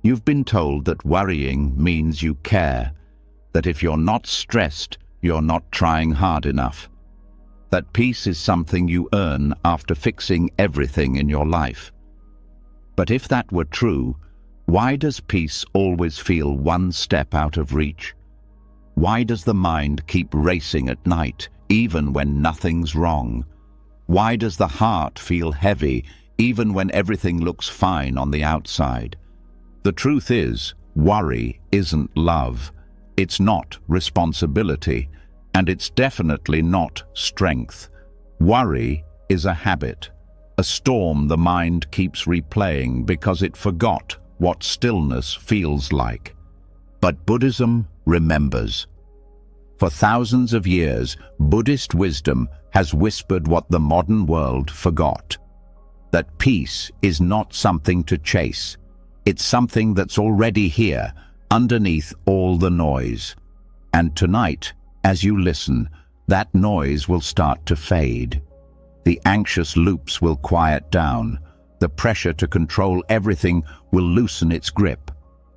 You've been told that worrying means you care, that if you're not stressed, you're not trying hard enough, that peace is something you earn after fixing everything in your life. But if that were true, why does peace always feel one step out of reach? Why does the mind keep racing at night, even when nothing's wrong? Why does the heart feel heavy, even when everything looks fine on the outside? The truth is, worry isn't love. It's not responsibility, and it's definitely not strength. Worry is a habit, a storm the mind keeps replaying because it forgot what stillness feels like. But Buddhism remembers. For thousands of years, Buddhist wisdom has whispered what the modern world forgot. That peace is not something to chase. It's something that's already here, underneath all the noise. And tonight, as you listen, that noise will start to fade. The anxious loops will quiet down. The pressure to control everything will loosen its grip.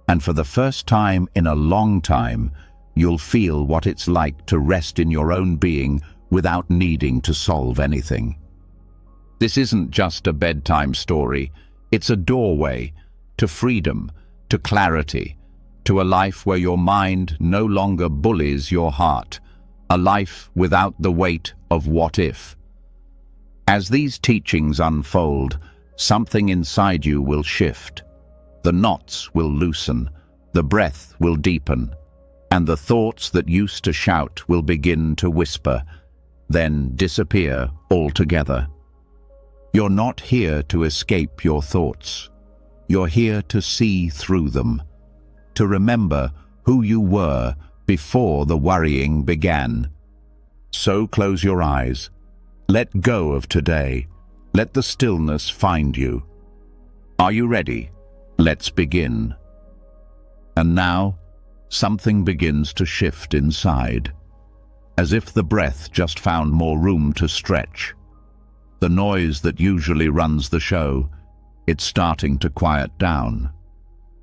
And for the first time in a long time, you'll feel what it's like to rest in your own being without needing to solve anything. This isn't just a bedtime story. It's a doorway to freedom, to clarity, to a life where your mind no longer bullies your heart, a life without the weight of what if. As these teachings unfold, something inside you will shift. The knots will loosen, the breath will deepen, and the thoughts that used to shout will begin to whisper, then disappear altogether. You're not here to escape your thoughts. You're here to see through them, to remember who you were before the worrying began. So close your eyes. Let go of today. Let the stillness find you. Are you ready? Let's begin. And now, something begins to shift inside, as if the breath just found more room to stretch. The noise that usually runs the show, it's starting to quiet down.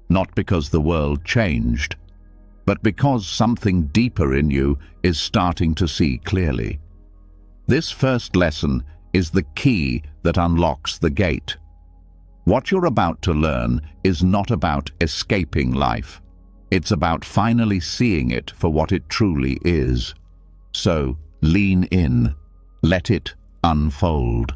Not because the world changed, but because something deeper in you is starting to see clearly. This first lesson is the key that unlocks the gate. What you're about to learn is not about escaping life. It's about finally seeing it for what it truly is. So, lean in. Let it unfold.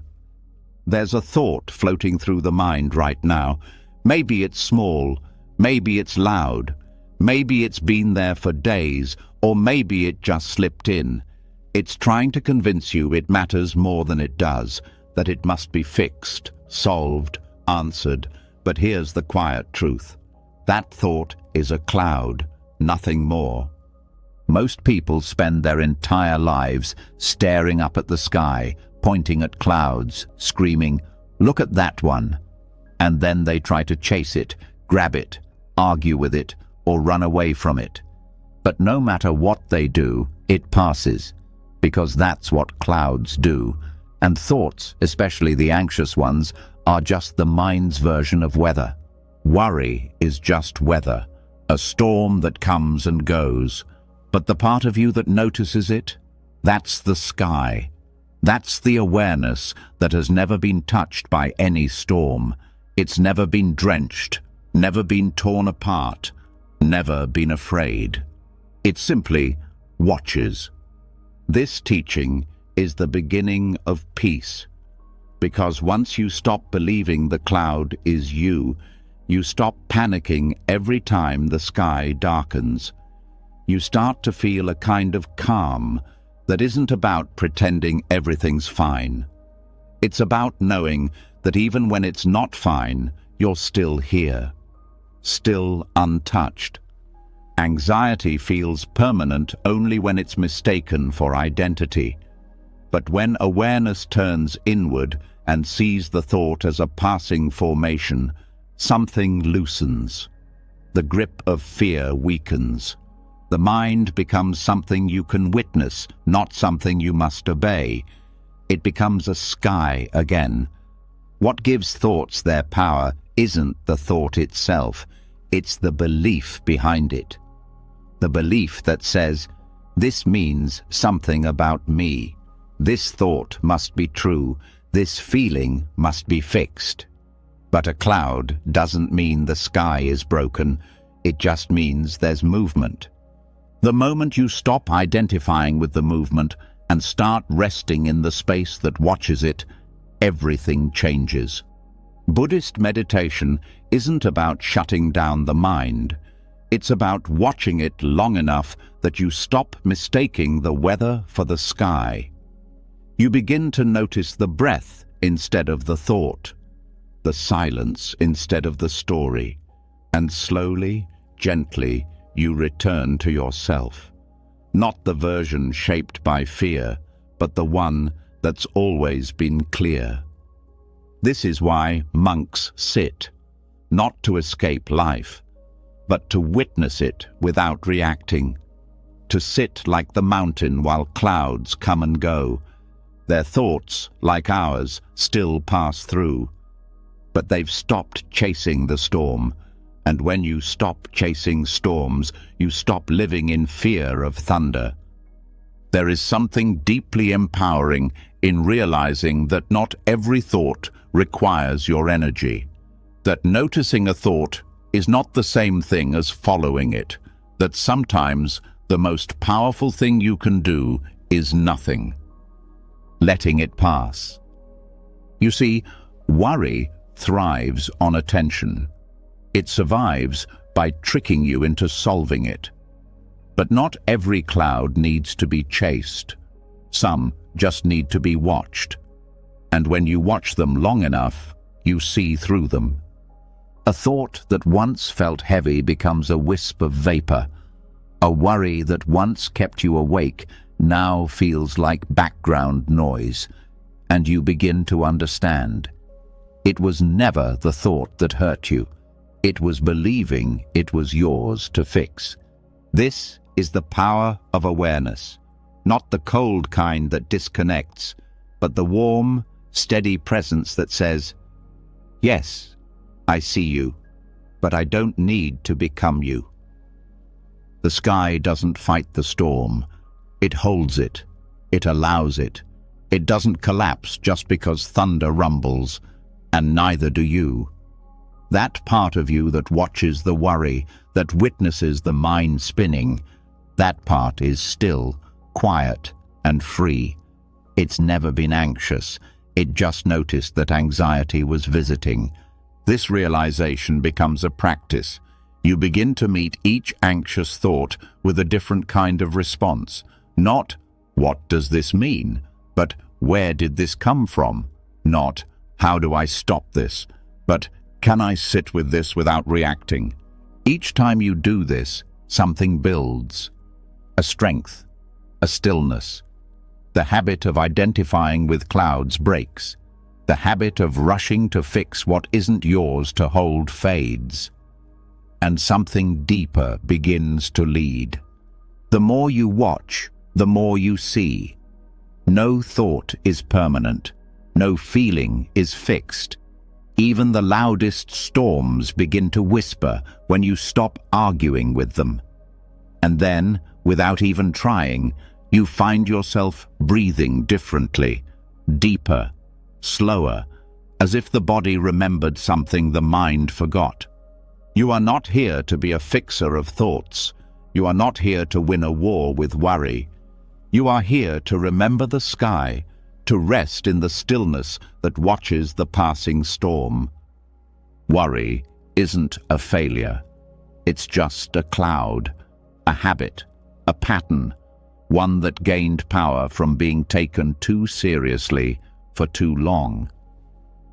There's a thought floating through the mind right now. Maybe it's small, maybe it's loud, maybe it's been there for days, or maybe it just slipped in. It's trying to convince you it matters more than it does, that it must be fixed, solved, answered. But here's the quiet truth. That thought is a cloud, nothing more. Most people spend their entire lives staring up at the sky, pointing at clouds, screaming, "Look at that one." And then they try to chase it, grab it, argue with it, or run away from it. But no matter what they do, it passes, because that's what clouds do. And thoughts, especially the anxious ones, are just the mind's version of weather. Worry is just weather, a storm that comes and goes. But the part of you that notices it, that's the sky. That's the awareness that has never been touched by any storm. It's never been drenched, never been torn apart, never been afraid. It simply watches. This teaching is the beginning of peace, because once you stop believing the cloud is you, you stop panicking every time the sky darkens. You start to feel a kind of calm that isn't about pretending everything's fine. It's about knowing that even when it's not fine, you're still here, still untouched. Anxiety feels permanent only when it's mistaken for identity. But when awareness turns inward and sees the thought as a passing formation, something loosens. The grip of fear weakens. The mind becomes something you can witness, not something you must obey. It becomes a sky again. What gives thoughts their power isn't the thought itself. It's the belief behind it. The belief that says, this means something about me. This thought must be true. This feeling must be fixed. But a cloud doesn't mean the sky is broken. It just means there's movement. The moment you stop identifying with the movement and start resting in the space that watches it, everything changes. Buddhist meditation isn't about shutting down the mind. It's about watching it long enough that you stop mistaking the weather for the sky. You begin to notice the breath instead of the thought, the silence instead of the story, and slowly, gently, you return to yourself. Not the version shaped by fear, but the one that's always been clear. This is why monks sit, not to escape life, but to witness it without reacting, to sit like the mountain while clouds come and go. Their thoughts, like ours, still pass through, but they've stopped chasing the storm. And when you stop chasing storms, you stop living in fear of thunder. There is something deeply empowering in realizing that not every thought requires your energy, that noticing a thought is not the same thing as following it, that sometimes the most powerful thing you can do is nothing, letting it pass. You see, worry thrives on attention. It survives by tricking you into solving it. But not every cloud needs to be chased. Some just need to be watched. And when you watch them long enough, you see through them. A thought that once felt heavy becomes a wisp of vapor. A worry that once kept you awake now feels like background noise, and you begin to understand. It was never the thought that hurt you. It was believing it was yours to fix. This is the power of awareness, not the cold kind that disconnects, but the warm, steady presence that says, yes, I see you, but I don't need to become you. The sky doesn't fight the storm. It holds it. It allows it. It doesn't collapse just because thunder rumbles, and neither do you. That part of you that watches the worry, that witnesses the mind spinning, that part is still, quiet, and free. It's never been anxious. It just noticed that anxiety was visiting. This realization becomes a practice. You begin to meet each anxious thought with a different kind of response. Not, what does this mean? But, where did this come from? Not, how do I stop this? But, can I sit with this without reacting? Each time you do this, something builds. A strength, a stillness. The habit of identifying with clouds breaks. The habit of rushing to fix what isn't yours to hold fades. And something deeper begins to lead. The more you watch, the more you see. No thought is permanent. No feeling is fixed. Even the loudest storms begin to whisper when you stop arguing with them. And then, without even trying, you find yourself breathing differently, deeper, slower, as if the body remembered something the mind forgot. You are not here to be a fixer of thoughts. You are not here to win a war with worry. You are here to remember the sky, to rest in the stillness that watches the passing storm. Worry isn't a failure. It's just a cloud, a habit, a pattern, one that gained power from being taken too seriously for too long.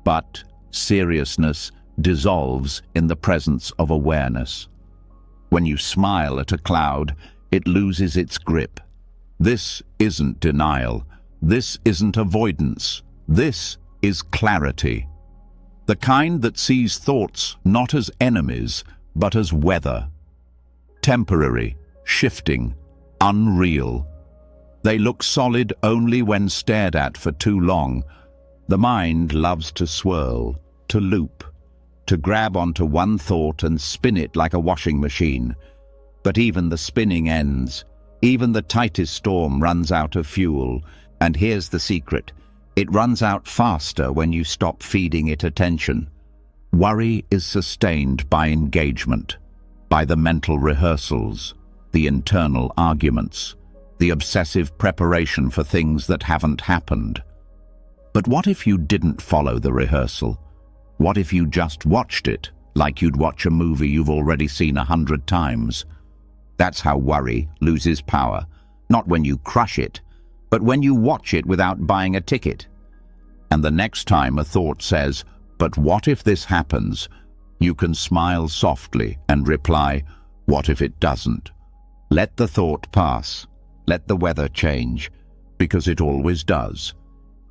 But seriousness dissolves in the presence of awareness. When you smile at a cloud, it loses its grip. This isn't denial. This isn't avoidance. This is clarity. The kind that sees thoughts not as enemies, but as weather. Temporary, shifting, unreal. They look solid only when stared at for too long. The mind loves to swirl, to loop. to grab onto one thought and spin it like a washing machine. But even the spinning ends. Even the tightest storm runs out of fuel. And here's the secret. It runs out faster when you stop feeding it attention. Worry is sustained by engagement, by the mental rehearsals, the internal arguments, the obsessive preparation for things that haven't happened. But what if you didn't follow the rehearsal? What if you just watched it, like you'd watch a movie you've already seen 100 times? That's how worry loses power, not when you crush it, but when you watch it without buying a ticket. And the next time a thought says, "But what if this happens?" you can smile softly and reply, "What if it doesn't?" Let the thought pass. Let the weather change, because it always does.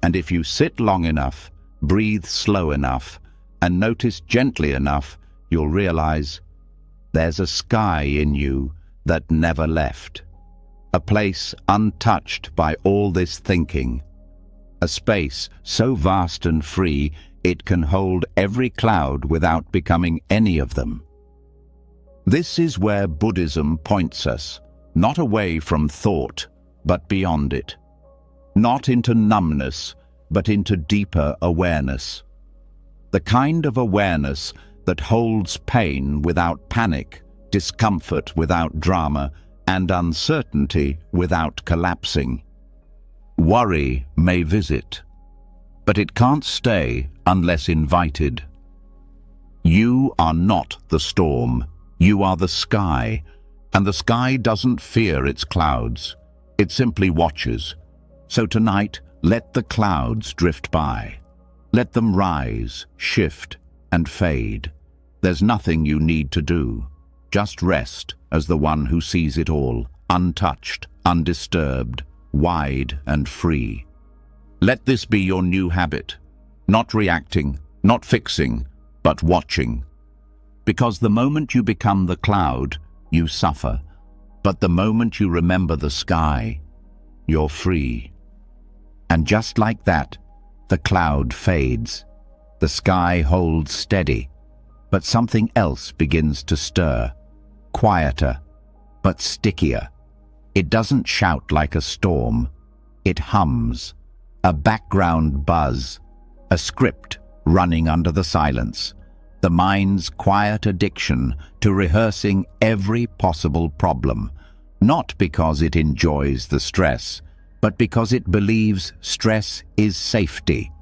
And if you sit long enough, breathe slow enough, and notice gently enough, you'll realize there's a sky in you that never left. A place untouched by all this thinking. A space so vast and free it can hold every cloud without becoming any of them. This is where Buddhism points us, not away from thought, but beyond it. Not into numbness, but into deeper awareness. The kind of awareness that holds pain without panic, discomfort without drama, and uncertainty without collapsing. Worry may visit, but it can't stay unless invited. You are not the storm, you are the sky, and the sky doesn't fear its clouds, it simply watches. So tonight, let the clouds drift by. Let them rise, shift, and fade. There's nothing you need to do. Just rest as the one who sees it all, untouched, undisturbed, wide and free. Let this be your new habit. Not reacting, not fixing, but watching. Because the moment you become the cloud, you suffer. But the moment you remember the sky, you're free. And just like that, the cloud fades. The sky holds steady, but something else begins to stir. Quieter, but stickier. It doesn't shout like a storm. It hums. A background buzz. A script running under the silence. The mind's quiet addiction to rehearsing every possible problem. Not because it enjoys the stress, but because it believes stress is safety.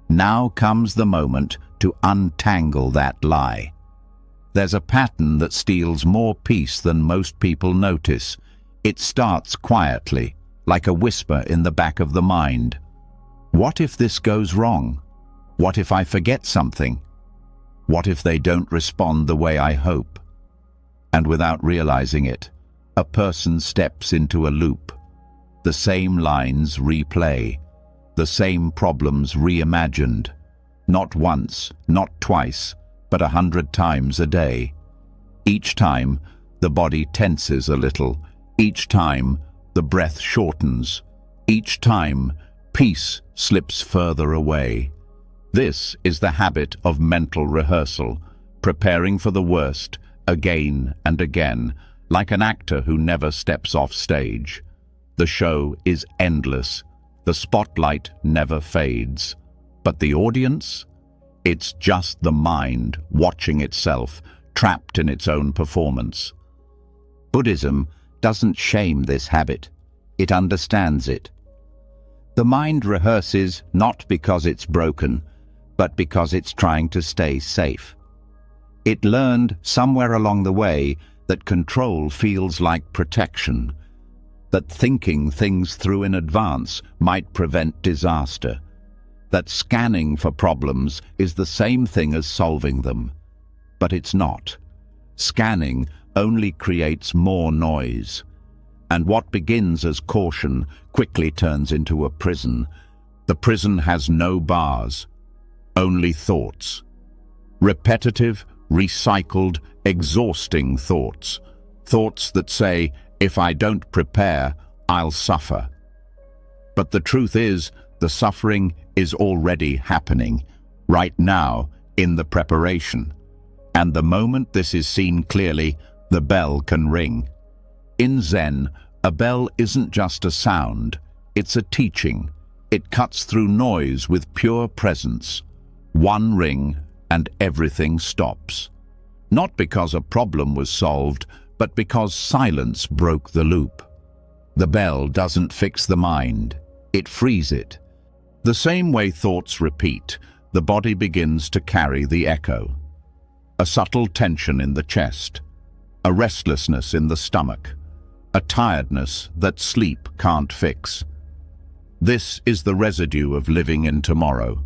Now comes the moment to untangle that lie. There's a pattern that steals more peace than most people notice. It starts quietly, like a whisper in the back of the mind. What if this goes wrong? What if I forget something? What if they don't respond the way I hope? And without realizing it, a person steps into a loop. The same lines replay, the same problems reimagined. Not once, not twice, but 100 times a day. Each time, the body tenses a little. Each time, the breath shortens. Each time, peace slips further away. This is the habit of mental rehearsal, preparing for the worst again and again, like an actor who never steps off stage. The show is endless. The spotlight never fades. But the audience? It's just the mind watching itself, trapped in its own performance. Buddhism doesn't shame this habit. It understands it. The mind rehearses not because it's broken, but because it's trying to stay safe. It learned somewhere along the way that control feels like protection, that thinking things through in advance might prevent disaster, that scanning for problems is the same thing as solving them. But it's not. Scanning only creates more noise. And what begins as caution quickly turns into a prison. The prison has no bars, only thoughts. Repetitive, recycled, exhausting thoughts. Thoughts that say, if I don't prepare, I'll suffer. But the truth is, the suffering is already happening. Right now, in the preparation. And the moment this is seen clearly, the bell can ring. In Zen, a bell isn't just a sound, it's a teaching. It cuts through noise with pure presence. One ring and everything stops. Not because a problem was solved, but because silence broke the loop. The bell doesn't fix the mind, it frees it. The same way thoughts repeat, the body begins to carry the echo. A subtle tension in the chest, a restlessness in the stomach, a tiredness that sleep can't fix. This is the residue of living in tomorrow,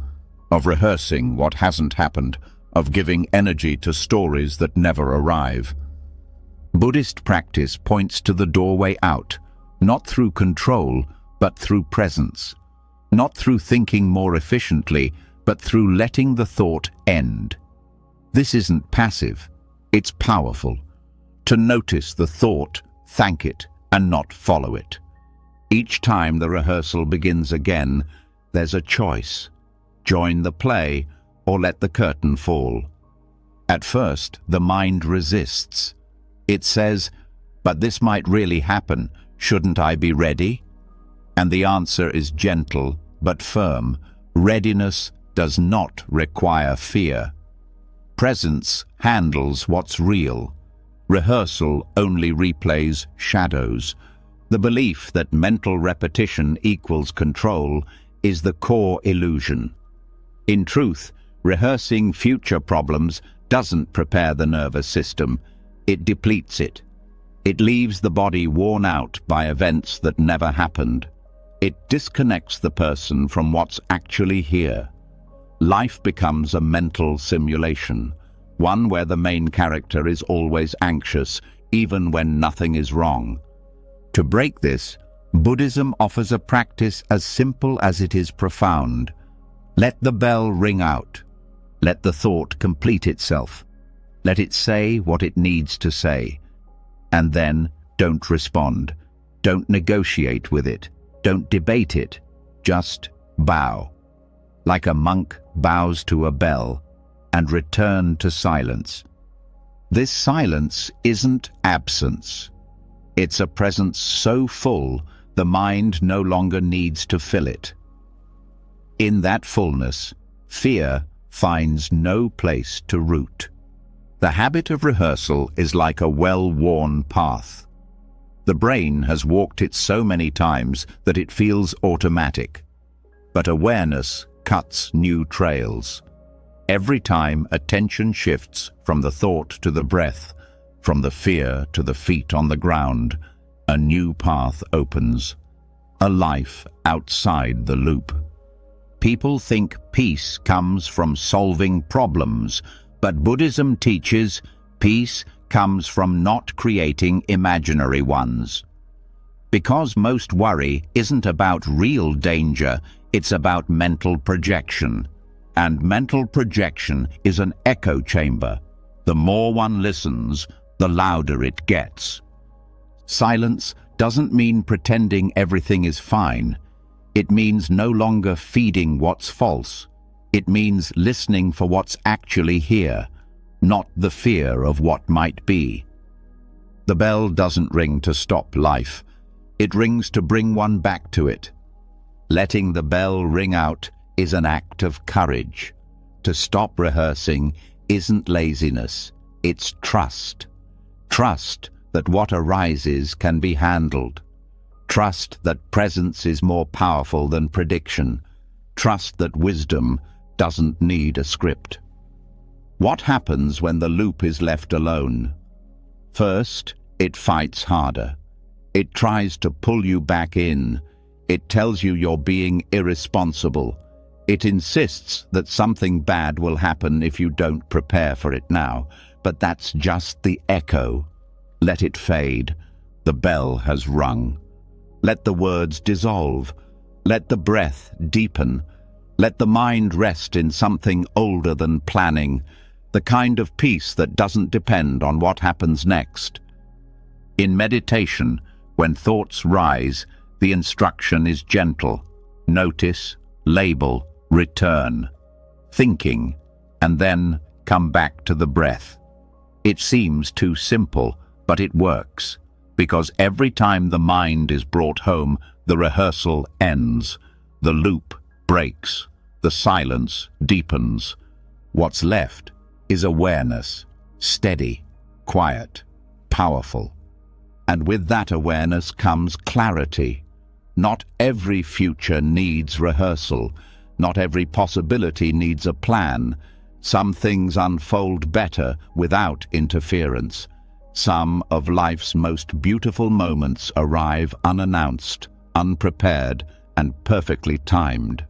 of rehearsing what hasn't happened, of giving energy to stories that never arrive. Buddhist practice points to the doorway out, not through control, but through presence. Not through thinking more efficiently, but through letting the thought end. This isn't passive, it's powerful. To notice the thought, thank it, and not follow it. Each time the rehearsal begins again, there's a choice. Join the play, or let the curtain fall. At first, the mind resists. It says, "But this might really happen. Shouldn't I be ready?" And the answer is gentle but firm. Readiness does not require fear. Presence handles what's real. Rehearsal only replays shadows. The belief that mental repetition equals control is the core illusion. In truth, rehearsing future problems doesn't prepare the nervous system, it depletes it. It leaves the body worn out by events that never happened. It disconnects the person from what's actually here. Life becomes a mental simulation, one where the main character is always anxious, even when nothing is wrong. To break this, Buddhism offers a practice as simple as it is profound. Let the bell ring out. Let the thought complete itself. Let it say what it needs to say. And then don't respond. Don't negotiate with it. Don't debate it. Just bow. Like a monk bows to a bell, and return to silence. This silence isn't absence. It's a presence so full, the mind no longer needs to fill it. In that fullness, fear finds no place to root. The habit of rehearsal is like a well-worn path. The brain has walked it so many times that it feels automatic. But awareness cuts new trails. Every time attention shifts from the thought to the breath, from the fear to the feet on the ground, a new path opens. A life outside the loop. People think peace comes from solving problems, but Buddhism teaches peace comes from not creating imaginary ones. Because most worry isn't about real danger, it's about mental projection. And mental projection is an echo chamber. The more one listens, the louder it gets. Silence doesn't mean pretending everything is fine. It means no longer feeding what's false. It means listening for what's actually here, not the fear of what might be. The bell doesn't ring to stop life. It rings to bring one back to it. Letting the bell ring out is an act of courage. To stop rehearsing isn't laziness, it's trust. Trust that what arises can be handled. Trust that presence is more powerful than prediction. Trust that wisdom doesn't need a script. What happens when the loop is left alone? First, it fights harder. It tries to pull you back in. It tells you you're being irresponsible. It insists that something bad will happen if you don't prepare for it now. But that's just the echo. Let it fade. The bell has rung. Let the words dissolve. Let the breath deepen. Let the mind rest in something older than planning, the kind of peace that doesn't depend on what happens next. In meditation, when thoughts rise, the instruction is gentle. Notice, label, return. Thinking, and then come back to the breath. It seems too simple, but it works, because every time the mind is brought home, the rehearsal ends, the loop breaks, the silence deepens. What's left is awareness, steady, quiet, powerful. And with that awareness comes clarity. Not every future needs rehearsal. Not every possibility needs a plan. Some things unfold better without interference. Some of life's most beautiful moments arrive unannounced, unprepared, and perfectly timed.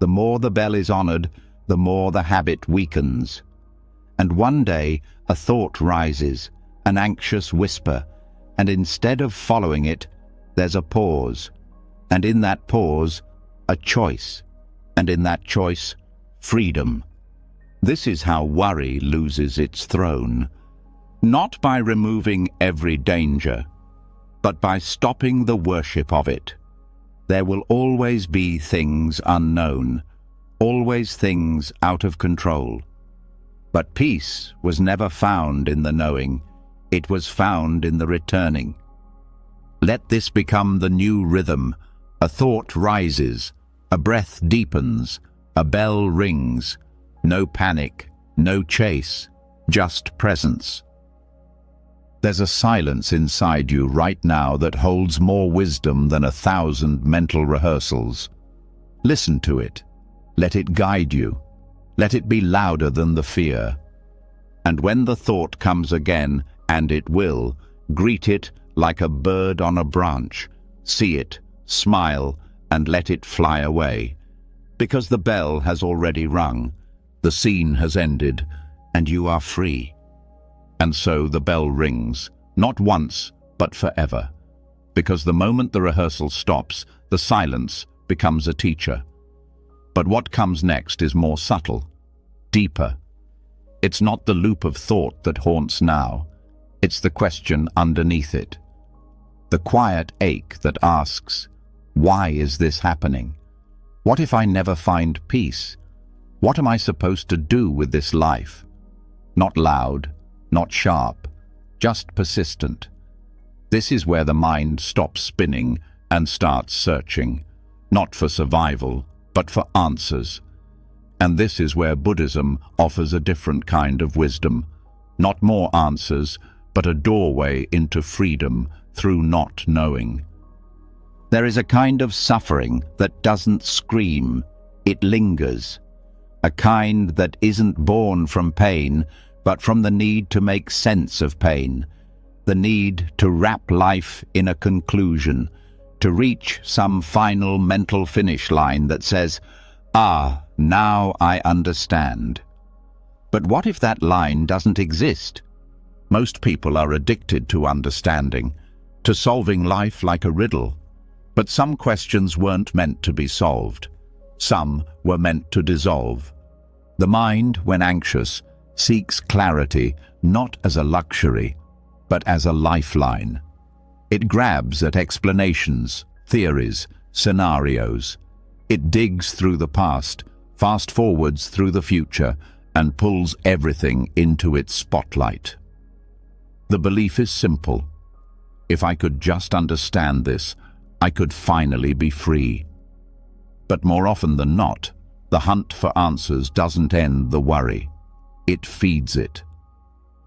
The more the bell is honored, the more the habit weakens. And one day, a thought rises, an anxious whisper, and instead of following it, there's a pause. And in that pause, a choice. And in that choice, freedom. This is how worry loses its throne. Not by removing every danger, but by stopping the worship of it. There will always be things unknown, always things out of control. But peace was never found in the knowing. It was found in the returning. Let this become the new rhythm. A thought rises, a breath deepens, a bell rings. No panic, no chase, just presence. There's a silence inside you right now that holds more wisdom than 1,000 mental rehearsals. Listen to it. Let it guide you. Let it be louder than the fear. And when the thought comes again, and it will, greet it like a bird on a branch. See it, smile, and let it fly away. Because the bell has already rung, the scene has ended, and you are free. And so the bell rings, not once, but forever. Because the moment the rehearsal stops, the silence becomes a teacher. But what comes next is more subtle, deeper. It's not the loop of thought that haunts now. It's the question underneath it. The quiet ache that asks, why is this happening? What if I never find peace? What am I supposed to do with this life? Not loud, not sharp, just persistent. This is where the mind stops spinning and starts searching, not for survival, but for answers. And this is where Buddhism offers a different kind of wisdom. Not more answers, but a doorway into freedom through not knowing. There is a kind of suffering that doesn't scream, it lingers. A kind that isn't born from pain, but from the need to make sense of pain. The need to wrap life in a conclusion, to reach some final mental finish line that says, "Ah, now I understand." But what if that line doesn't exist? Most people are addicted to understanding, to solving life like a riddle. But some questions weren't meant to be solved. Some were meant to dissolve. The mind, when anxious, seeks clarity not as a luxury, but as a lifeline. It grabs at explanations, theories, scenarios. It digs through the past, fast forwards through the future, and pulls everything into its spotlight. The belief is simple. If I could just understand this, I could finally be free. But more often than not, the hunt for answers doesn't end the worry. It feeds it.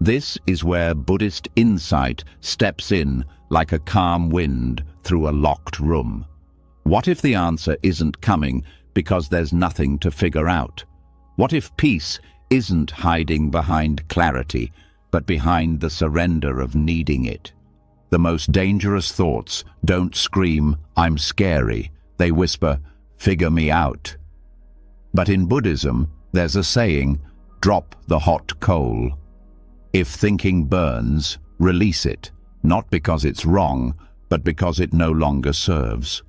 This is where Buddhist insight steps in like a calm wind through a locked room. What if the answer isn't coming because there's nothing to figure out? What if peace isn't hiding behind clarity, but behind the surrender of needing it? The most dangerous thoughts don't scream, "I'm scary." They whisper, "Figure me out." But in Buddhism, there's a saying, drop the hot coal. If thinking burns, release it, not because it's wrong, but because it no longer serves.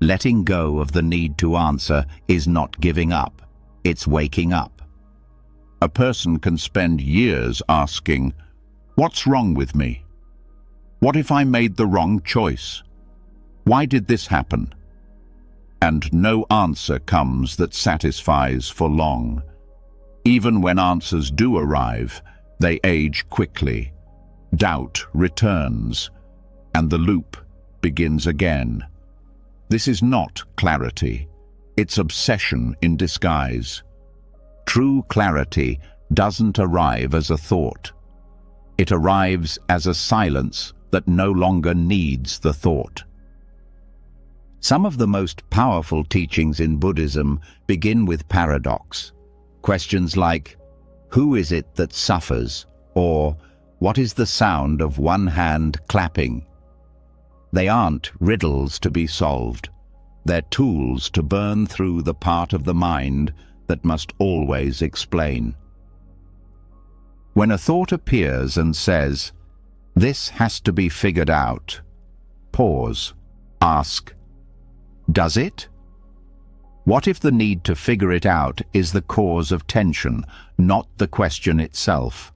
Letting go of the need to answer is not giving up, it's waking up. A person can spend years asking, "What's wrong with me? What if I made the wrong choice? Why did this happen?" And no answer comes that satisfies for long. Even when answers do arrive, they age quickly. Doubt returns, and the loop begins again. This is not clarity. It's obsession in disguise. True clarity doesn't arrive as a thought. It arrives as a silence that no longer needs the thought. Some of the most powerful teachings in Buddhism begin with paradox. Questions like, who is it that suffers? Or, what is the sound of one hand clapping? They aren't riddles to be solved. They're tools to burn through the part of the mind that must always explain. When a thought appears and says, this has to be figured out, pause, ask, does it? What if the need to figure it out is the cause of tension, not the question itself?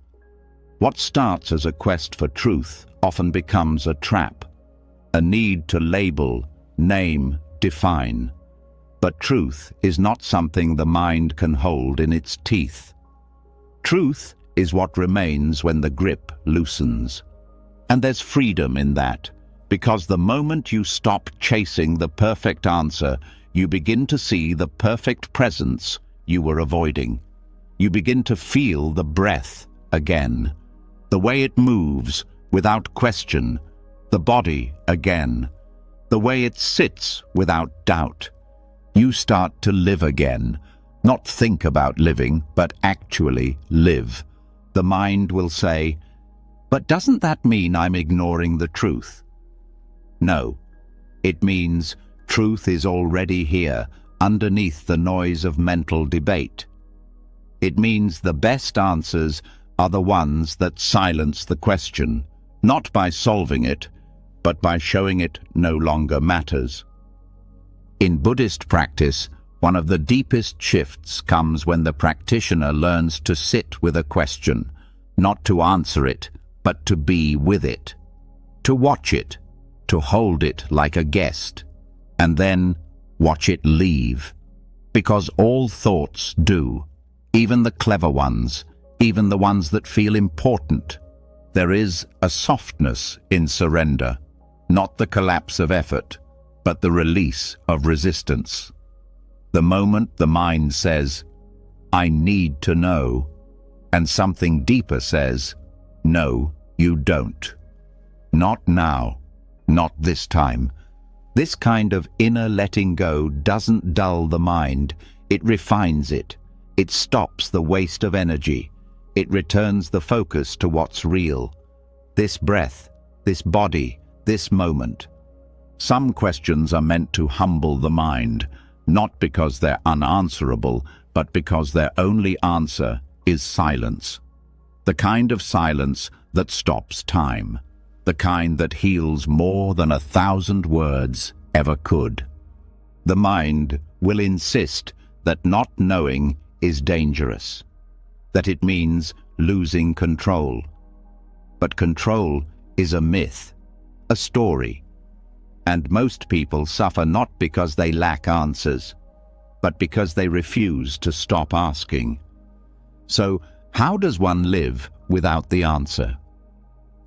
What starts as a quest for truth often becomes a trap, a need to label, name, define. But truth is not something the mind can hold in its teeth. Truth is what remains when the grip loosens. And there's freedom in that, because the moment you stop chasing the perfect answer, you begin to see the perfect presence you were avoiding. You begin to feel the breath again, the way it moves without question, the body again, the way it sits without doubt. You start to live again, not think about living, but actually live. The mind will say, but doesn't that mean I'm ignoring the truth? No, it means truth is already here, underneath the noise of mental debate. It means the best answers are the ones that silence the question, not by solving it, but by showing it no longer matters. In Buddhist practice, one of the deepest shifts comes when the practitioner learns to sit with a question, not to answer it, but to be with it, to watch it, to hold it like a guest, and then watch it leave. Because all thoughts do, even the clever ones, even the ones that feel important. There is a softness in surrender, not the collapse of effort, but the release of resistance. The moment the mind says, I need to know, and something deeper says, no, you don't. Not now, not this time. This kind of inner letting go doesn't dull the mind, it refines it. It stops the waste of energy. It returns the focus to what's real. This breath, this body, this moment. Some questions are meant to humble the mind, not because they're unanswerable, but because their only answer is silence. The kind of silence that stops time. The kind that heals more than 1,000 words ever could. The mind will insist that not knowing is dangerous, that it means losing control. But control is a myth, a story. And most people suffer not because they lack answers, but because they refuse to stop asking. So, how does one live without the answer?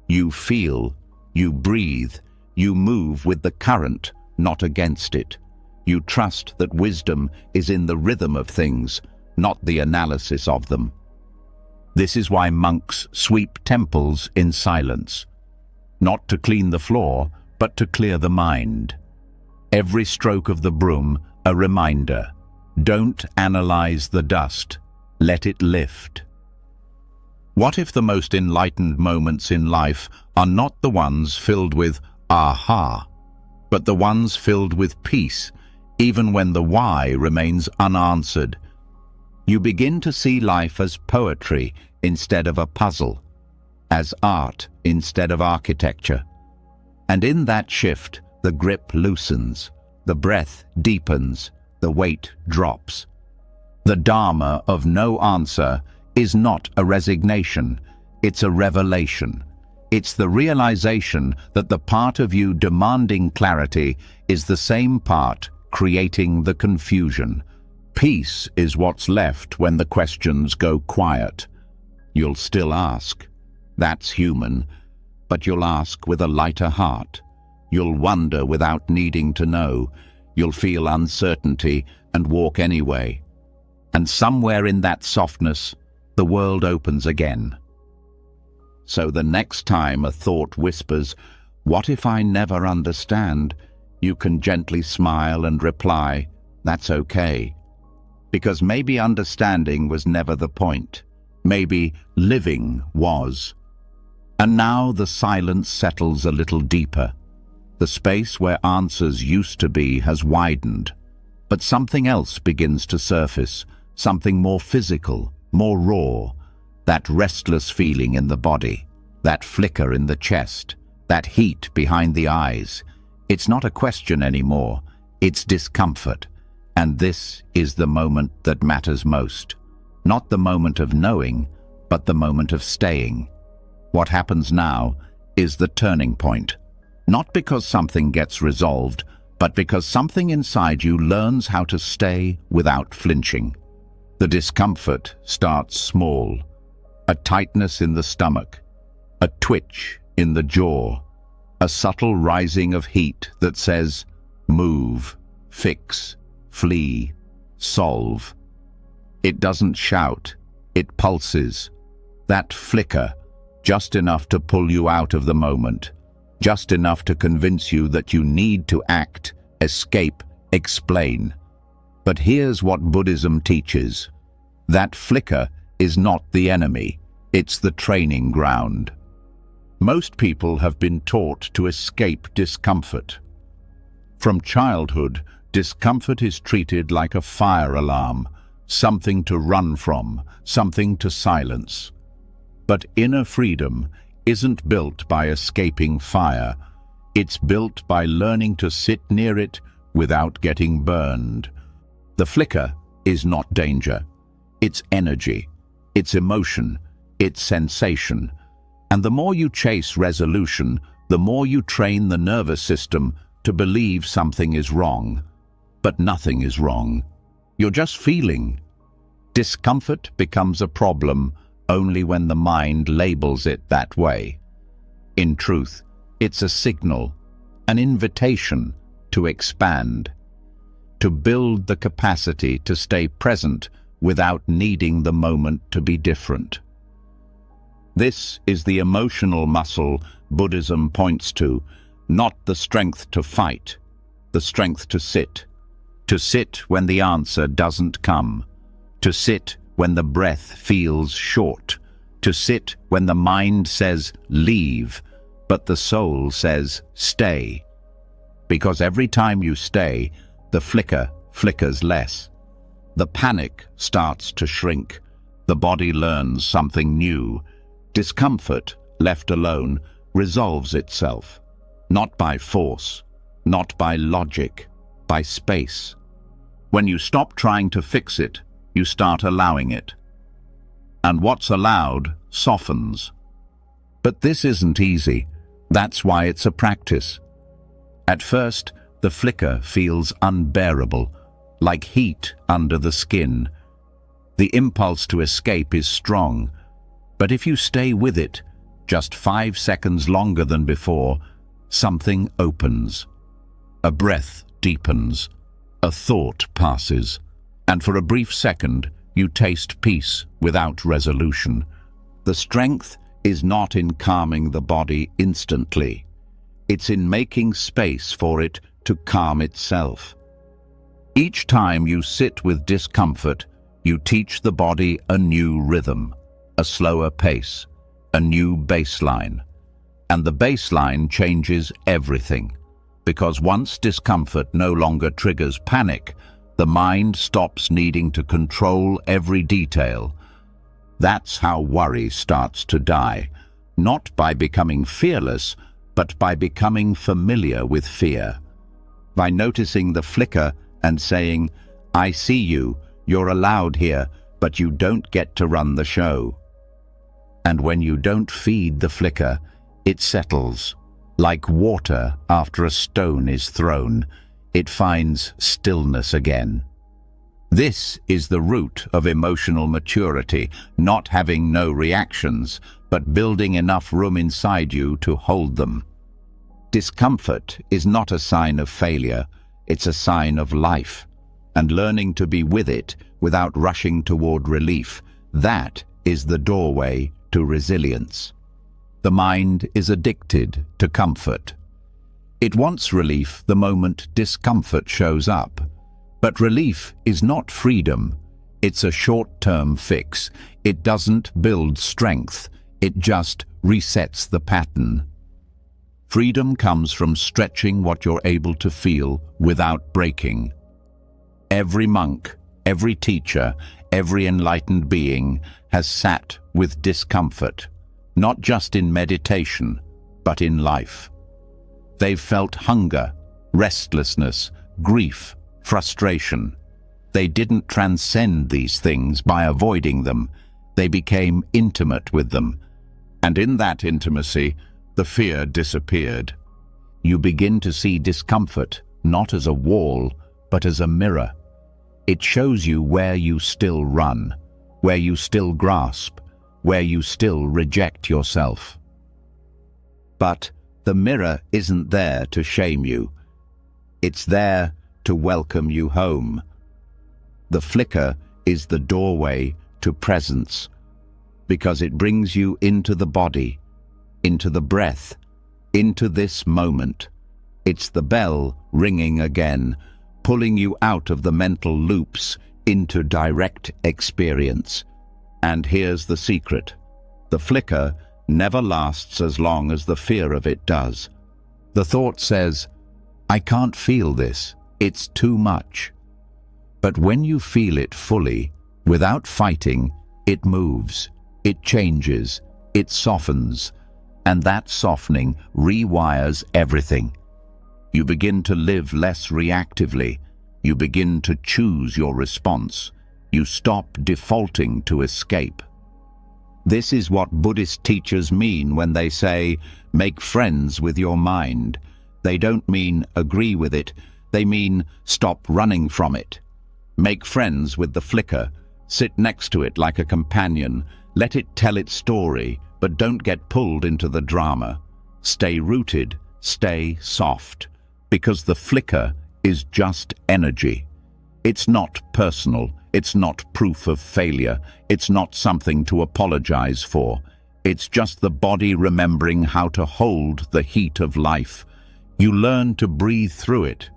You feel, you breathe, you move with the current, not against it. You trust that wisdom is in the rhythm of things, not the analysis of them. This is why monks sweep temples in silence, not to clean the floor, but to clear the mind. Every stroke of the broom a reminder. Don't analyze the dust, let it lift. What if the most enlightened moments in life are not the ones filled with aha, but the ones filled with peace, even when the why remains unanswered? You begin to see life as poetry instead of a puzzle, as art instead of architecture. And in that shift, the grip loosens, the breath deepens, the weight drops. The Dharma of no answer is not a resignation, it's a revelation. It's the realization that the part of you demanding clarity is the same part creating the confusion. Peace is what's left when the questions go quiet. You'll still ask. That's human. But you'll ask with a lighter heart. You'll wonder without needing to know. You'll feel uncertainty and walk anyway. And somewhere in that softness, the world opens again. So the next time a thought whispers, "What if I never understand?" you can gently smile and reply, "That's okay." Because maybe understanding was never the point. Maybe living was. And now the silence settles a little deeper. The space where answers used to be has widened. But something else begins to surface, something more physical, more raw. That restless feeling in the body, that flicker in the chest, that heat behind the eyes. It's not a question anymore, it's discomfort. And this is the moment that matters most. Not the moment of knowing, but the moment of staying. What happens now is the turning point. Not because something gets resolved, but because something inside you learns how to stay without flinching. The discomfort starts small. A tightness in the stomach, a twitch in the jaw, a subtle rising of heat that says, move, fix, flee, solve. It doesn't shout, it pulses. That flicker, just enough to pull you out of the moment, just enough to convince you that you need to act, escape, explain. But here's what Buddhism teaches. That flicker is not the enemy, it's the training ground. Most people have been taught to escape discomfort. From childhood, discomfort is treated like a fire alarm, something to run from, something to silence. But inner freedom isn't built by escaping fire. It's built by learning to sit near it without getting burned. The flicker is not danger. It's energy, it's emotion, it's sensation. And the more you chase resolution, the more you train the nervous system to believe something is wrong. But nothing is wrong. You're just feeling. Discomfort becomes a problem only when the mind labels it that way. In truth, it's a signal, an invitation to expand, to build the capacity to stay present without needing the moment to be different. This is the emotional muscle Buddhism points to, not the strength to fight, the strength to sit when the answer doesn't come, to sit when the breath feels short, to sit when the mind says leave, but the soul says stay. Because every time you stay, the flicker flickers less. The panic starts to shrink. The body learns something new. Discomfort, left alone, resolves itself. Not by force, not by logic, by space. When you stop trying to fix it, you start allowing it. And what's allowed softens. But this isn't easy. That's why it's a practice. At first, the flicker feels unbearable, like heat under the skin. The impulse to escape is strong, but if you stay with it, just 5 seconds longer than before, something opens. A breath deepens, a thought passes, and for a brief second, you taste peace without resolution. The strength is not in calming the body instantly. It's in making space for it to calm itself. Each time you sit with discomfort, you teach the body a new rhythm, a slower pace, a new baseline. And the baseline changes everything. Because once discomfort no longer triggers panic, the mind stops needing to control every detail. That's how worry starts to die, not by becoming fearless, but by becoming familiar with fear. By noticing the flicker and saying, "I see you, you're allowed here, but you don't get to run the show." And when you don't feed the flicker, it settles. Like water after a stone is thrown, it finds stillness again. This is the root of emotional maturity, not having no reactions, but building enough room inside you to hold them. Discomfort is not a sign of failure, it's a sign of life. And learning to be with it without rushing toward relief, that is the doorway to resilience. The mind is addicted to comfort. It wants relief the moment discomfort shows up. But relief is not freedom. It's a short-term fix. It doesn't build strength. It just resets the pattern. Freedom comes from stretching what you're able to feel without breaking. Every monk, every teacher, every enlightened being has sat with discomfort, not just in meditation, but in life. They've felt hunger, restlessness, grief, frustration. They didn't transcend these things by avoiding them. They became intimate with them. And in that intimacy, the fear disappeared. You begin to see discomfort not as a wall, but as a mirror. It shows you where you still run, where you still grasp, where you still reject yourself. But the mirror isn't there to shame you. It's there to welcome you home. The flicker is the doorway to presence, because it brings you into the body, into the breath, into this moment. It's the bell ringing again, pulling you out of the mental loops into direct experience. And here's the secret. The flicker never lasts as long as the fear of it does. The thought says, "I can't feel this. It's too much." But when you feel it fully, without fighting, it moves, it changes, it softens, and that softening rewires everything. You begin to live less reactively. You begin to choose your response. You stop defaulting to escape. This is what Buddhist teachers mean when they say, make friends with your mind. They don't mean agree with it. They mean stop running from it. Make friends with the flicker. Sit next to it like a companion. Let it tell its story, but don't get pulled into the drama. Stay rooted, stay soft, because the flicker is just energy. It's not personal. It's not proof of failure. It's not something to apologize for. It's just the body remembering how to hold the heat of life. You learn to breathe through it.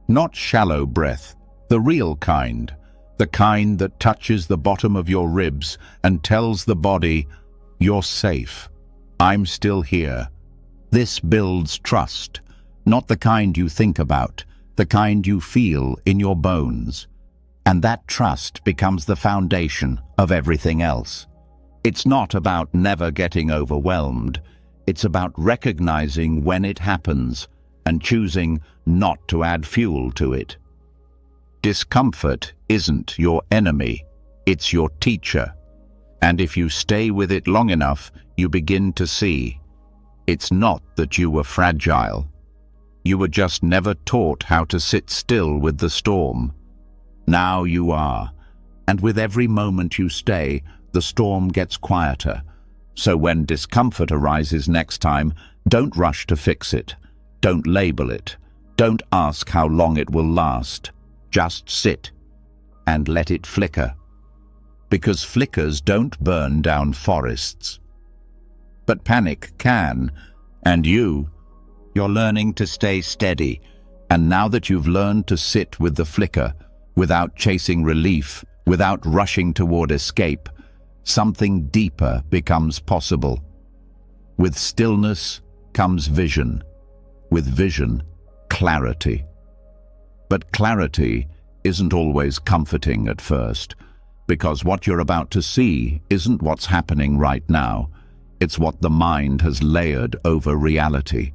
Not shallow breath, the real kind. The kind that touches the bottom of your ribs and tells the body, you're safe. I'm still here. This builds trust. Not the kind you think about, the kind you feel in your bones. And that trust becomes the foundation of everything else. It's not about never getting overwhelmed. It's about recognizing when it happens and choosing not to add fuel to it. Discomfort isn't your enemy, it's your teacher. And if you stay with it long enough, you begin to see. It's not that you were fragile. You were just never taught how to sit still with the storm. Now you are, and with every moment you stay, the storm gets quieter. So when discomfort arises next time, don't rush to fix it. Don't label it. Don't ask how long it will last. Just sit and let it flicker. Because flickers don't burn down forests. But panic can, and you're learning to stay steady. And now that you've learned to sit with the flicker, without chasing relief, without rushing toward escape, something deeper becomes possible. With stillness comes vision. With vision, clarity. But clarity isn't always comforting at first, because what you're about to see isn't what's happening right now. It's what the mind has layered over reality.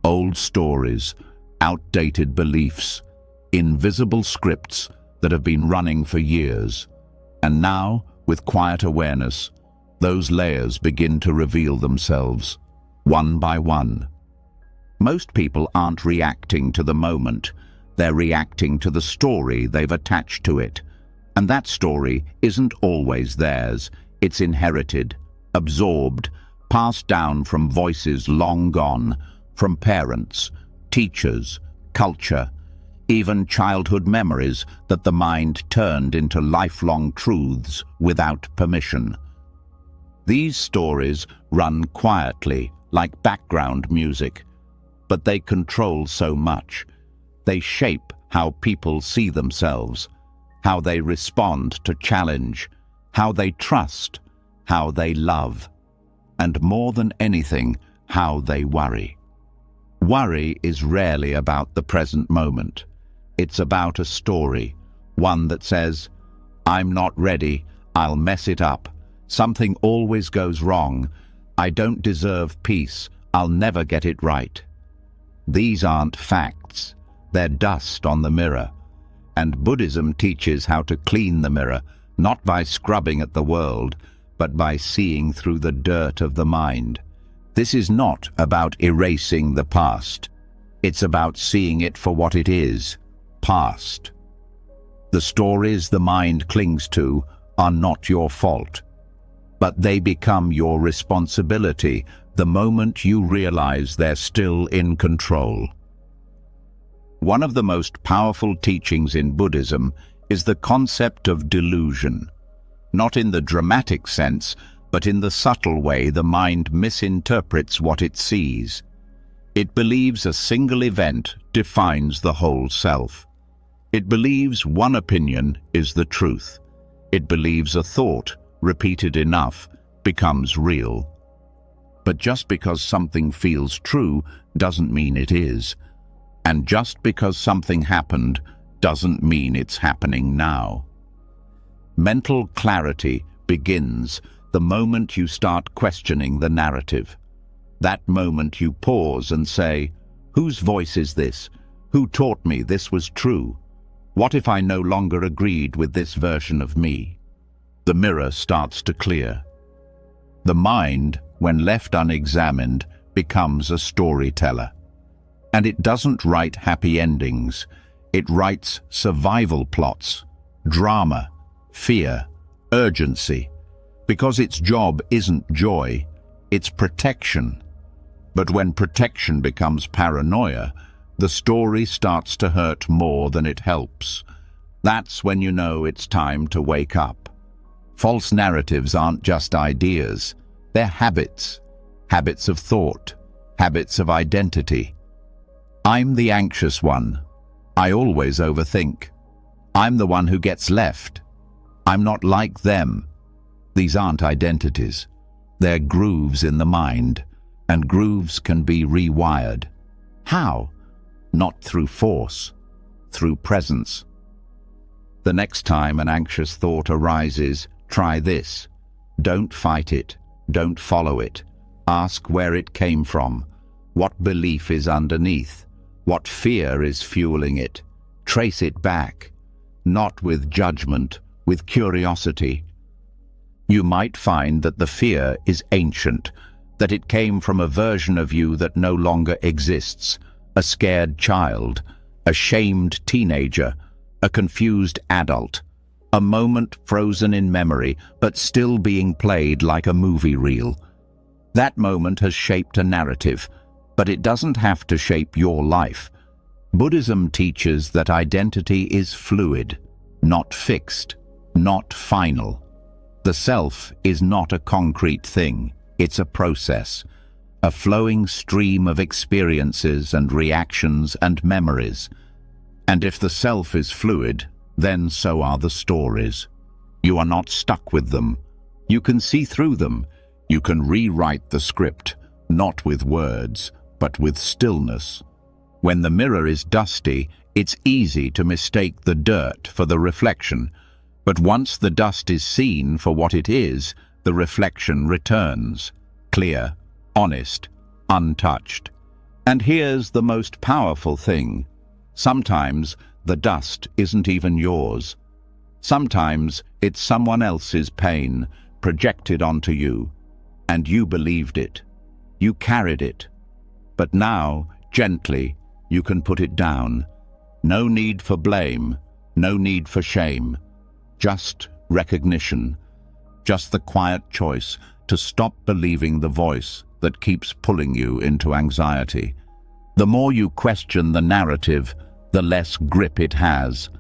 Old stories, outdated beliefs, invisible scripts that have been running for years. And now, with quiet awareness, those layers begin to reveal themselves, one by one. Most people aren't reacting to the moment. They're reacting to the story they've attached to it. And that story isn't always theirs. It's inherited, absorbed, passed down from voices long gone, from parents, teachers, culture, even childhood memories that the mind turned into lifelong truths without permission. These stories run quietly, like background music, but they control so much. They shape how people see themselves, how they respond to challenge, how they trust, how they love, and more than anything, how they worry. Worry is rarely about the present moment. It's about a story, one that says, "I'm not ready, I'll mess it up, something always goes wrong, I don't deserve peace, I'll never get it right." These aren't facts, they're dust on the mirror. And Buddhism teaches how to clean the mirror, not by scrubbing at the world, but by seeing through the dirt of the mind. This is not about erasing the past. It's about seeing it for what it is, past. The stories the mind clings to are not your fault, but they become your responsibility the moment you realize they're still in control. One of the most powerful teachings in Buddhism is the concept of delusion, not in the dramatic sense, but in the subtle way the mind misinterprets what it sees. It believes a single event defines the whole self. It believes one opinion is the truth. It believes a thought, repeated enough, becomes real. But just because something feels true doesn't mean it is. And just because something happened doesn't mean it's happening now. Mental clarity begins the moment you start questioning the narrative. That moment you pause and say, "Whose voice is this? Who taught me this was true? What if I no longer agreed with this version of me?" The mirror starts to clear. The mind, when left unexamined, becomes a storyteller. And it doesn't write happy endings. It writes survival plots, drama, fear, urgency, because its job isn't joy, it's protection. But when protection becomes paranoia, the story starts to hurt more than it helps. That's when you know it's time to wake up. False narratives aren't just ideas, they're habits. Habits of thought, habits of identity. I'm the anxious one. I always overthink. I'm the one who gets left. I'm not like them. These aren't identities. They're grooves in the mind, and grooves can be rewired. How? Not through force, through presence. The next time an anxious thought arises, try this. Don't fight it. Don't follow it. Ask where it came from. What belief is underneath? What fear is fueling it? Trace it back. Not with judgment, with curiosity. You might find that the fear is ancient, that it came from a version of you that no longer exists, a scared child, a shamed teenager, a confused adult, a moment frozen in memory but still being played like a movie reel. That moment has shaped a narrative, but it doesn't have to shape your life. Buddhism teaches that identity is fluid, not fixed, not final. The self is not a concrete thing, it's a process, a flowing stream of experiences and reactions and memories. And if the self is fluid, then so are the stories. You are not stuck with them. You can see through them. You can rewrite the script, not with words, but with stillness. When the mirror is dusty, it's easy to mistake the dirt for the reflection. But once the dust is seen for what it is, the reflection returns, clear, honest, untouched. And here's the most powerful thing. Sometimes the dust isn't even yours. Sometimes it's someone else's pain projected onto you, and you believed it. You carried it. But now, gently, you can put it down. No need for blame, no need for shame. just recognition, just the quiet choice to stop believing the voice that keeps pulling you into anxiety. The more you question the narrative, the less grip it has.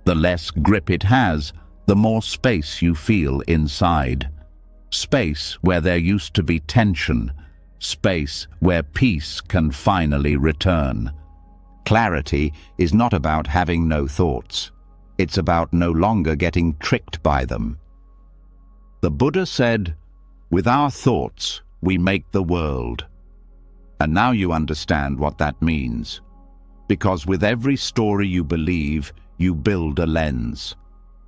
The less grip it has, the more space you feel inside. Space where there used to be tension. Space where peace can finally return. Clarity is not about having no thoughts. It's about no longer getting tricked by them. The Buddha said, "With our thoughts, we make the world." And now you understand what that means. Because with every story you believe, you build a lens.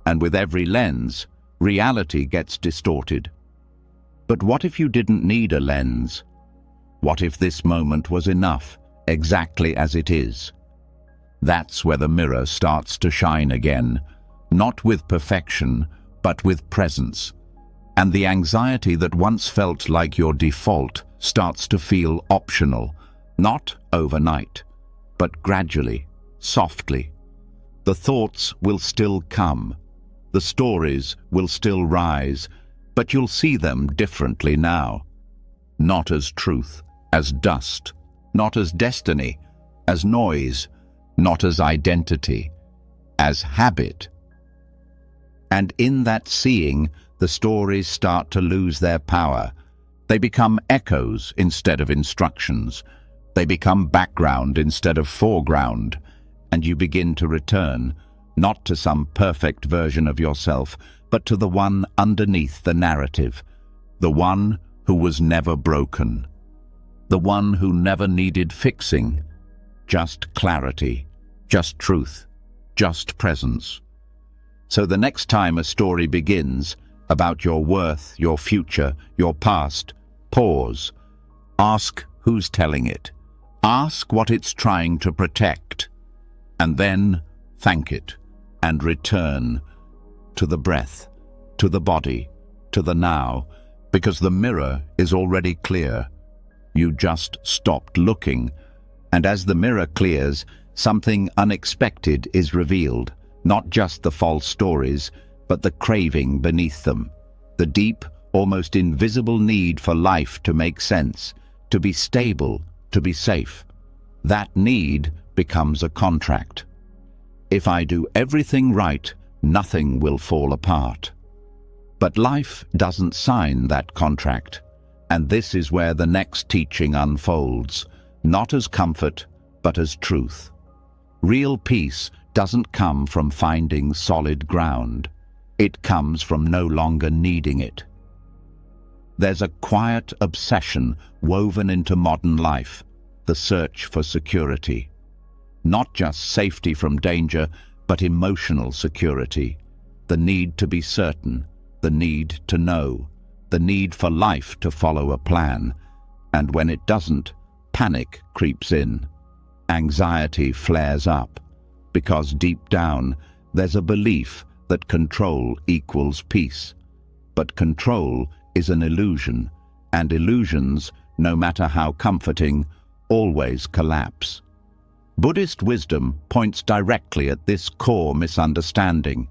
And with every lens, reality gets distorted. But what if you didn't need a lens? What if this moment was enough, exactly as it is? That's where the mirror starts to shine again, not with perfection, but with presence. And the anxiety that once felt like your default starts to feel optional, not overnight, but gradually, softly. The thoughts will still come, the stories will still rise, but you'll see them differently now. Not as truth, as dust, not as destiny, as noise, not as identity, as habit. And in that seeing, the stories start to lose their power. They become echoes instead of instructions. They become background instead of foreground. And you begin to return, not to some perfect version of yourself, but to the one underneath the narrative, the one who was never broken, the one who never needed fixing. Just clarity, just truth, just presence. So the next time a story begins, about your worth, your future, your past, pause. Ask who's telling it. Ask what it's trying to protect. And then thank it and return to the breath, to the body, to the now, because the mirror is already clear. You just stopped looking. And as the mirror clears, something unexpected is revealed, not just the false stories, but the craving beneath them, the deep, almost invisible need for life to make sense, to be stable, to be safe. That need becomes a contract. If I do everything right, nothing will fall apart. But life doesn't sign that contract, and this is where the next teaching unfolds, not as comfort, but as truth. Real peace doesn't come from finding solid ground. It comes from no longer needing it. There's a quiet obsession woven into modern life, the search for security. Not just safety from danger, but emotional security. The need to be certain, the need to know, the need for life to follow a plan. And when it doesn't, panic creeps in. Anxiety flares up, because deep down there's a belief that control equals peace. But control is an illusion, and illusions, no matter how comforting, always collapse. Buddhist wisdom points directly at this core misunderstanding.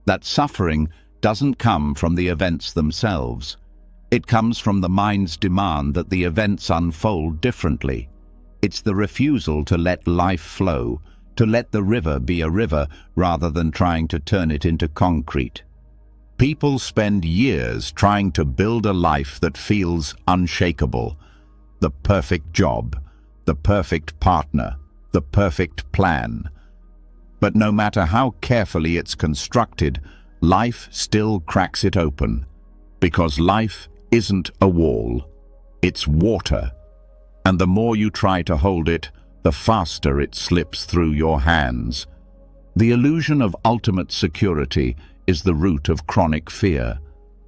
That suffering doesn't come from the events themselves. It comes from the mind's demand that the events unfold differently. It's the refusal to let life flow, to let the river be a river rather than trying to turn it into concrete. People spend years trying to build a life that feels unshakable. The perfect job, the perfect partner, the perfect plan. But no matter how carefully it's constructed, life still cracks it open. Because life isn't a wall, it's water. And the more you try to hold it, the faster it slips through your hands. The illusion of ultimate security is the root of chronic fear,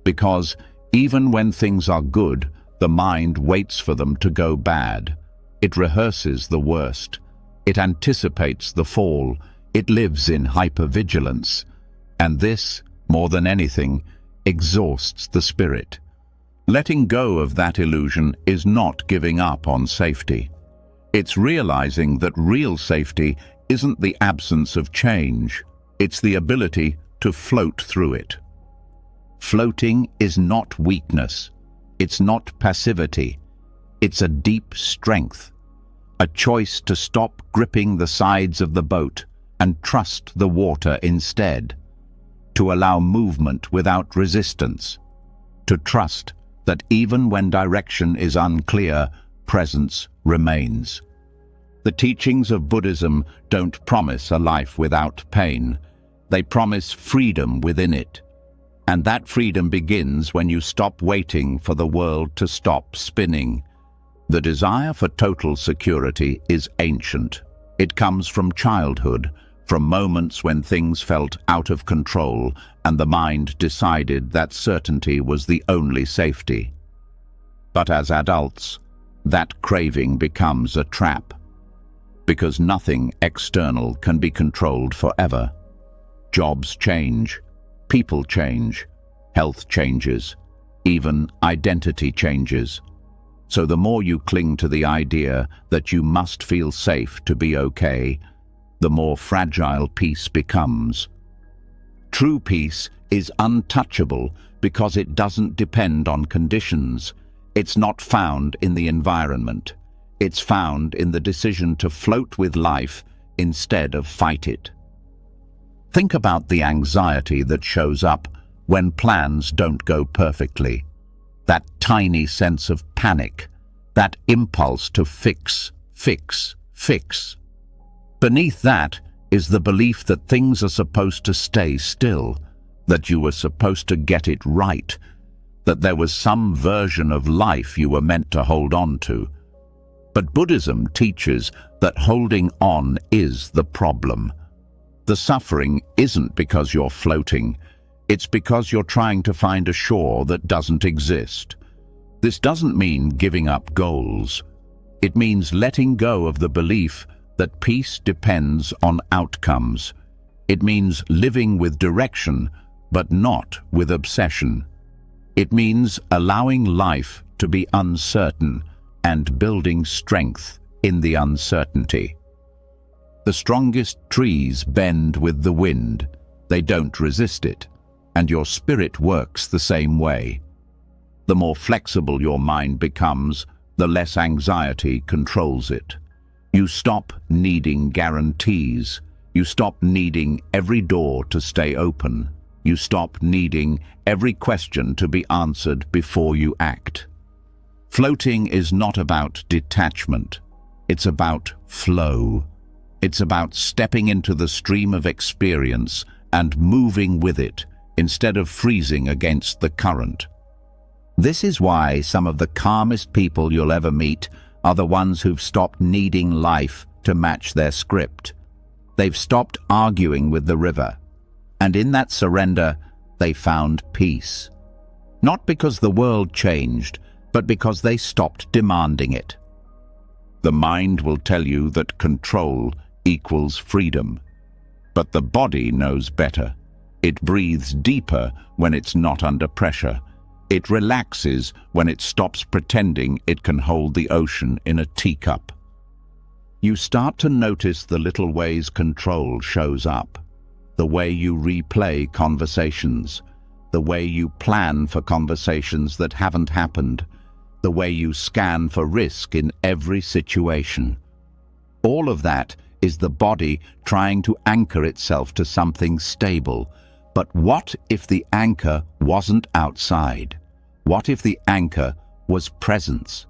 because even when things are good, the mind waits for them to go bad. It rehearses the worst. It anticipates the fall. It lives in hypervigilance. And this, more than anything, exhausts the spirit. Letting go of that illusion is not giving up on safety. It's realizing that real safety isn't the absence of change. It's the ability to float through it. Floating is not weakness. It's not passivity. It's a deep strength, a choice to stop gripping the sides of the boat and trust the water instead, to allow movement without resistance, to trust that even when direction is unclear, presence remains. The teachings of Buddhism don't promise a life without pain. They promise freedom within it. And that freedom begins when you stop waiting for the world to stop spinning. The desire for total security is ancient. It comes from childhood, from moments when things felt out of control and the mind decided that certainty was the only safety. But as adults, that craving becomes a trap, because nothing external can be controlled forever. Jobs change, people change, health changes, even identity changes. So the more you cling to the idea that you must feel safe to be okay, the more fragile peace becomes. True peace is untouchable because it doesn't depend on conditions. It's not found in the environment. It's found in the decision to float with life instead of fight it. Think about the anxiety that shows up when plans don't go perfectly. That tiny sense of panic, that impulse to fix. Beneath that is the belief that things are supposed to stay still, that you were supposed to get it right, that there was some version of life you were meant to hold on to. But Buddhism teaches that holding on is the problem. The suffering isn't because you're floating. It's because you're trying to find a shore that doesn't exist. This doesn't mean giving up goals. It means letting go of the belief that peace depends on outcomes. It means living with direction, but not with obsession. It means allowing life to be uncertain and building strength in the uncertainty. The strongest trees bend with the wind. They don't resist it. And your spirit works the same way. The more flexible your mind becomes, the less anxiety controls it. You stop needing guarantees. You stop needing every door to stay open. You stop needing every question to be answered before you act. Floating is not about detachment. It's about flow. It's about stepping into the stream of experience and moving with it, instead of freezing against the current. This is why some of the calmest people you'll ever meet are the ones who've stopped needing life to match their script. They've stopped arguing with the river, and in that surrender, they found peace. Not because the world changed, but because they stopped demanding it. The mind will tell you that control equals freedom, but the body knows better. It breathes deeper when it's not under pressure. It relaxes when it stops pretending it can hold the ocean in a teacup. You start to notice the little ways control shows up. The way you replay conversations. The way you plan for conversations that haven't happened. The way you scan for risk in every situation. All of that is the body trying to anchor itself to something stable. But what if the anchor wasn't outside? What if the anchor was presence?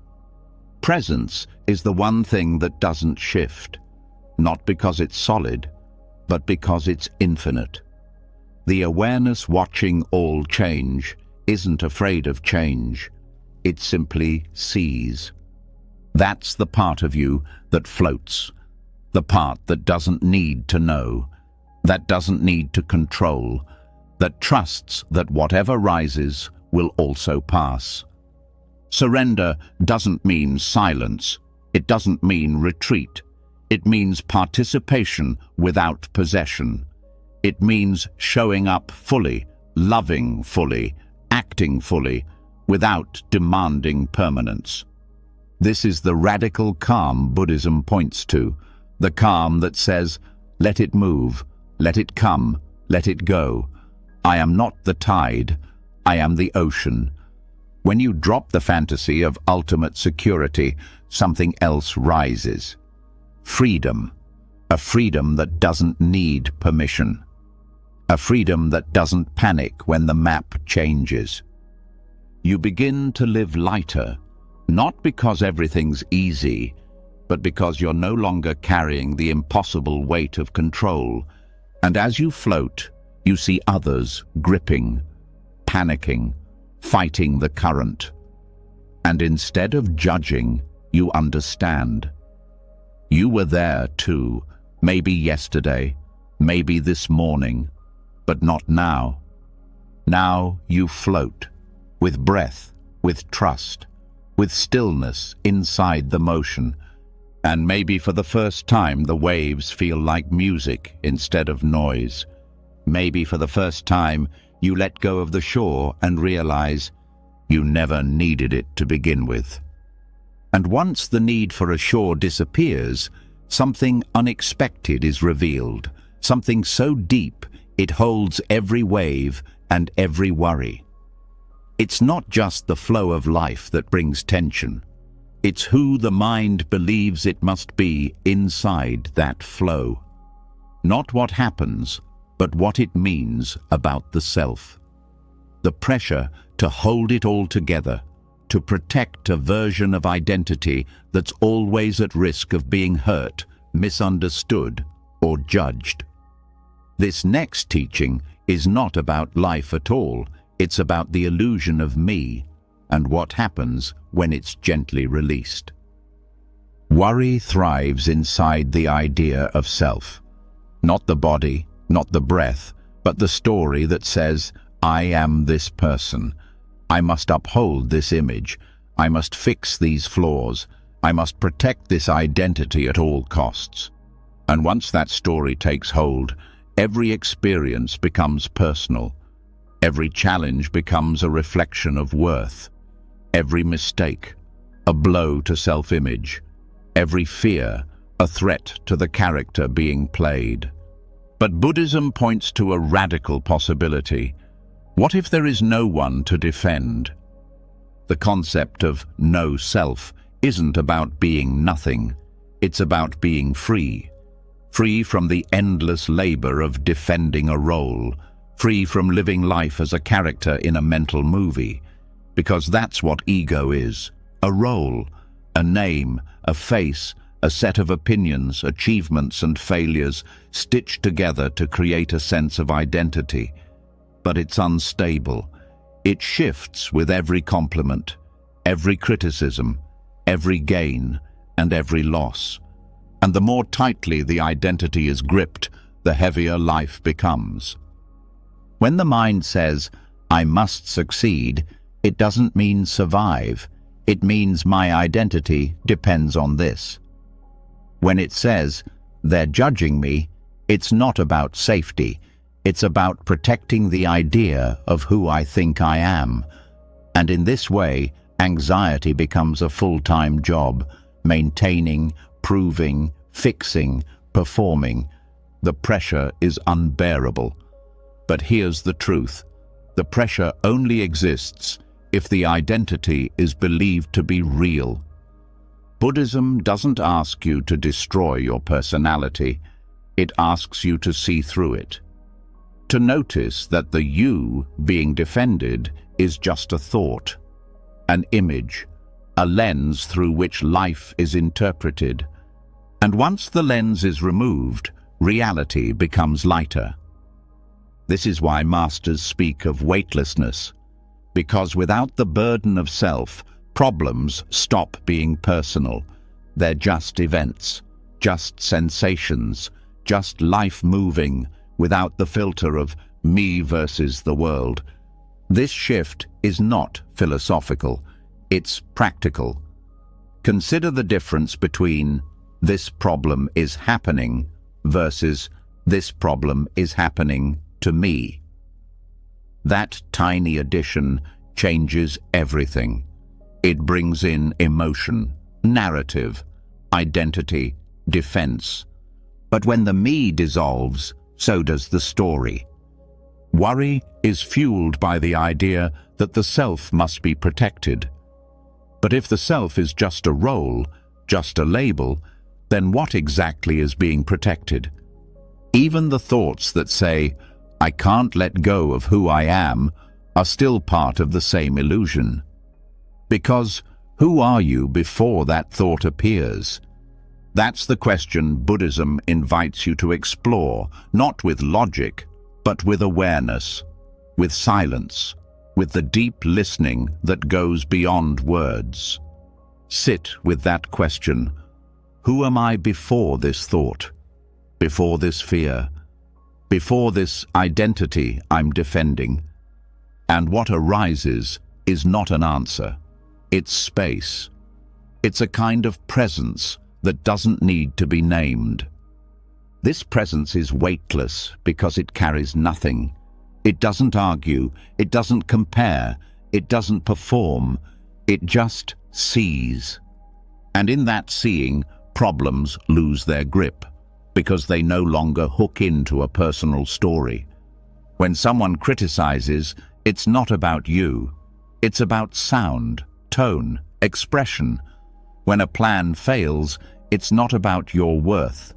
Presence is the one thing that doesn't shift, not because it's solid, but because it's infinite. The awareness watching all change isn't afraid of change. It simply sees. That's the part of you that floats, the part that doesn't need to know, that doesn't need to control, that trusts that whatever rises will also pass. Surrender doesn't mean silence. It doesn't mean retreat. It means participation without possession. It means showing up fully, loving fully, acting fully, without demanding permanence. This is the radical calm Buddhism points to, the calm that says, let it move, let it come, let it go, I am not the tide, I am the ocean. When you drop the fantasy of ultimate security, something else rises. Freedom. A freedom that doesn't need permission. A freedom that doesn't panic when the map changes. You begin to live lighter, not because everything's easy, but because you're no longer carrying the impossible weight of control. And as you float, you see others gripping, panicking, fighting the current. And instead of judging, you understand. You were there too, maybe yesterday, maybe this morning, but not now. Now you float, with breath, with trust, with stillness inside the motion. And maybe for the first time the waves feel like music instead of noise. Maybe for the first time you let go of the shore and realize you never needed it to begin with. And once the need for a shore disappears, something unexpected is revealed, something so deep it holds every wave and every worry. It's not just the flow of life that brings tension. It's who the mind believes it must be inside that flow. Not what happens, but what it means about the self. The pressure to hold it all together, to protect a version of identity that's always at risk of being hurt, misunderstood, or judged. This next teaching is not about life at all. It's about the illusion of me and what happens when it's gently released. Worry thrives inside the idea of self. Not the body, not the breath, but the story that says, I am this person. I must uphold this image. I must fix these flaws. I must protect this identity at all costs. And once that story takes hold, every experience becomes personal. Every challenge becomes a reflection of worth. Every mistake, a blow to self-image. Every fear, a threat to the character being played. But Buddhism points to a radical possibility. What if there is no one to defend? The concept of no self isn't about being nothing. It's about being free. Free from the endless labor of defending a role. Free from living life as a character in a mental movie. Because that's what ego is. A role, a name, a face, a set of opinions, achievements and failures stitched together to create a sense of identity. But it's unstable. It shifts with every compliment, every criticism, every gain, and every loss. And the more tightly the identity is gripped, the heavier life becomes. When the mind says, I must succeed, it doesn't mean survive. It means my identity depends on this. When it says, they're judging me, it's not about safety. It's about protecting the idea of who I think I am. And in this way, anxiety becomes a full-time job, maintaining, proving, fixing, performing. The pressure is unbearable. But here's the truth. The pressure only exists if the identity is believed to be real. Buddhism doesn't ask you to destroy your personality. It asks you to see through it. To notice that the you being defended is just a thought, an image, a lens through which life is interpreted. And once the lens is removed, reality becomes lighter. This is why masters speak of weightlessness, because without the burden of self, problems stop being personal. They're just events, just sensations, just life moving, without the filter of me versus the world. This shift is not philosophical, it's practical. Consider the difference between this problem is happening versus this problem is happening to me. That tiny addition changes everything. It brings in emotion, narrative, identity, defense. But when the me dissolves, so does the story. Worry is fueled by the idea that the self must be protected. But if the self is just a role, just a label, then what exactly is being protected? Even the thoughts that say, "I can't let go of who I am," are still part of the same illusion. Because who are you before that thought appears? That's the question Buddhism invites you to explore, not with logic, but with awareness, with silence, with the deep listening that goes beyond words. Sit with that question. Who am I before this thought? Before this fear? Before this identity I'm defending? And what arises is not an answer. It's space. It's a kind of presence that doesn't need to be named. This presence is weightless because it carries nothing. It doesn't argue, it doesn't compare, it doesn't perform, it just sees. And in that seeing, problems lose their grip because they no longer hook into a personal story. When someone criticizes, it's not about you. It's about sound, tone, expression. When a plan fails, it's not about your worth.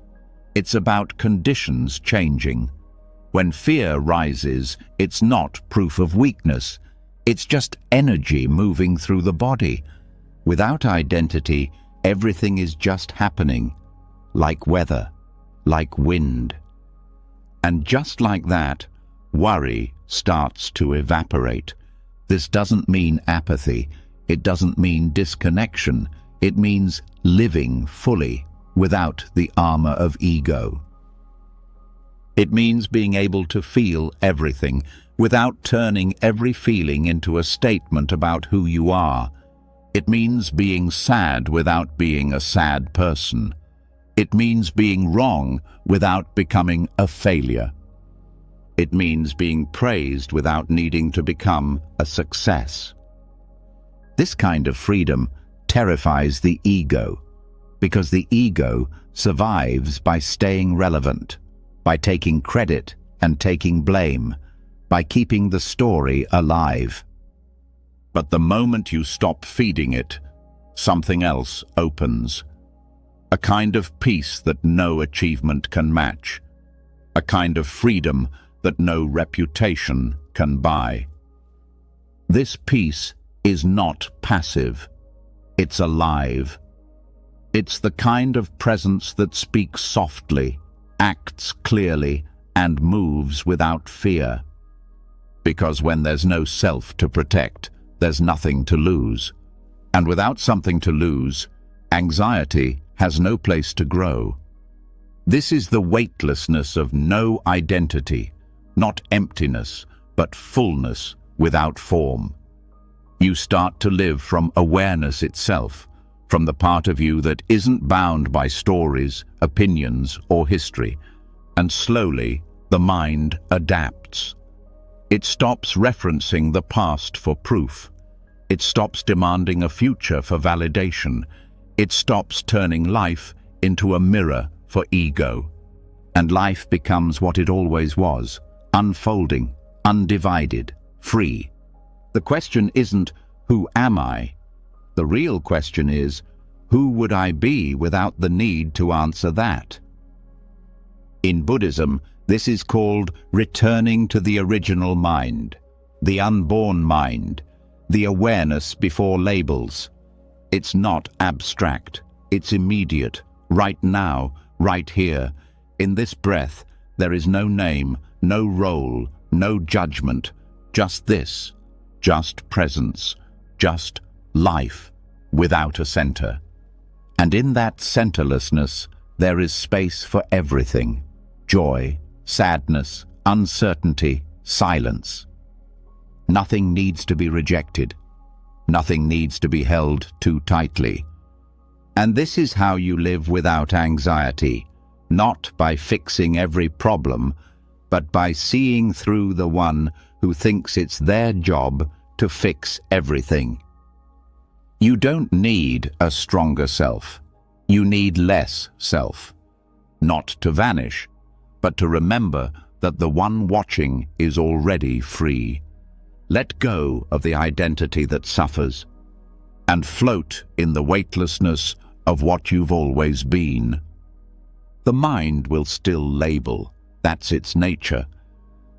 It's about conditions changing. When fear rises, it's not proof of weakness. It's just energy moving through the body. Without identity, everything is just happening, like weather, like wind. And just like that, worry starts to evaporate. This doesn't mean apathy. It doesn't mean disconnection. It means living fully, without the armor of ego. It means being able to feel everything, without turning every feeling into a statement about who you are. It means being sad without being a sad person. It means being wrong without becoming a failure. It means being praised without needing to become a success. This kind of freedom terrifies the ego, because the ego survives by staying relevant, by taking credit and taking blame, by keeping the story alive. But the moment you stop feeding it, something else opens. A kind of peace that no achievement can match. A kind of freedom that no reputation can buy. This peace is not passive. It's alive. It's the kind of presence that speaks softly, acts clearly, and moves without fear. Because when there's no self to protect, there's nothing to lose. And without something to lose, anxiety has no place to grow. This is the weightlessness of no identity, not emptiness, but fullness without form. You start to live from awareness itself, from the part of you that isn't bound by stories, opinions, or history. And slowly, the mind adapts. It stops referencing the past for proof. It stops demanding a future for validation. It stops turning life into a mirror for ego. And life becomes what it always was, unfolding, undivided, free. The question isn't, who am I? The real question is, who would I be without the need to answer that? In Buddhism, this is called returning to the original mind, the unborn mind, the awareness before labels. It's not abstract, it's immediate, right now, right here. In this breath, there is no name, no role, no judgment, just this, just presence, just life, without a center. And in that centerlessness, there is space for everything: joy, sadness, uncertainty, silence. Nothing needs to be rejected. Nothing needs to be held too tightly. And this is how you live without anxiety, not by fixing every problem, but by seeing through the one who thinks it's their job to fix everything. You don't need a stronger self. You need less self. Not to vanish, but to remember that the one watching is already free. Let go of the identity that suffers and float in the weightlessness of what you've always been. The mind will still label, that's its nature.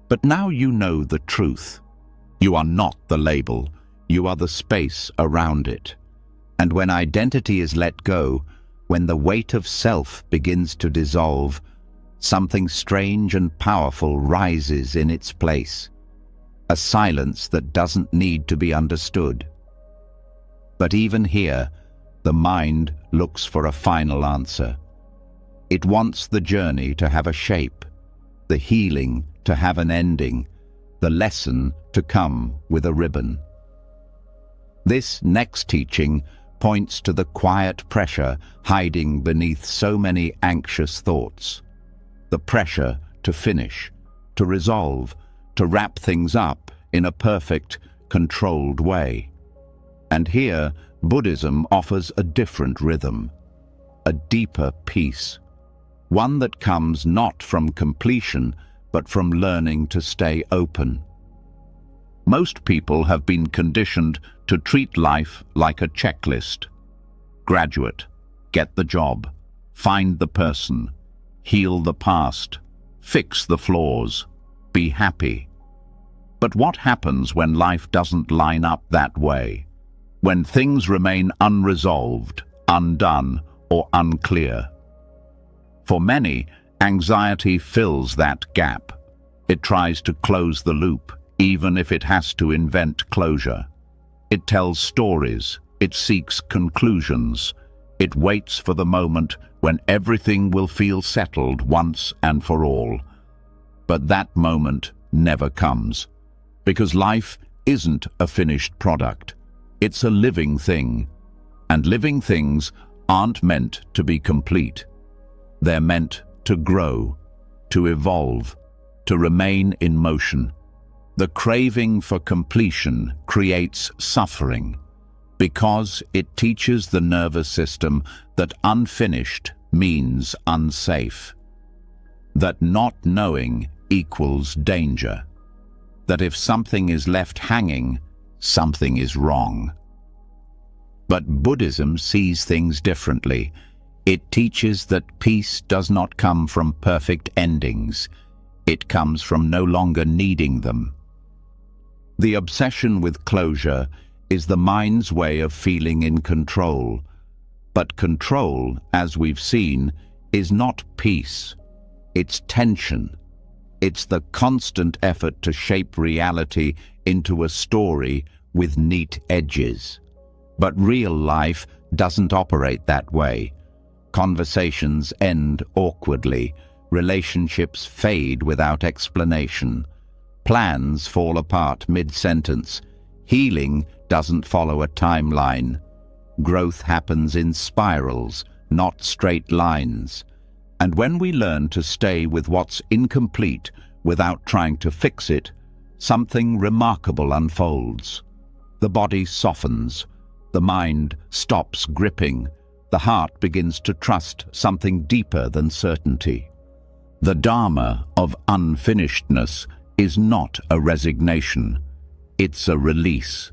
But now you know the truth. You are not the label, you are the space around it. And when identity is let go, when the weight of self begins to dissolve, something strange and powerful rises in its place. A silence that doesn't need to be understood. But even here, the mind looks for a final answer. It wants the journey to have a shape, the healing to have an ending, the lesson to come with a ribbon. This next teaching points to the quiet pressure hiding beneath so many anxious thoughts. The pressure to finish, to resolve, to wrap things up in a perfect, controlled way. And here, Buddhism offers a different rhythm, a deeper peace, one that comes not from completion, but from learning to stay open. Most people have been conditioned to treat life like a checklist. Graduate, get the job, find the person, heal the past, fix the flaws, be happy. But what happens when life doesn't line up that way? When things remain unresolved, undone, or unclear? For many, anxiety fills that gap. It tries to close the loop, even if it has to invent closure. It tells stories, it seeks conclusions, it waits for the moment when everything will feel settled once and for all. But that moment never comes, because life isn't a finished product. It's a living thing, and living things aren't meant to be complete. They're meant to grow, to evolve, to remain in motion. The craving for completion creates suffering because it teaches the nervous system that unfinished means unsafe, that not knowing equals danger, that if something is left hanging, something is wrong. But Buddhism sees things differently. It teaches that peace does not come from perfect endings. It comes from no longer needing them. The obsession with closure is the mind's way of feeling in control. But control, as we've seen, is not peace. It's tension. It's the constant effort to shape reality into a story with neat edges. But real life doesn't operate that way. Conversations end awkwardly. Relationships fade without explanation. Plans fall apart mid-sentence. Healing doesn't follow a timeline. Growth happens in spirals, not straight lines. And when we learn to stay with what's incomplete without trying to fix it, something remarkable unfolds. The body softens. The mind stops gripping. The heart begins to trust something deeper than certainty. The Dharma of unfinishedness is not a resignation. It's a release.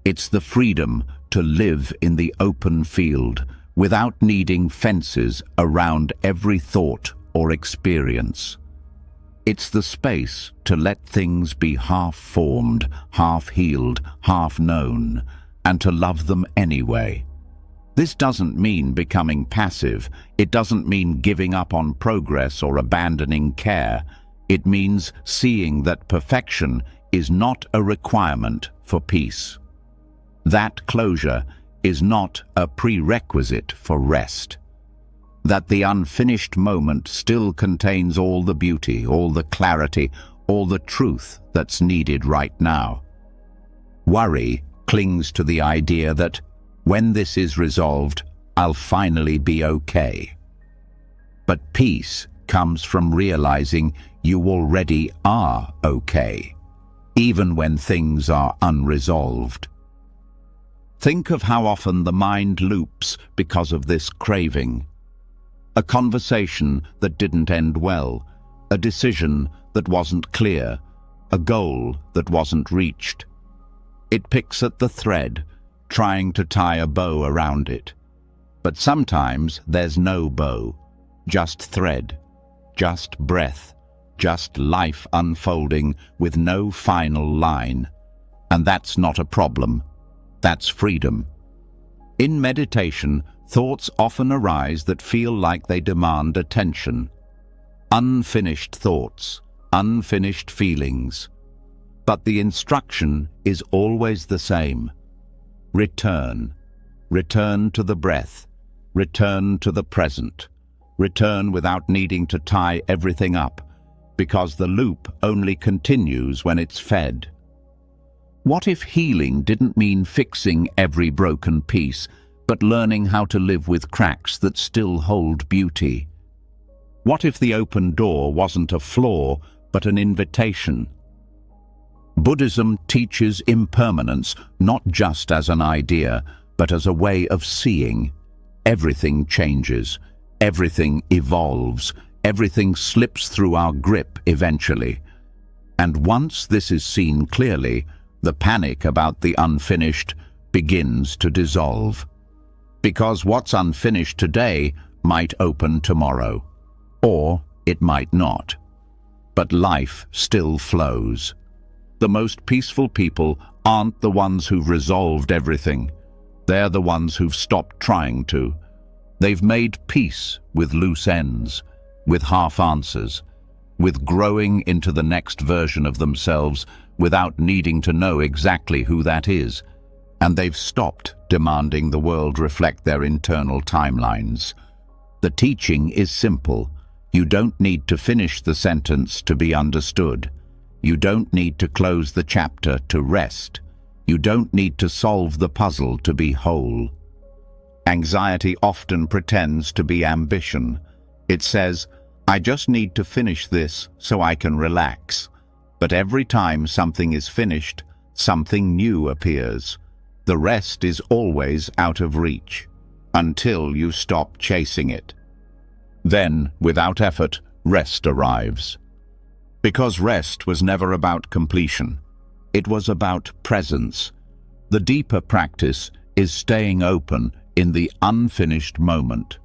It's the freedom to live in the open field without needing fences around every thought or experience. It's the space to let things be half-formed, half-healed, half-known, and to love them anyway. This doesn't mean becoming passive. It doesn't mean giving up on progress or abandoning care. It means seeing that perfection is not a requirement for peace. That closure is not a prerequisite for rest. That the unfinished moment still contains all the beauty, all the clarity, all the truth that's needed right now. Worry clings to the idea that when this is resolved, I'll finally be okay. But peace comes from realizing you already are okay, even when things are unresolved. Think of how often the mind loops because of this craving. A conversation that didn't end well, a decision that wasn't clear, a goal that wasn't reached. It picks at the thread, trying to tie a bow around it. But sometimes there's no bow, just thread, just breath, just life unfolding with no final line. And that's not a problem. That's freedom. In meditation, thoughts often arise that feel like they demand attention. Unfinished thoughts, unfinished feelings. But the instruction is always the same. Return. Return to the breath. Return to the present. Return without needing to tie everything up, because the loop only continues when it's fed. What if healing didn't mean fixing every broken piece, but learning how to live with cracks that still hold beauty? What if the open door wasn't a flaw, but an invitation? Buddhism teaches impermanence not just as an idea, but as a way of seeing. Everything changes, everything evolves, everything slips through our grip eventually. And once this is seen clearly, the panic about the unfinished begins to dissolve. Because what's unfinished today might open tomorrow, or it might not. But life still flows. The most peaceful people aren't the ones who've resolved everything. They're the ones who've stopped trying to. They've made peace with loose ends, with half answers, with growing into the next version of themselves without needing to know exactly who that is. And they've stopped demanding the world reflect their internal timelines. The teaching is simple. You don't need to finish the sentence to be understood. You don't need to close the chapter to rest. You don't need to solve the puzzle to be whole. Anxiety often pretends to be ambition. It says, I just need to finish this so I can relax. But every time something is finished, something new appears. The rest is always out of reach, until you stop chasing it. Then, without effort, rest arrives. Because rest was never about completion. It was about presence. The deeper practice is staying open in the unfinished moment,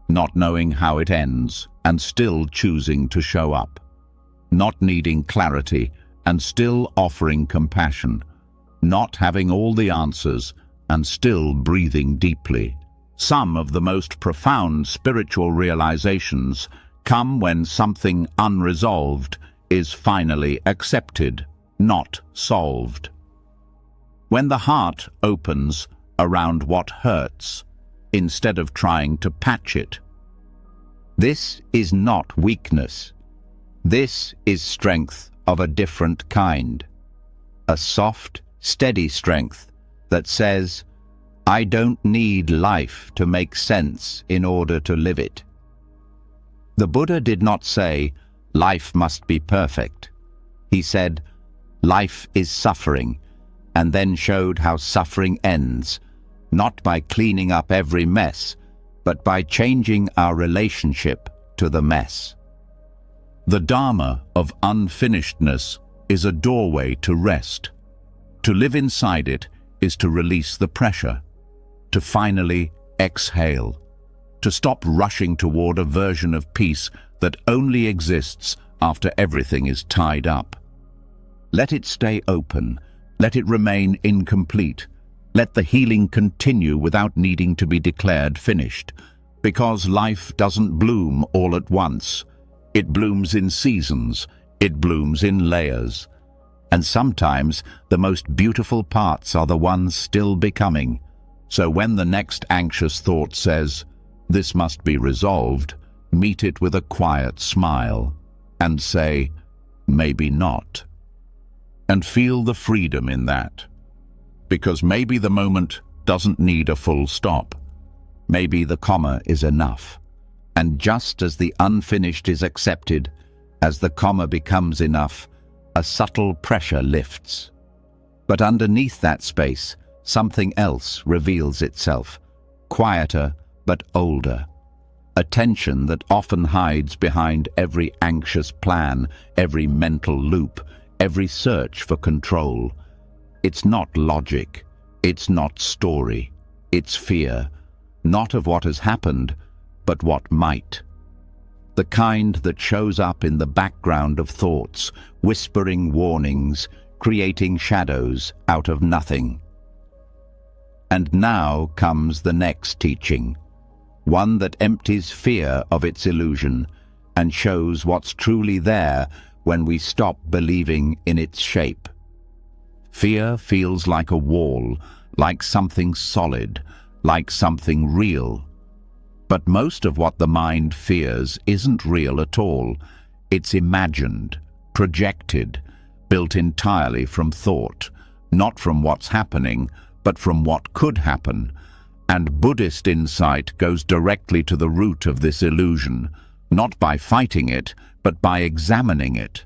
not knowing how it ends and still choosing to show up, not needing clarity and still offering compassion, not having all the answers and still breathing deeply. Some of the most profound spiritual realizations come when something unresolved is finally accepted, not solved. When the heart opens around what hurts, instead of trying to patch it. This is not weakness. This is strength of a different kind. A soft, steady strength that says, I don't need life to make sense in order to live it. The Buddha did not say, life must be perfect. He said, life is suffering, and then showed how suffering ends, not by cleaning up every mess, but by changing our relationship to the mess. The Dharma of unfinishedness is a doorway to rest. To live inside it is to release the pressure, to finally exhale, to stop rushing toward a version of peace that only exists after everything is tied up. Let it stay open, let it remain incomplete, let the healing continue without needing to be declared finished, because life doesn't bloom all at once. It blooms in seasons, it blooms in layers. And sometimes the most beautiful parts are the ones still becoming. So when the next anxious thought says, this must be resolved, meet it with a quiet smile and say, maybe not. And feel the freedom in that. Because maybe the moment doesn't need a full stop. Maybe the comma is enough. And just as the unfinished is accepted, as the comma becomes enough, a subtle pressure lifts. But underneath that space, something else reveals itself, quieter but older. a tension that often hides behind every anxious plan, every mental loop, every search for control. It's not logic, it's not story, it's fear, not of what has happened, but what might. The kind that shows up in the background of thoughts, whispering warnings, creating shadows out of nothing. And now comes the next teaching, one that empties fear of its illusion and shows what's truly there when we stop believing in its shape. Fear feels like a wall, like something solid, like something real. But most of what the mind fears isn't real at all. It's imagined, projected, built entirely from thought, not from what's happening, but from what could happen. And Buddhist insight goes directly to the root of this illusion, not by fighting it, but by examining it.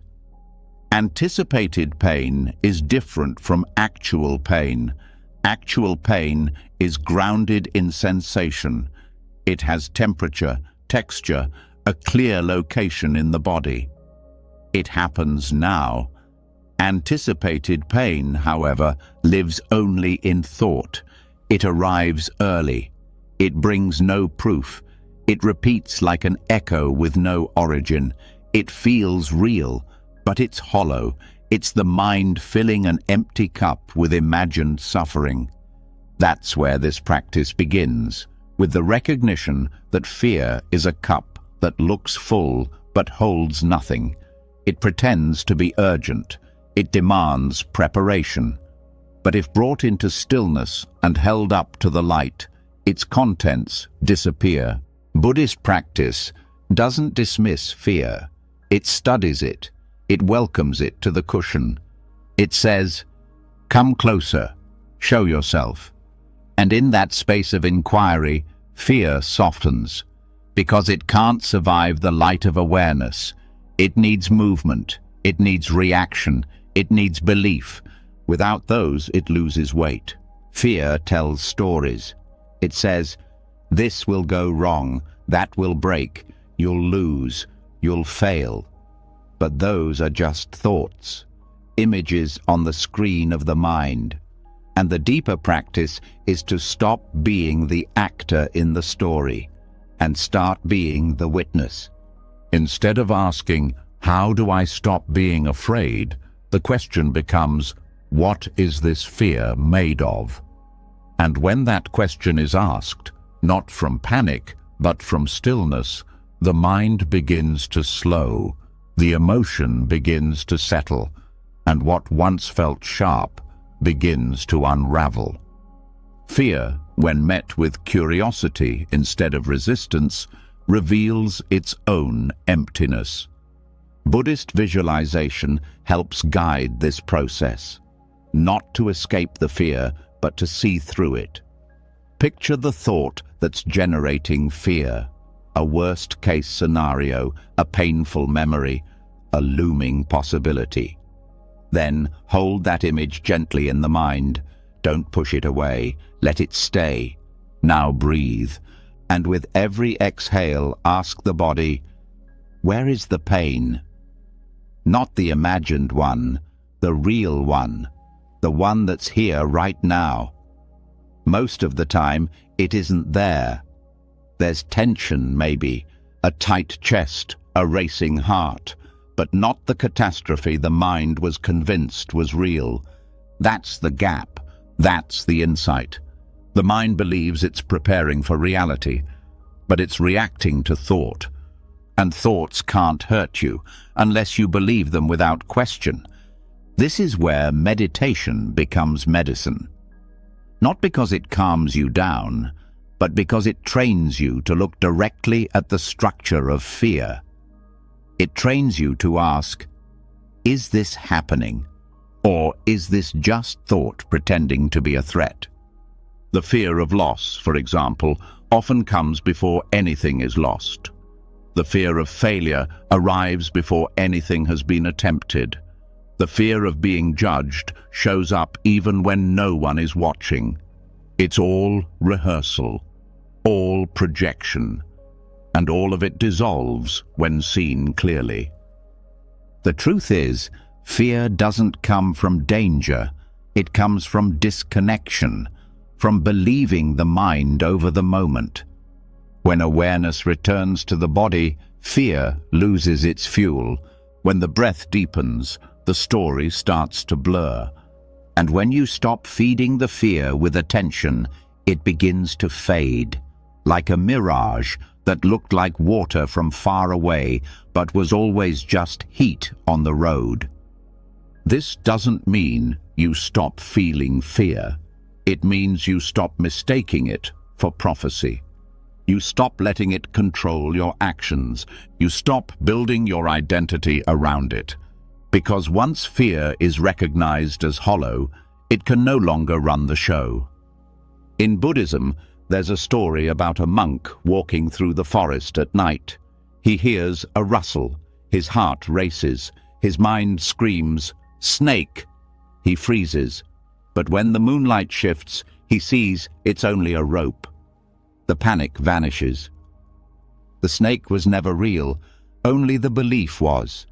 Anticipated pain is different from actual pain. Actual pain is grounded in sensation. It has temperature, texture, a clear location in the body. It happens now. Anticipated pain, however, lives only in thought. It arrives early. It brings no proof. It repeats like an echo with no origin. It feels real, but it's hollow. It's the mind filling an empty cup with imagined suffering. That's where this practice begins, with the recognition that fear is a cup that looks full but holds nothing. It pretends to be urgent. It demands preparation. But if brought into stillness and held up to the light, its contents disappear. Buddhist practice doesn't dismiss fear. It studies it. It welcomes it to the cushion. It says, "Come closer, show yourself." And in that space of inquiry, fear softens, because it can't survive the light of awareness. It needs movement, it needs reaction, it needs belief. Without those, it loses weight. Fear tells stories. It says, "This will go wrong, that will break, you'll lose, you'll fail." But those are just thoughts, images on the screen of the mind. And the deeper practice is to stop being the actor in the story and start being the witness. Instead of asking, "How do I stop being afraid?" the question becomes, "What is this fear made of?" And when that question is asked, not from panic, but from stillness, the mind begins to slow, the emotion begins to settle, and what once felt sharp begins to unravel. Fear, when met with curiosity instead of resistance, reveals its own emptiness. Buddhist visualization helps guide this process, not to escape the fear, but to see through it. Picture the thought that's generating fear, a worst-case scenario, a painful memory, a looming possibility. Then hold that image gently in the mind. Don't push it away. Let it stay. Now breathe. And with every exhale, ask the body, "Where is the pain?" Not the imagined one, the real one, the one that's here right now. Most of the time, it isn't there. There's tension, maybe, a tight chest, a racing heart, but not the catastrophe the mind was convinced was real. That's the gap. That's the insight. The mind believes it's preparing for reality, but it's reacting to thought. And thoughts can't hurt you unless you believe them without question. This is where meditation becomes medicine. Not because it calms you down, but because it trains you to look directly at the structure of fear. It trains you to ask, is this happening? Or is this just thought pretending to be a threat? The fear of loss, for example, often comes before anything is lost. The fear of failure arrives before anything has been attempted. The fear of being judged shows up even when no one is watching. It's all rehearsal, all projection. and all of it dissolves when seen clearly. The truth is, fear doesn't come from danger. It comes from disconnection, from believing the mind over the moment. When awareness returns to the body, fear loses its fuel. When the breath deepens, the story starts to blur. And when you stop feeding the fear with attention, it begins to fade, like a mirage that looked like water from far away, but was always just heat on the road. This doesn't mean you stop feeling fear. It means you stop mistaking it for prophecy. You stop letting it control your actions. You stop building your identity around it. Because once fear is recognized as hollow, it can no longer run the show. In Buddhism, there's a story about a monk walking through the forest at night. He hears a rustle. His heart races. His mind screams, "Snake!" He freezes. But when the moonlight shifts, he sees it's only a rope. The panic vanishes. The snake was never real, only the belief was.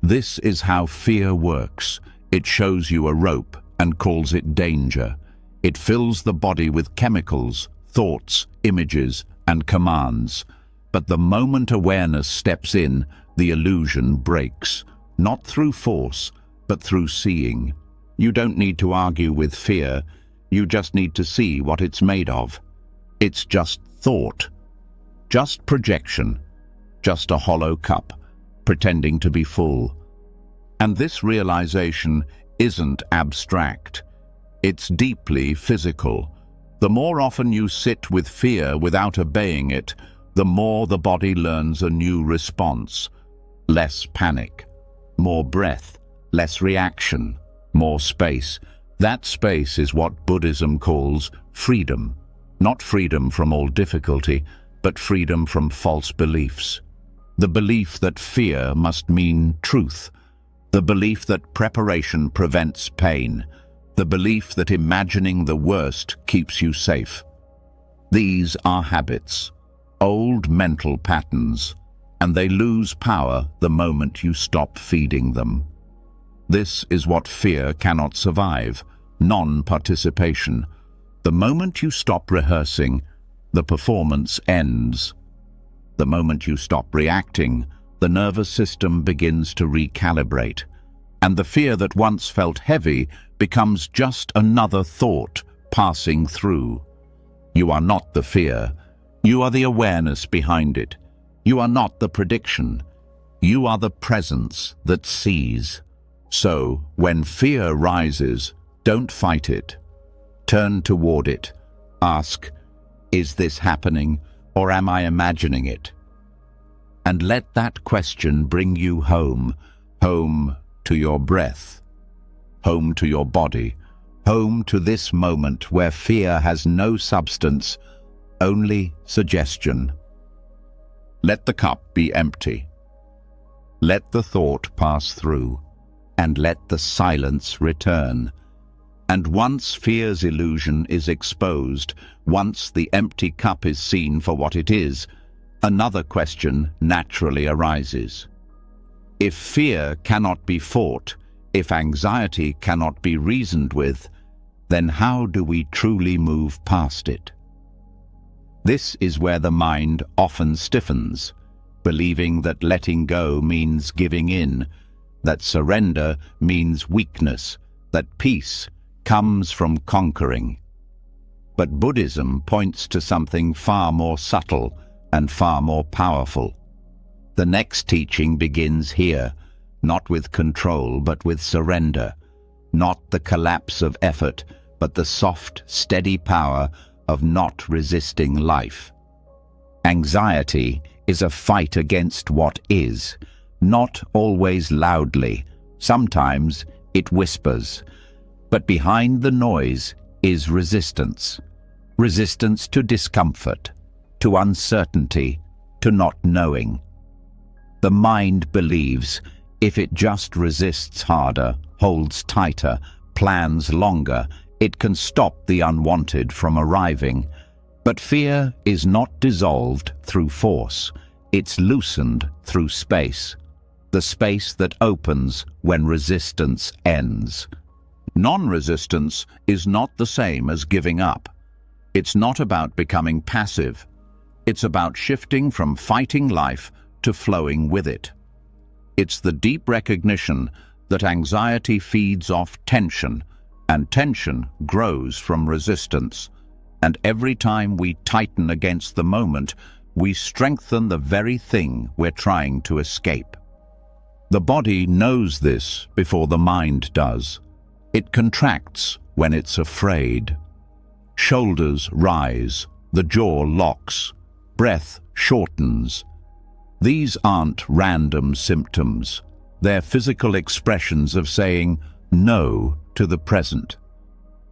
This is how fear works. It shows you a rope and calls it danger. It fills the body with chemicals, thoughts, images, and commands. But the moment awareness steps in, the illusion breaks, not through force, but through seeing. You don't need to argue with fear, you just need to see what it's made of. It's just thought, just projection, just a hollow cup, pretending to be full. And this realization isn't abstract, it's deeply physical. The more often you sit with fear without obeying it, the more the body learns a new response. Less panic, more breath, less reaction, more space. That space is what Buddhism calls freedom. Not freedom from all difficulty, but freedom from false beliefs. The belief that fear must mean truth. The belief that preparation prevents pain. The belief that imagining the worst keeps you safe. These are habits, old mental patterns, and they lose power the moment you stop feeding them. This is what fear cannot survive, non-participation. The moment you stop rehearsing, the performance ends. The moment you stop reacting, the nervous system begins to recalibrate, and the fear that once felt heavy becomes just another thought passing through. You are not the fear. You are the awareness behind it. You are not the prediction. You are the presence that sees. So, when fear rises, don't fight it. Turn toward it. Ask, is this happening, or am I imagining it? And let that question bring you home, home to your breath, home to your body, home to this moment where fear has no substance, only suggestion. Let the cup be empty. Let the thought pass through, and let the silence return. And once fear's illusion is exposed, once the empty cup is seen for what it is, another question naturally arises. If fear cannot be fought, if anxiety cannot be reasoned with, then how do we truly move past it? This is where the mind often stiffens, believing that letting go means giving in, that surrender means weakness, that peace comes from conquering. But Buddhism points to something far more subtle and far more powerful. The next teaching begins here, not with control but with surrender, not the collapse of effort but the soft, steady power of not resisting life. Anxiety is a fight against what is, not always loudly. Sometimes it whispers. But behind the noise is resistance. Resistance to discomfort, to uncertainty, to not knowing. The mind believes if it just resists harder, holds tighter, plans longer, it can stop the unwanted from arriving. But fear is not dissolved through force. It's loosened through space, the space that opens when resistance ends. Non-resistance is not the same as giving up. It's not about becoming passive. It's about shifting from fighting life to flowing with it. It's the deep recognition that anxiety feeds off tension, and tension grows from resistance. And every time we tighten against the moment, we strengthen the very thing we're trying to escape. The body knows this before the mind does. It contracts when it's afraid. Shoulders rise, the jaw locks, breath shortens. These aren't random symptoms. They're physical expressions of saying no to the present.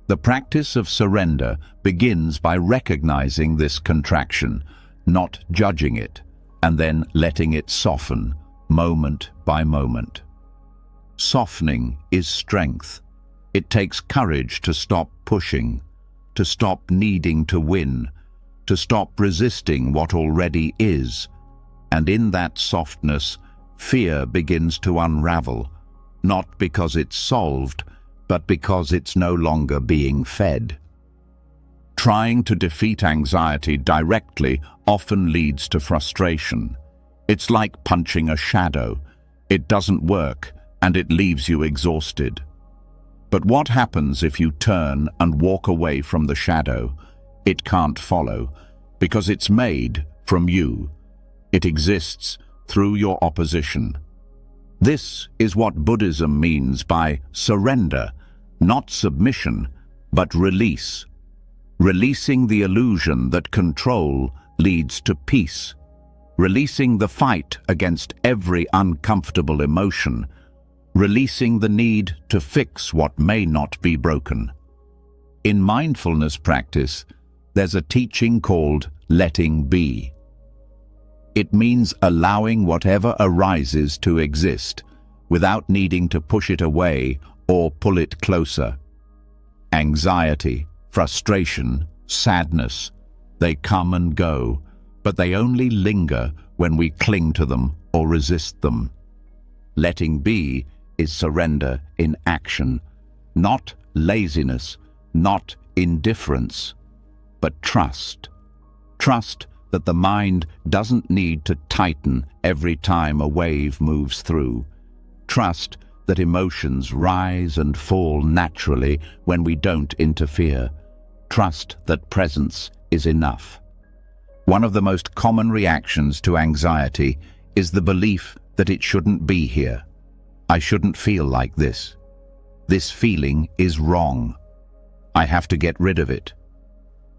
The practice of surrender begins by recognizing this contraction, not judging it, and then letting it soften, moment by moment. Softening is strength. It takes courage to stop pushing, to stop needing to win, to stop resisting what already is. And in that softness, fear begins to unravel, not because it's solved, but because it's no longer being fed. Trying to defeat anxiety directly often leads to frustration. It's like punching a shadow. It doesn't work, and it leaves you exhausted. But what happens if you turn and walk away from the shadow? It can't follow, because it's made from you. It exists through your opposition. This is what Buddhism means by surrender, not submission, but release. Releasing the illusion that control leads to peace. Releasing the fight against every uncomfortable emotion. Releasing the need to fix what may not be broken. In mindfulness practice, there's a teaching called letting be. It means allowing whatever arises to exist without needing to push it away or pull it closer. Anxiety, frustration, sadness, they come and go, but they only linger when we cling to them or resist them. Letting be is surrender in action, not laziness, not indifference, but trust. Trust that the mind doesn't need to tighten every time a wave moves through. Trust that emotions rise and fall naturally when we don't interfere. Trust that presence is enough. One of the most common reactions to anxiety is the belief that it shouldn't be here. I shouldn't feel like this. This feeling is wrong. I have to get rid of it.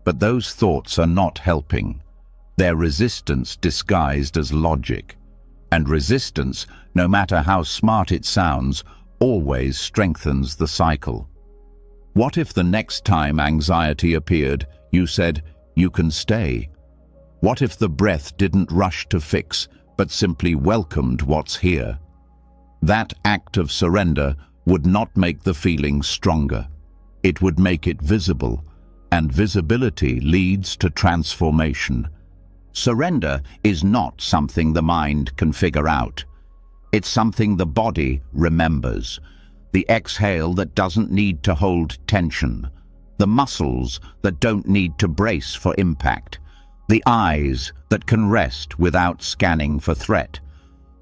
But those thoughts are not helping. They're resistance disguised as logic. And resistance, no matter how smart it sounds, always strengthens the cycle. What if the next time anxiety appeared, you said, "You can stay"? What if the breath didn't rush to fix, but simply welcomed what's here? That act of surrender would not make the feeling stronger. It would make it visible, and visibility leads to transformation. Surrender is not something the mind can figure out. It's something the body remembers. The exhale that doesn't need to hold tension. The muscles that don't need to brace for impact. The eyes that can rest without scanning for threat.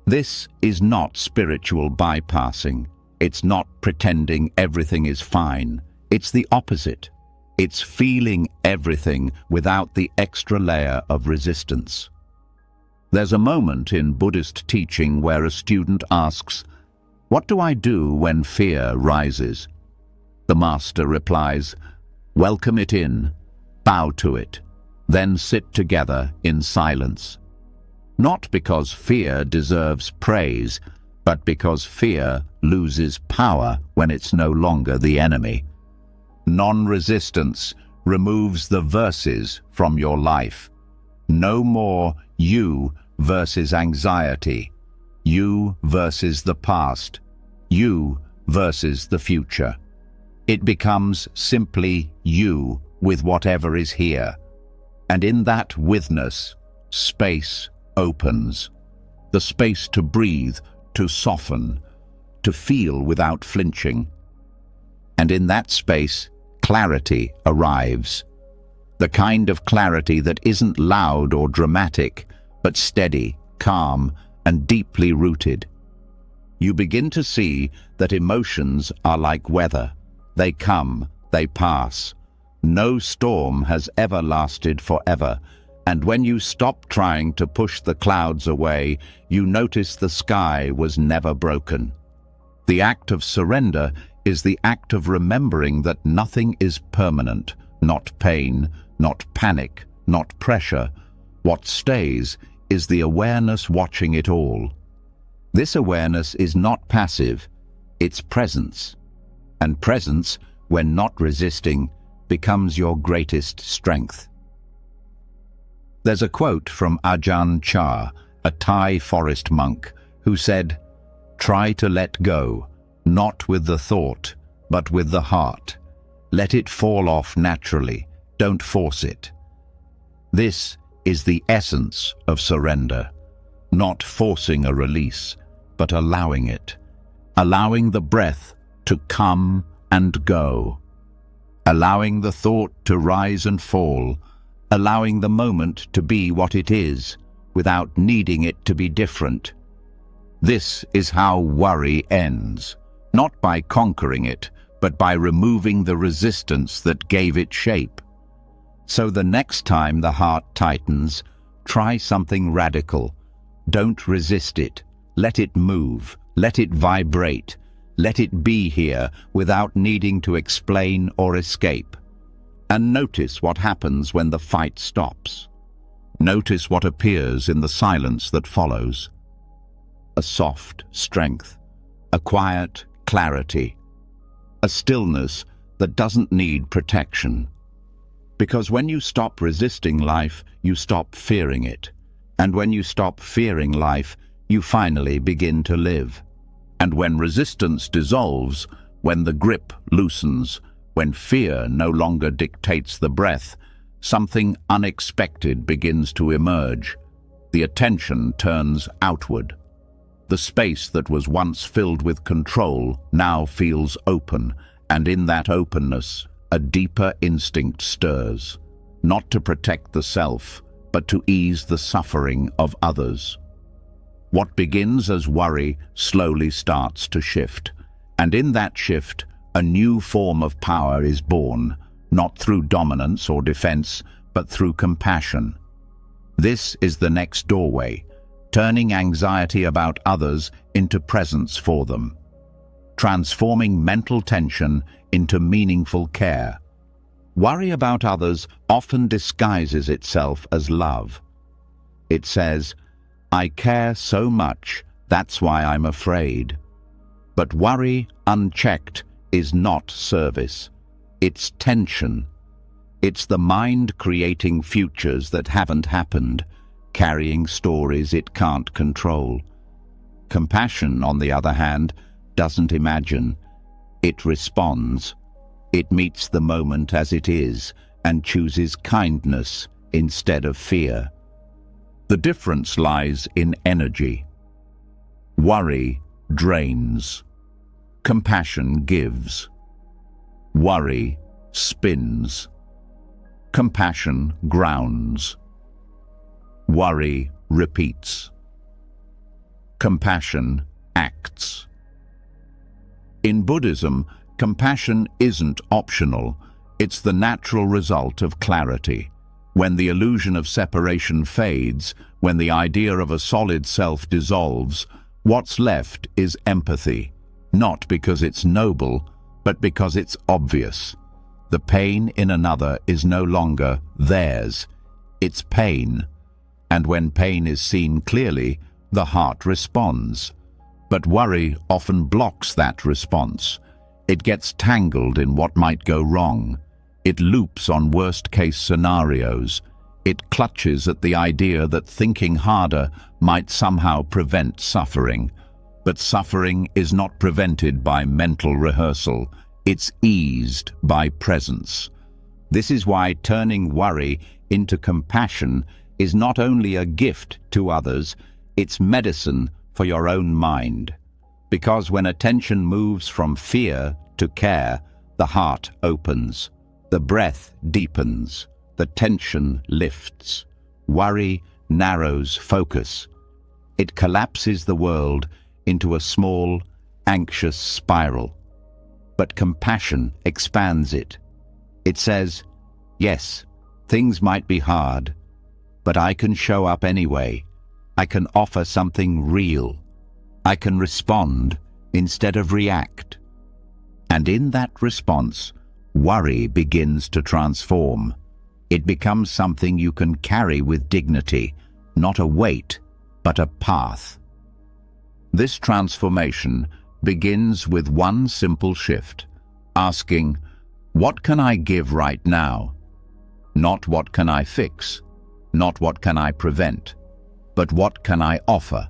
This is not spiritual bypassing. It's not pretending everything is fine. It's the opposite. It's feeling everything without the extra layer of resistance. There's a moment in Buddhist teaching where a student asks, "What do I do when fear rises?" The master replies, "Welcome it in, bow to it, then sit together in silence." Not because fear deserves praise, but because fear loses power when it's no longer the enemy. Non-resistance removes the verses from your life. No more you versus anxiety, you versus the past, you versus the future. It becomes simply you with whatever is here. And in that withness, space opens. The space to breathe, to soften, to feel without flinching. And in that space, clarity arrives. The kind of clarity that isn't loud or dramatic, but steady, calm, and deeply rooted. You begin to see that emotions are like weather. They come, they pass. No storm has ever lasted forever, and when you stop trying to push the clouds away, you notice the sky was never broken. The act of surrender is the act of remembering that nothing is permanent, not pain, not panic, not pressure. What stays is the awareness watching it all. This awareness is not passive, it's presence. And presence, when not resisting, becomes your greatest strength. There's a quote from Ajahn Chah, a Thai forest monk, who said, "Try to let go, not with the thought, but with the heart. Let it fall off naturally, don't force it." This is the essence of surrender, not forcing a release, but allowing it, allowing the breath to come and go, allowing the thought to rise and fall, allowing the moment to be what it is, without needing it to be different. This is how worry ends, not by conquering it, but by removing the resistance that gave it shape. So the next time the heart tightens, try something radical. Don't resist it. Let it move. Let it vibrate. Let it be here without needing to explain or escape. And notice what happens when the fight stops. Notice what appears in the silence that follows. A soft strength, a quiet clarity, a stillness that doesn't need protection. Because when you stop resisting life, you stop fearing it. And when you stop fearing life, you finally begin to live. And when resistance dissolves, when the grip loosens, when fear no longer dictates the breath, something unexpected begins to emerge. The attention turns outward. The space that was once filled with control now feels open, and in that openness, a deeper instinct stirs, not to protect the self, but to ease the suffering of others. What begins as worry slowly starts to shift, and in that shift, a new form of power is born, not through dominance or defense, but through compassion. This is the next doorway, turning anxiety about others into presence for them, transforming mental tension into meaningful care. Worry about others often disguises itself as love. It says, "I care so much, that's why I'm afraid." But worry, unchecked, is not service. It's tension. It's the mind creating futures that haven't happened, carrying stories it can't control. Compassion, on the other hand, doesn't imagine. It responds. It meets the moment as it is and chooses kindness instead of fear. The difference lies in energy. Worry drains. Compassion gives. Worry spins. Compassion grounds. Worry repeats. Compassion acts. In Buddhism, compassion isn't optional. It's the natural result of clarity. When the illusion of separation fades, when the idea of a solid self dissolves, what's left is empathy, not because it's noble, but because it's obvious. The pain in another is no longer theirs. It's pain. And when pain is seen clearly, the heart responds. But worry often blocks that response. It gets tangled in what might go wrong. It loops on worst-case scenarios. It clutches at the idea that thinking harder might somehow prevent suffering. But suffering is not prevented by mental rehearsal. It's eased by presence. This is why turning worry into compassion is not only a gift to others, it's medicine for your own mind. Because when attention moves from fear to care, the heart opens, the breath deepens, the tension lifts, worry narrows focus. It collapses the world into a small, anxious spiral. But compassion expands it. It says, yes, things might be hard, but I can show up anyway. I can offer something real. I can respond instead of react. And in that response, worry begins to transform. It becomes something you can carry with dignity, not a weight, but a path. This transformation begins with one simple shift, asking, what can I give right now? Not what can I fix, not what can I prevent, but what can I offer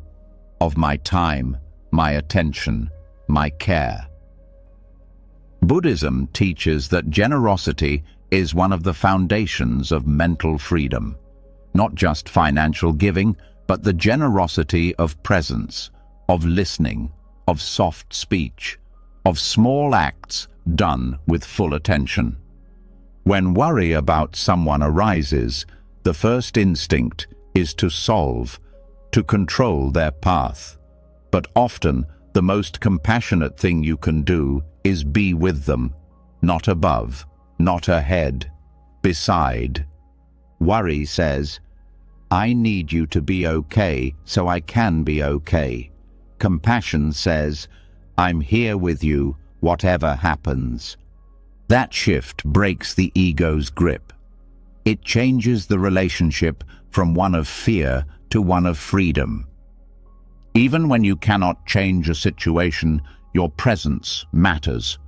of my time, my attention, my care. Buddhism teaches that generosity is one of the foundations of mental freedom, not just financial giving, but the generosity of presence, of listening, of soft speech, of small acts done with full attention. When worry about someone arises, the first instinct is to solve, to control their path. But often, the most compassionate thing you can do is be with them, not above, not ahead, beside. Worry says, I need you to be okay so I can be okay. Compassion says, I'm here with you, whatever happens. That shift breaks the ego's grip. It changes the relationship from one of fear to one of freedom. Even when you cannot change a situation, your presence matters.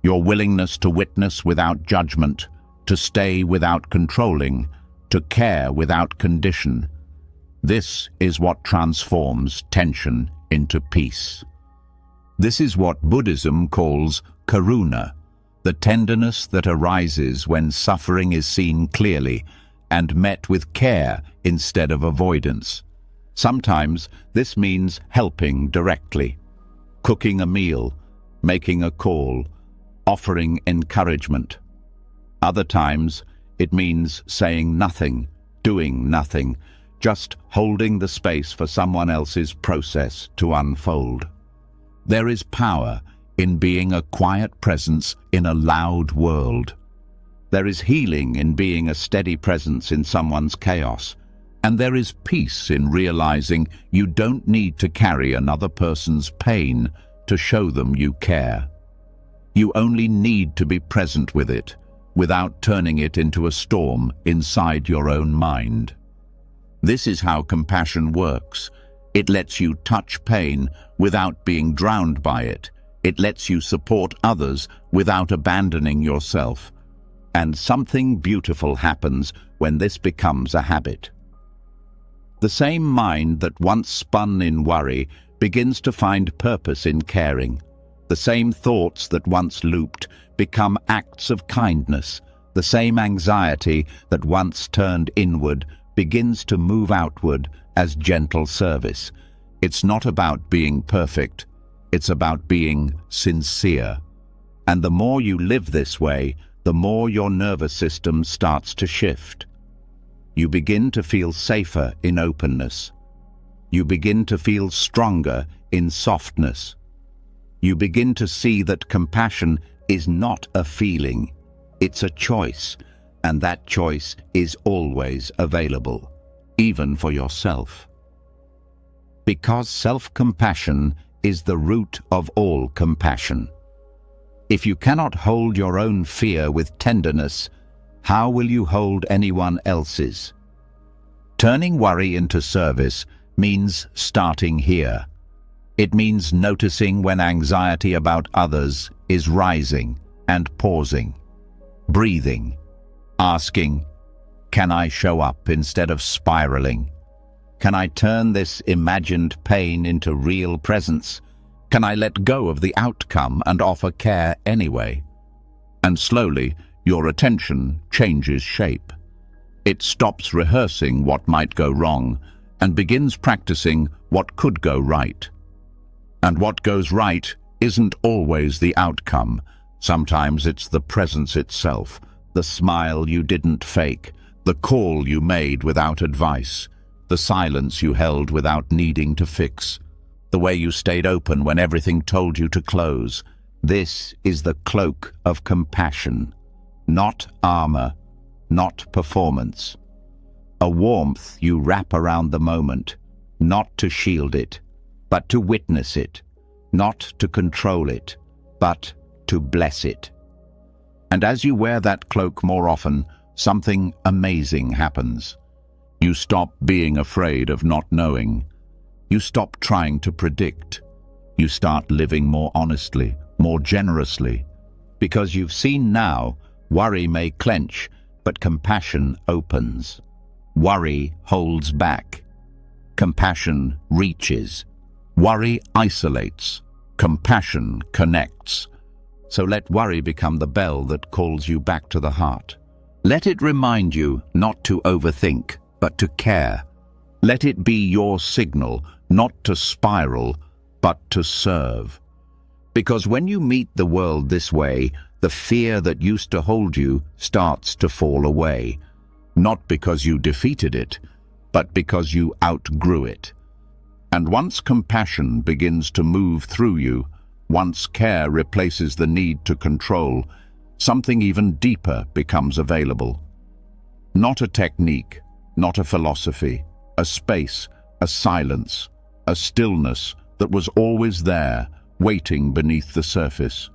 Your willingness to witness without judgment, to stay without controlling, to care without condition. This is what transforms tension into peace. This is what Buddhism calls karuna, the tenderness that arises when suffering is seen clearly and met with care instead of avoidance. Sometimes this means helping directly, cooking a meal, making a call, offering encouragement. Other times it means saying nothing, doing nothing, just holding the space for someone else's process to unfold. There is power in being a quiet presence in a loud world. There is healing in being a steady presence in someone's chaos. And there is peace in realizing you don't need to carry another person's pain to show them you care. You only need to be present with it, without turning it into a storm inside your own mind. This is how compassion works. It lets you touch pain without being drowned by it. It lets you support others without abandoning yourself. And something beautiful happens when this becomes a habit. The same mind that once spun in worry begins to find purpose in caring. The same thoughts that once looped become acts of kindness. The same anxiety that once turned inward begins to move outward as gentle service. It's not about being perfect, it's about being sincere. And the more you live this way, the more your nervous system starts to shift. You begin to feel safer in openness. You begin to feel stronger in softness. You begin to see that compassion is not a feeling, it's a choice, and that choice is always available, even for yourself. Because self-compassion is the root of all compassion. If you cannot hold your own fear with tenderness, how will you hold anyone else's? Turning worry into service means starting here. It means noticing when anxiety about others is rising and pausing, breathing, asking, can I show up instead of spiraling? Can I turn this imagined pain into real presence? Can I let go of the outcome and offer care anyway? And slowly, your attention changes shape. It stops rehearsing what might go wrong and begins practicing what could go right. And what goes right isn't always the outcome. Sometimes it's the presence itself, the smile you didn't fake, the call you made without advice, the silence you held without needing to fix, the way you stayed open when everything told you to close. This is the cloak of compassion, not armor, not performance. A warmth you wrap around the moment, not to shield it, but to witness it, not to control it, but to bless it. And as you wear that cloak more often, something amazing happens. You stop being afraid of not knowing. You stop trying to predict. You start living more honestly, more generously. Because you've seen now, worry may clench, but compassion opens. Worry holds back. Compassion reaches. Worry isolates. Compassion connects. So let worry become the bell that calls you back to the heart. Let it remind you not to overthink, but to care. Let it be your signal, not to spiral, but to serve. Because when you meet the world this way, the fear that used to hold you starts to fall away. Not because you defeated it, but because you outgrew it. And once compassion begins to move through you, once care replaces the need to control, something even deeper becomes available. Not a technique, not a philosophy, a space, a silence, a stillness that was always there, waiting beneath the surface.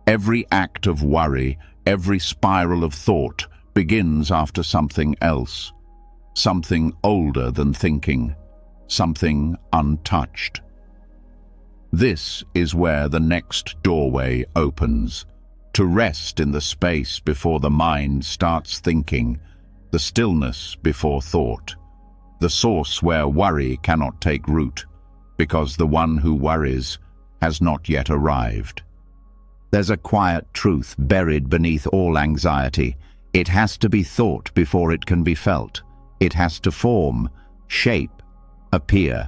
Every act of worry, every spiral of thought begins after something else, something older than thinking, something untouched. This is where the next doorway opens, to rest in the space before the mind starts thinking, the stillness before thought, the source where worry cannot take root, because the one who worries has not yet arrived. There's a quiet truth buried beneath all anxiety. It has to be thought before it can be felt. It has to form, shape, appear.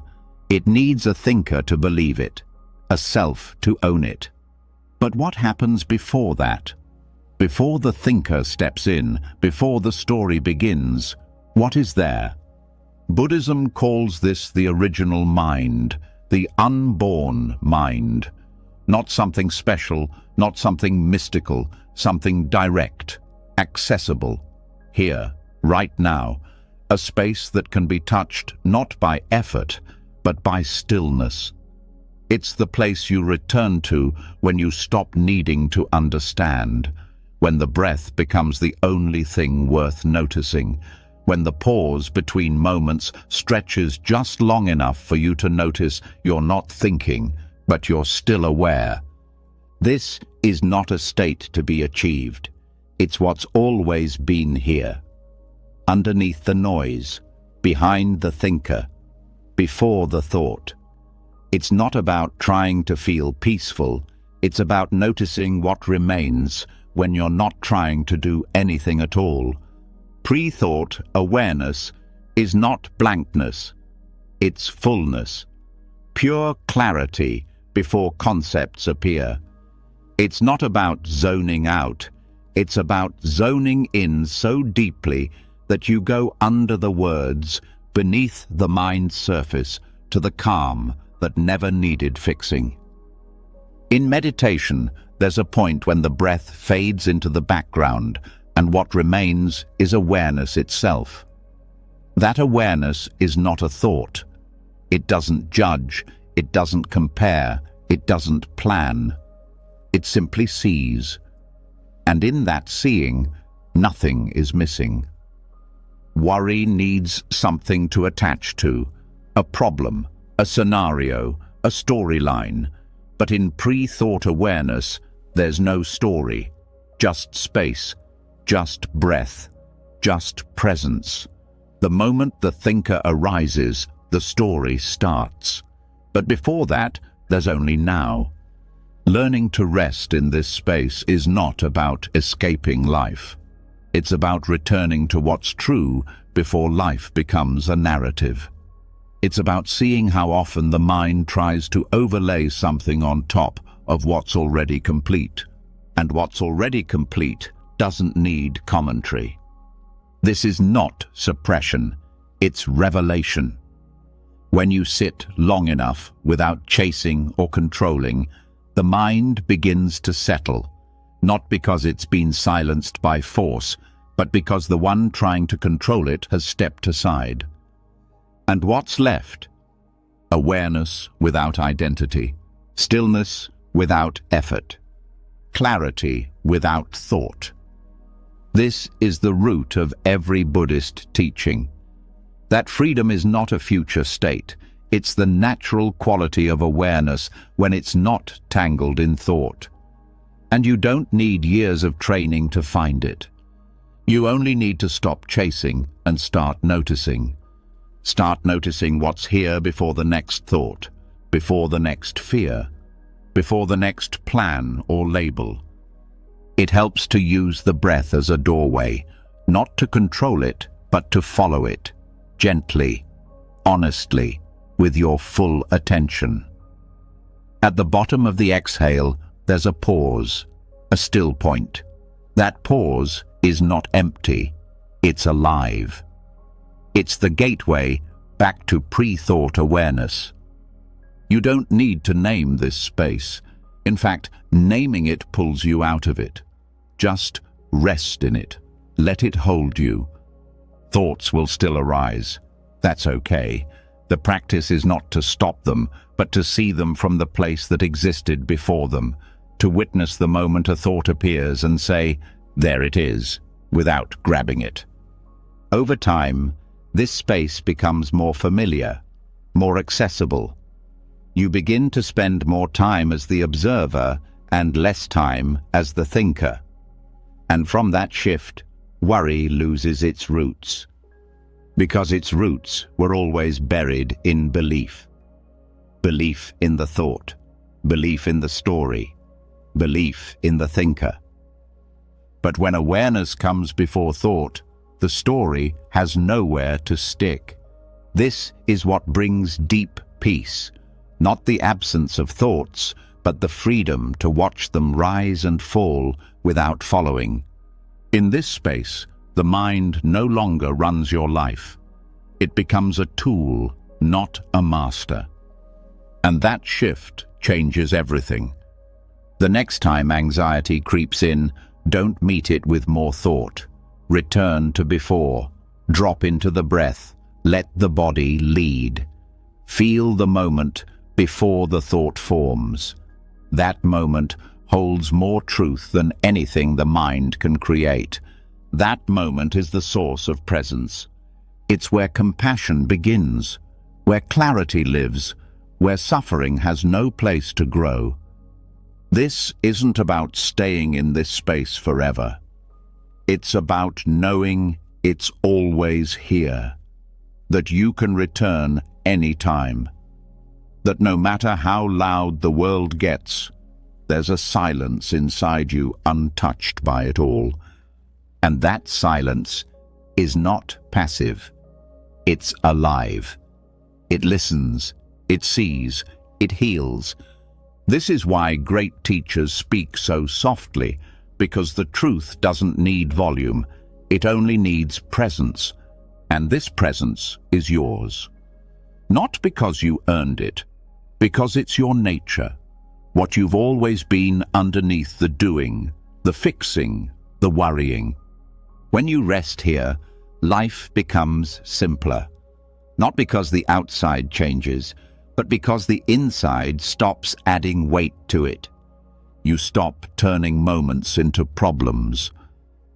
It needs a thinker to believe it, a self to own it. But what happens before that? Before the thinker steps in, before the story begins, what is there? Buddhism calls this the original mind, the unborn mind. Not something special, not something mystical, something direct, accessible, here, right now, a space that can be touched not by effort, but by stillness. It's the place you return to when you stop needing to understand, when the breath becomes the only thing worth noticing, when the pause between moments stretches just long enough for you to notice you're not thinking, but you're still aware. This is not a state to be achieved. It's what's always been here. Underneath the noise, behind the thinker, before the thought. It's not about trying to feel peaceful. It's about noticing what remains when you're not trying to do anything at all. Pre-thought awareness is not blankness. It's fullness. Pure clarity before concepts appear. It's not about zoning out. It's about zoning in so deeply that you go under the words, beneath the mind's surface, to the calm that never needed fixing. In meditation, there's a point when the breath fades into the background, and what remains is awareness itself. That awareness is not a thought. It doesn't judge, it doesn't compare, it doesn't plan. It simply sees. And in that seeing, nothing is missing. Worry needs something to attach to, a problem, a scenario, a storyline. But in pre-thought awareness, there's no story, just space, just breath, just presence. The moment the thinker arises, the story starts. But before that, there's only now. Learning to rest in this space is not about escaping life. It's about returning to what's true before life becomes a narrative. It's about seeing how often the mind tries to overlay something on top of what's already complete. And what's already complete doesn't need commentary. This is not suppression, it's revelation. When you sit long enough without chasing or controlling, the mind begins to settle, not because it's been silenced by force, but because the one trying to control it has stepped aside. And what's left? Awareness without identity, stillness without effort, clarity without thought. This is the root of every Buddhist teaching. That freedom is not a future state. It's the natural quality of awareness when it's not tangled in thought. And you don't need years of training to find it. You only need to stop chasing and start noticing. Start noticing what's here before the next thought, before the next fear, before the next plan or label. It helps to use the breath as a doorway, not to control it, but to follow it, gently, honestly, with your full attention. At the bottom of the exhale, there's a pause, a still point. That pause is not empty, it's alive. It's the gateway back to pre-thought awareness. You don't need to name this space. In fact, naming it pulls you out of it. Just rest in it. Let it hold you. Thoughts will still arise. That's okay. The practice is not to stop them, but to see them from the place that existed before them, to witness the moment a thought appears and say, "There it is," without grabbing it. Over time, this space becomes more familiar, more accessible. You begin to spend more time as the observer and less time as the thinker. And from that shift, worry loses its roots. Because its roots were always buried in belief. Belief in the thought, belief in the story, belief in the thinker. But when awareness comes before thought, the story has nowhere to stick. This is what brings deep peace, not the absence of thoughts, but the freedom to watch them rise and fall without following. In this space, the mind no longer runs your life. It becomes a tool, not a master. And that shift changes everything. The next time anxiety creeps in, don't meet it with more thought. Return to before. Drop into the breath. Let the body lead. Feel the moment before the thought forms. That moment holds more truth than anything the mind can create. That moment is the source of presence. It's where compassion begins, where clarity lives, where suffering has no place to grow. This isn't about staying in this space forever. It's about knowing it's always here, that you can return any time, that no matter how loud the world gets, there's a silence inside you untouched by it all. And that silence is not passive. It's alive. It listens, it sees, it heals. This is why great teachers speak so softly, because the truth doesn't need volume, it only needs presence. And this presence is yours. Not because you earned it, because it's your nature, what you've always been underneath the doing, the fixing, the worrying. When you rest here, life becomes simpler. Not because the outside changes, but because the inside stops adding weight to it. You stop turning moments into problems.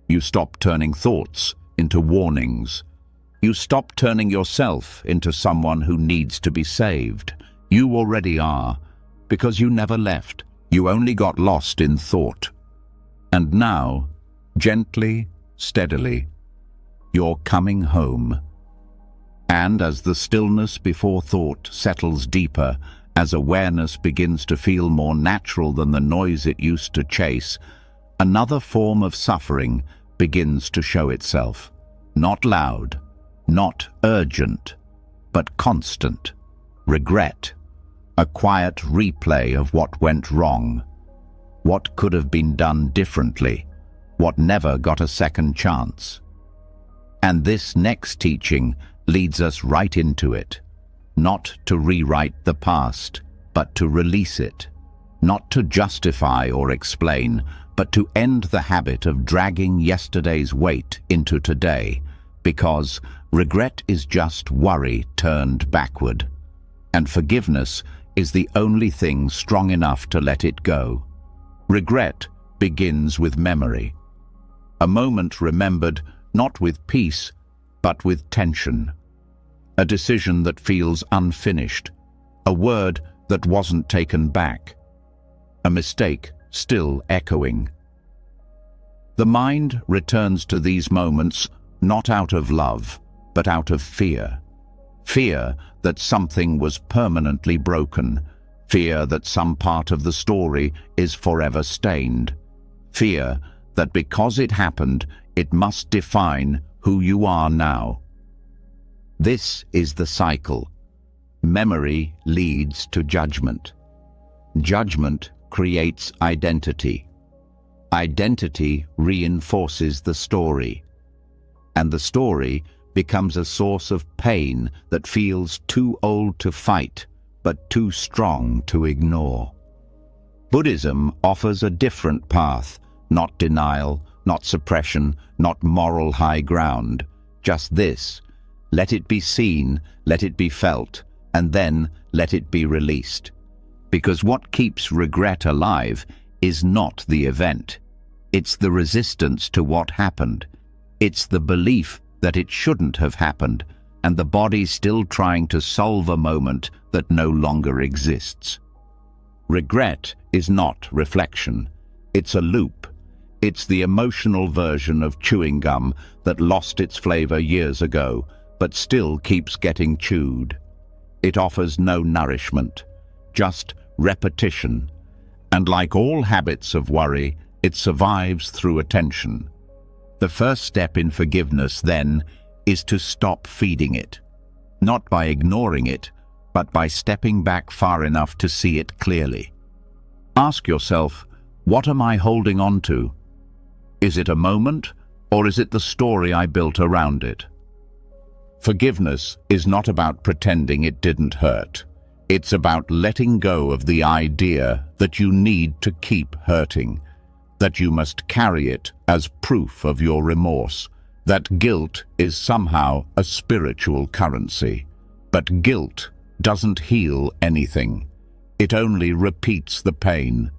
You stop turning thoughts into warnings. You stop turning yourself into someone who needs to be saved. You already are, because you never left. You only got lost in thought. And now, gently, steadily, you're coming home. And as the stillness before thought settles deeper, as awareness begins to feel more natural than the noise it used to chase, another form of suffering begins to show itself. Not loud, not urgent, but constant. Regret, a quiet replay of what went wrong, what could have been done differently, what never got a second chance. And this next teaching leads us right into it. Not to rewrite the past, but to release it. Not to justify or explain, but to end the habit of dragging yesterday's weight into today, because regret is just worry turned backward, and forgiveness is the only thing strong enough to let it go. Regret begins with memory. A moment remembered not with peace, but with tension. A decision that feels unfinished. A word that wasn't taken back. A mistake still echoing. The mind returns to these moments not out of love, but out of fear. Fear that something was permanently broken. Fear that some part of the story is forever stained. Fear that because it happened, it must define who you are now. This is the cycle. Memory leads to judgment. Judgment creates identity. Identity reinforces the story. And the story becomes a source of pain that feels too old to fight, but too strong to ignore. Buddhism offers a different path, not denial, not suppression, not moral high ground. Just this: let it be seen, let it be felt, and then let it be released. Because what keeps regret alive is not the event. It's the resistance to what happened. It's the belief that it shouldn't have happened, and the body still trying to solve a moment that no longer exists. Regret is not reflection. It's a loop. It's the emotional version of chewing gum that lost its flavor years ago, but still keeps getting chewed. It offers no nourishment, just repetition. And like all habits of worry, it survives through attention. The first step in forgiveness, then, is to stop feeding it. Not by ignoring it, but by stepping back far enough to see it clearly. Ask yourself, what am I holding on to? Is it a moment, or is it the story I built around it? Forgiveness is not about pretending it didn't hurt. It's about letting go of the idea that you need to keep hurting, that you must carry it as proof of your remorse, that guilt is somehow a spiritual currency. But guilt doesn't heal anything. It only repeats the pain.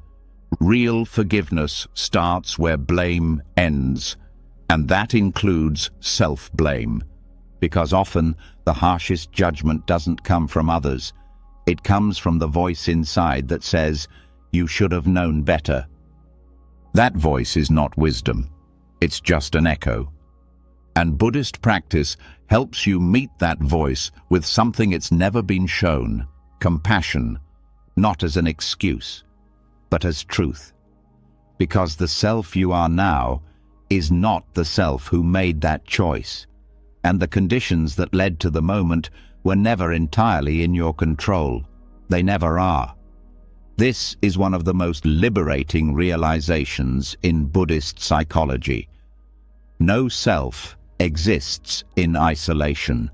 Real forgiveness starts where blame ends, and that includes self-blame. Because often the harshest judgment doesn't come from others. It comes from the voice inside that says, "You should have known better." That voice is not wisdom. It's just an echo. And Buddhist practice helps you meet that voice with something it's never been shown: compassion, not as an excuse, but as truth. Because the self you are now is not the self who made that choice, and the conditions that led to the moment were never entirely in your control. They never are. This is one of the most liberating realizations in Buddhist psychology. No self exists in isolation.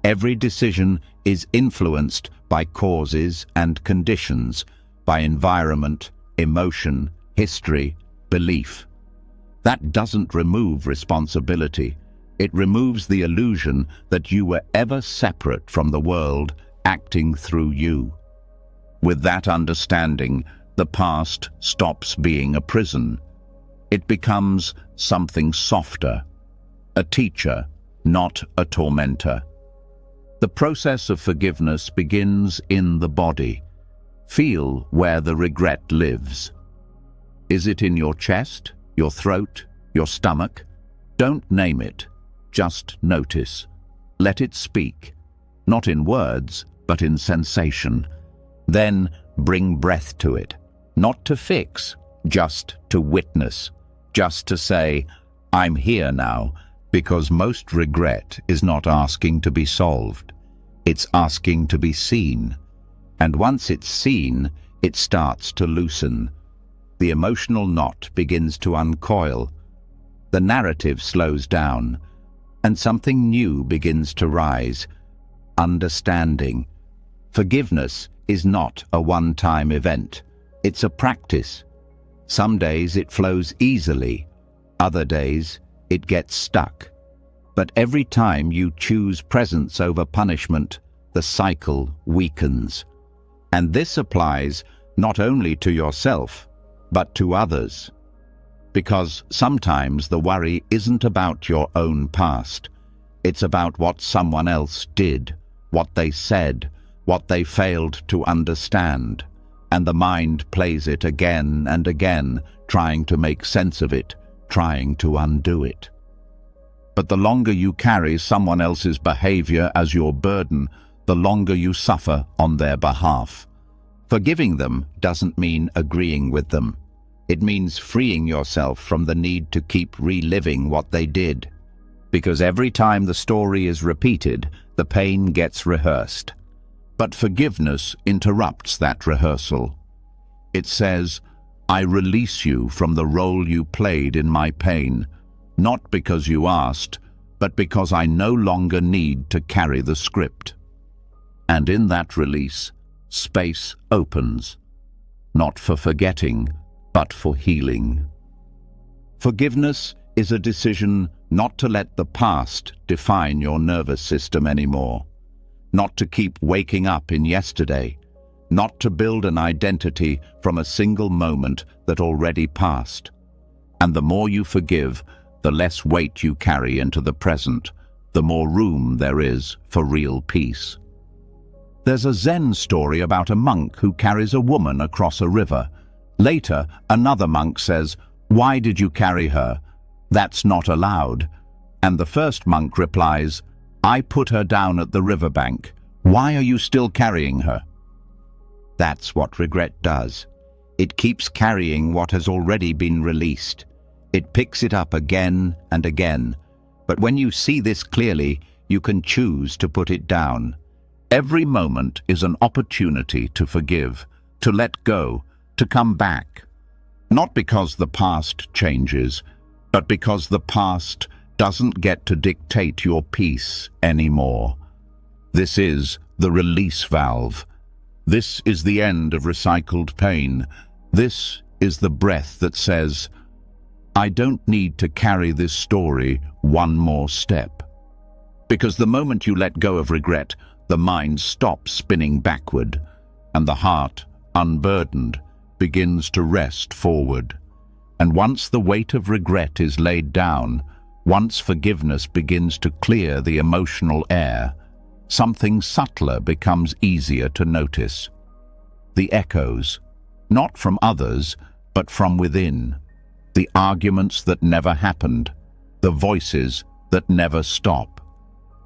Every decision is influenced by causes and conditions, by environment, emotion, history, belief. That doesn't remove responsibility. It removes the illusion that you were ever separate from the world acting through you. With that understanding, the past stops being a prison. It becomes something softer, a teacher, not a tormentor. The process of forgiveness begins in the body. Feel where the regret lives. Is it in your chest, your throat, your stomach? Don't name it. Just notice. Let it speak, not in words, but in sensation. Then bring breath to it, not to fix, just to witness, just to say, I'm here now because most regret is not asking to be solved. It's asking to be seen. And once it's seen, it starts to loosen. The emotional knot begins to uncoil. The narrative slows down, and something new begins to rise. Understanding. Forgiveness is not a one-time event. It's a practice. Some days it flows easily. Other days it gets stuck. But every time you choose presence over punishment, the cycle weakens. And this applies not only to yourself, but to others. Because sometimes the worry isn't about your own past. It's about what someone else did, what they said, what they failed to understand. And the mind plays it again and again, trying to make sense of it, trying to undo it. But the longer you carry someone else's behavior as your burden, the longer you suffer on their behalf. Forgiving them doesn't mean agreeing with them. It means freeing yourself from the need to keep reliving what they did. Because every time the story is repeated, the pain gets rehearsed. But forgiveness interrupts that rehearsal. It says, I release you from the role you played in my pain, not because you asked, but because I no longer need to carry the script. And in that release, space opens, not for forgetting, but for healing. Forgiveness is a decision not to let the past define your nervous system anymore, not to keep waking up in yesterday, not to build an identity from a single moment that already passed. And the more you forgive, the less weight you carry into the present, the more room there is for real peace. There's a Zen story about a monk who carries a woman across a river. Later, another monk says, "Why did you carry her? That's not allowed." And the first monk replies, "I put her down at the riverbank. Why are you still carrying her?" That's what regret does. It keeps carrying what has already been released. It picks it up again and again. But when you see this clearly, you can choose to put it down. Every moment is an opportunity to forgive, to let go, to come back. Not because the past changes, but because the past doesn't get to dictate your peace anymore. This is the release valve. This is the end of recycled pain. This is the breath that says, I don't need to carry this story one more step. Because the moment you let go of regret, the mind stops spinning backward, and the heart, unburdened, begins to rest forward. And once the weight of regret is laid down, once forgiveness begins to clear the emotional air, something subtler becomes easier to notice. The echoes, not from others, but from within. The arguments that never happened, the voices that never stop.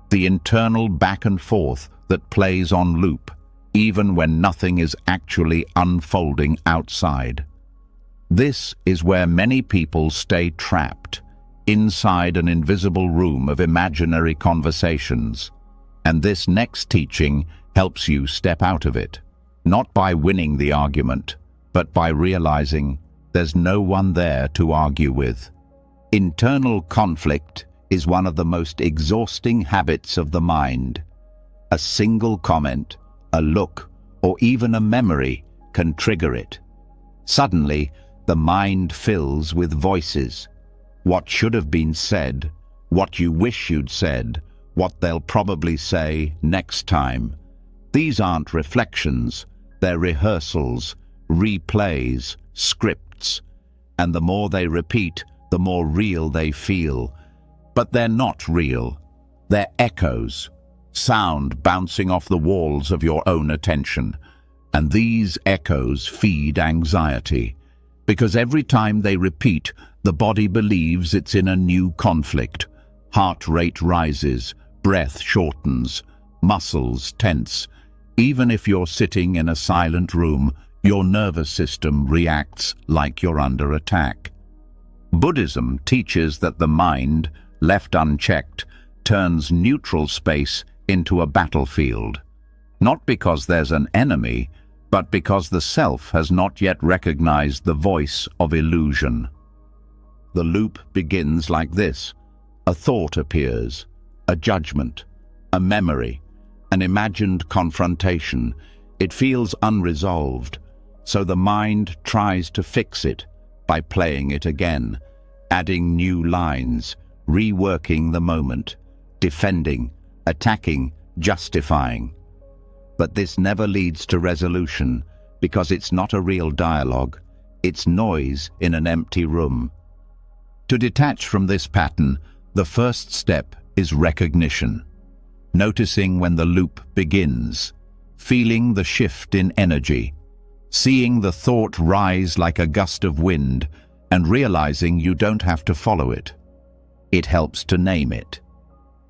The internal back and forth that plays on loop, even when nothing is actually unfolding outside. This is where many people stay trapped, inside an invisible room of imaginary conversations. And this next teaching helps you step out of it, not by winning the argument, but by realizing there's no one there to argue with. Internal conflict is one of the most exhausting habits of the mind. A single comment, a look, or even a memory can trigger it. Suddenly, the mind fills with voices. What should have been said, what you wish you'd said, what they'll probably say next time. These aren't reflections, they're rehearsals, replays, scripts. And the more they repeat, the more real they feel. But they're not real. They're echoes, sound bouncing off the walls of your own attention. And these echoes feed anxiety, because every time they repeat, the body believes it's in a new conflict. Heart rate rises, breath shortens, muscles tense. Even if you're sitting in a silent room, your nervous system reacts like you're under attack. Buddhism teaches that the mind, left unchecked, turns neutral space into a battlefield. Not because there's an enemy, but because the self has not yet recognized the voice of illusion. The loop begins like this. A thought appears, a judgment, a memory, an imagined confrontation. It feels unresolved, so the mind tries to fix it by playing it again, adding new lines, reworking the moment, defending, attacking, justifying. But this never leads to resolution because it's not a real dialogue, it's noise in an empty room. To detach from this pattern, the first step is recognition. Noticing when the loop begins, feeling the shift in energy, seeing the thought rise like a gust of wind, and realizing you don't have to follow it. It helps to name it.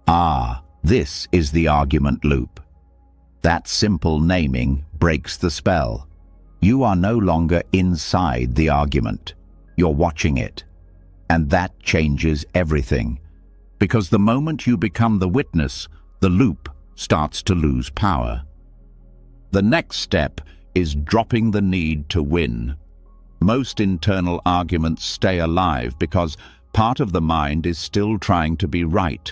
Ah, this is the argument loop. That simple naming breaks the spell. You are no longer inside the argument. You're watching it. And that changes everything. Because the moment you become the witness, the loop starts to lose power. The next step is dropping the need to win. Most internal arguments stay alive because part of the mind is still trying to be right,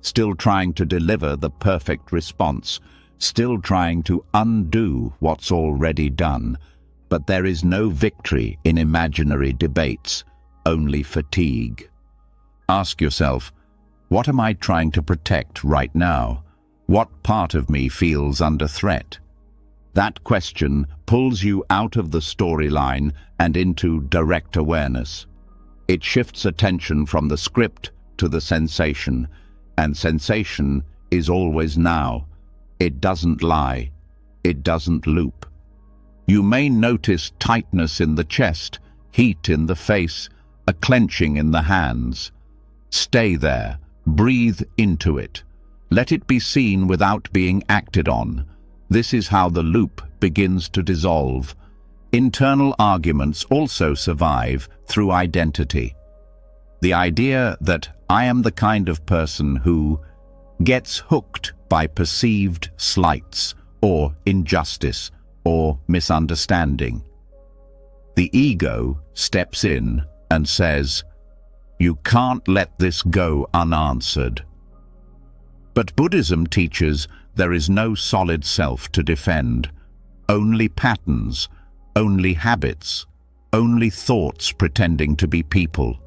still trying to deliver the perfect response, still trying to undo what's already done. But there is no victory in imaginary debates, only fatigue. Ask yourself, what am I trying to protect right now? What part of me feels under threat? That question pulls you out of the storyline and into direct awareness. It shifts attention from the script to the sensation, and sensation is always now. It doesn't lie. It doesn't loop. You may notice tightness in the chest, heat in the face, a clenching in the hands. Stay there. Breathe into it. Let it be seen without being acted on. This is how the loop begins to dissolve. Internal arguments also survive through identity. The idea that I am the kind of person who gets hooked by perceived slights or injustice or misunderstanding. The ego steps in and says, "You can't let this go unanswered." But Buddhism teaches there is no solid self to defend, only patterns, only habits, only thoughts pretending to be people.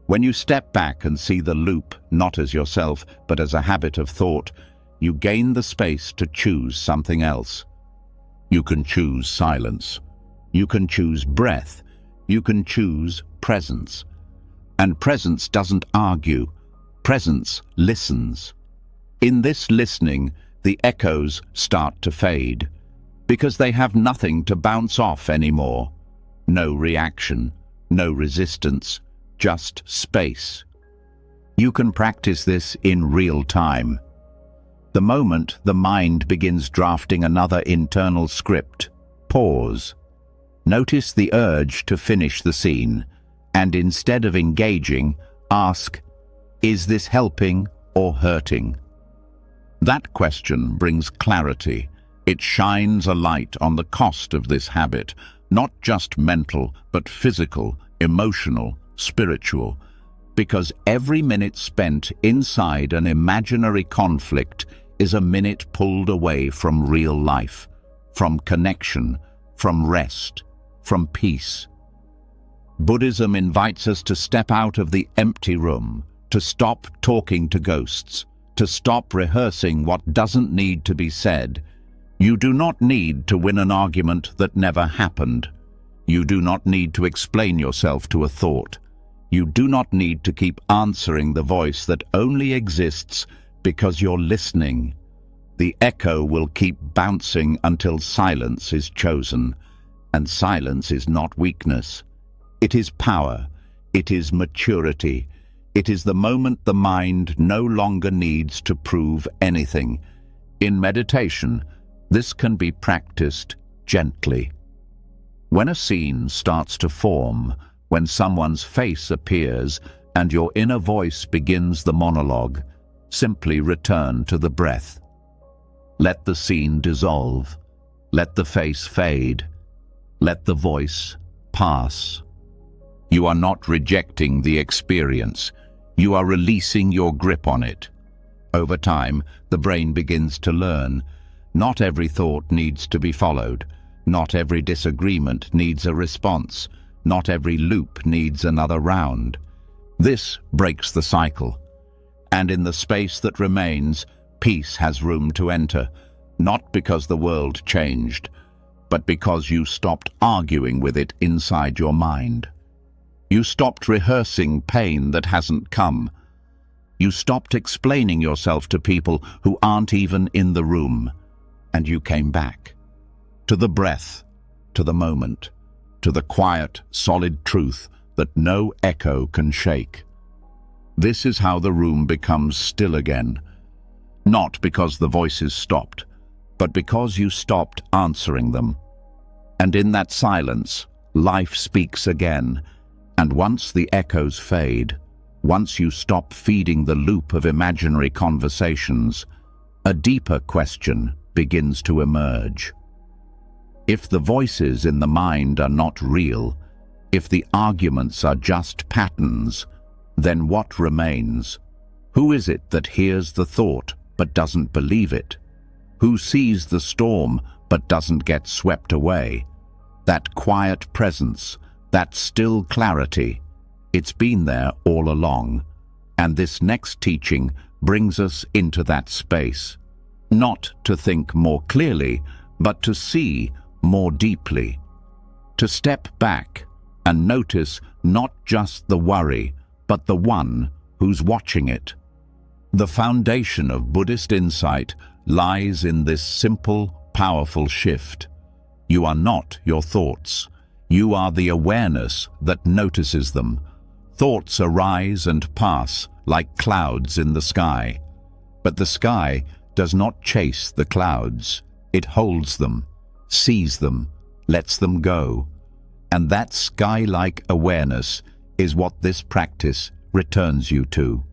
When you step back and see the loop not as yourself but as a habit of thought, you gain the space to choose something else. You can choose silence. You can choose breath. You can choose presence. And presence doesn't argue. Presence listens. In this listening, the echoes start to fade, because they have nothing to bounce off anymore. No reaction, no resistance, just space. You can practice this in real time. The moment the mind begins drafting another internal script, pause. Notice the urge to finish the scene, and instead of engaging, ask, is this helping or hurting? That question brings clarity. It shines a light on the cost of this habit, not just mental, but physical, emotional, spiritual, because every minute spent inside an imaginary conflict is a minute pulled away from real life, from connection, from rest, from peace. Buddhism invites us to step out of the empty room, to stop talking to ghosts, to stop rehearsing what doesn't need to be said. You do not need to win an argument that never happened. You do not need to explain yourself to a thought. You do not need to keep answering the voice that only exists because you're listening. The echo will keep bouncing until silence is chosen, and silence is not weakness. It is power. It is maturity. It is the moment the mind no longer needs to prove anything. In meditation, this can be practiced gently. When a scene starts to form, When someone's face appears and your inner voice begins the monologue, simply return to the breath. Let the scene dissolve. Let the face fade. Let the voice pass. You are not rejecting the experience. You are releasing your grip on it. Over time, the brain begins to learn. Not every thought needs to be followed. Not every disagreement needs a response. Not every loop needs another round. This breaks the cycle. And in the space that remains, peace has room to enter, not because the world changed, but because you stopped arguing with it inside your mind. You stopped rehearsing pain that hasn't come. You stopped explaining yourself to people who aren't even in the room. And you came back. To the breath, to the moment, to the quiet, solid truth that no echo can shake. This is how the room becomes still again. Not because the voices stopped, but because you stopped answering them. And in that silence, life speaks again. And once the echoes fade, once you stop feeding the loop of imaginary conversations, a deeper question begins to emerge. If the voices in the mind are not real, if the arguments are just patterns, then what remains? Who is it that hears the thought but doesn't believe it? Who sees the storm but doesn't get swept away? That quiet presence, that still clarity, it's been there all along. And this next teaching brings us into that space. Not to think more clearly, but to see more deeply. To step back and notice not just the worry, but the one who's watching it. The foundation of Buddhist insight lies in this simple, powerful shift. You are not your thoughts. You are the awareness that notices them. Thoughts arise and pass like clouds in the sky. But the sky does not chase the clouds. It holds them, sees them, lets them go. And that sky-like awareness is what this practice returns you to.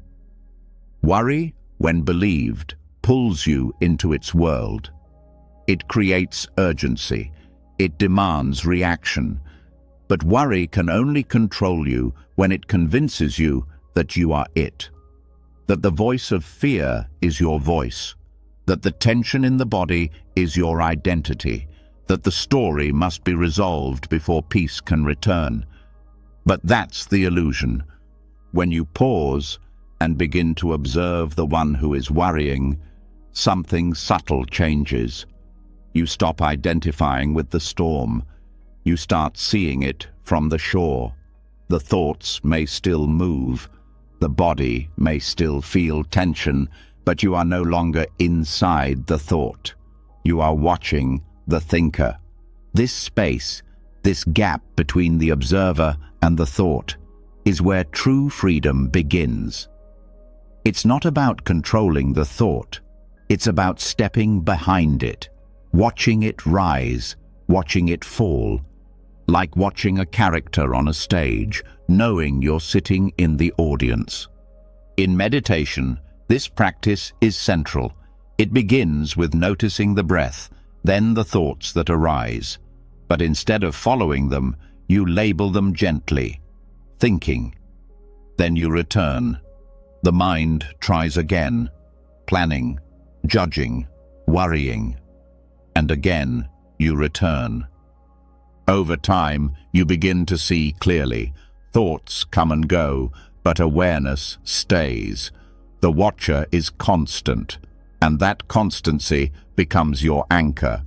Worry, when believed, pulls you into its world. It creates urgency. It demands reaction. But worry can only control you when it convinces you that you are it. That the voice of fear is your voice. That the tension in the body is your identity. That the story must be resolved before peace can return. But that's the illusion. When you pause and begin to observe the one who is worrying, something subtle changes. You stop identifying with the storm. You start seeing it from the shore. The thoughts may still move. The body may still feel tension, but you are no longer inside the thought. You are watching the thinker. This space, this gap between the observer and the thought, is where true freedom begins. It's not about controlling the thought. It's about stepping behind it, watching it rise, watching it fall, like watching a character on a stage, knowing you're sitting in the audience. In meditation, this practice is central. It begins with noticing the breath, then the thoughts that arise. But instead of following them, you label them gently, thinking. Then you return. The mind tries again, planning, judging, worrying. And again, you return. Over time, you begin to see clearly. Thoughts come and go, but awareness stays. The watcher is constant, and that constancy becomes your anchor.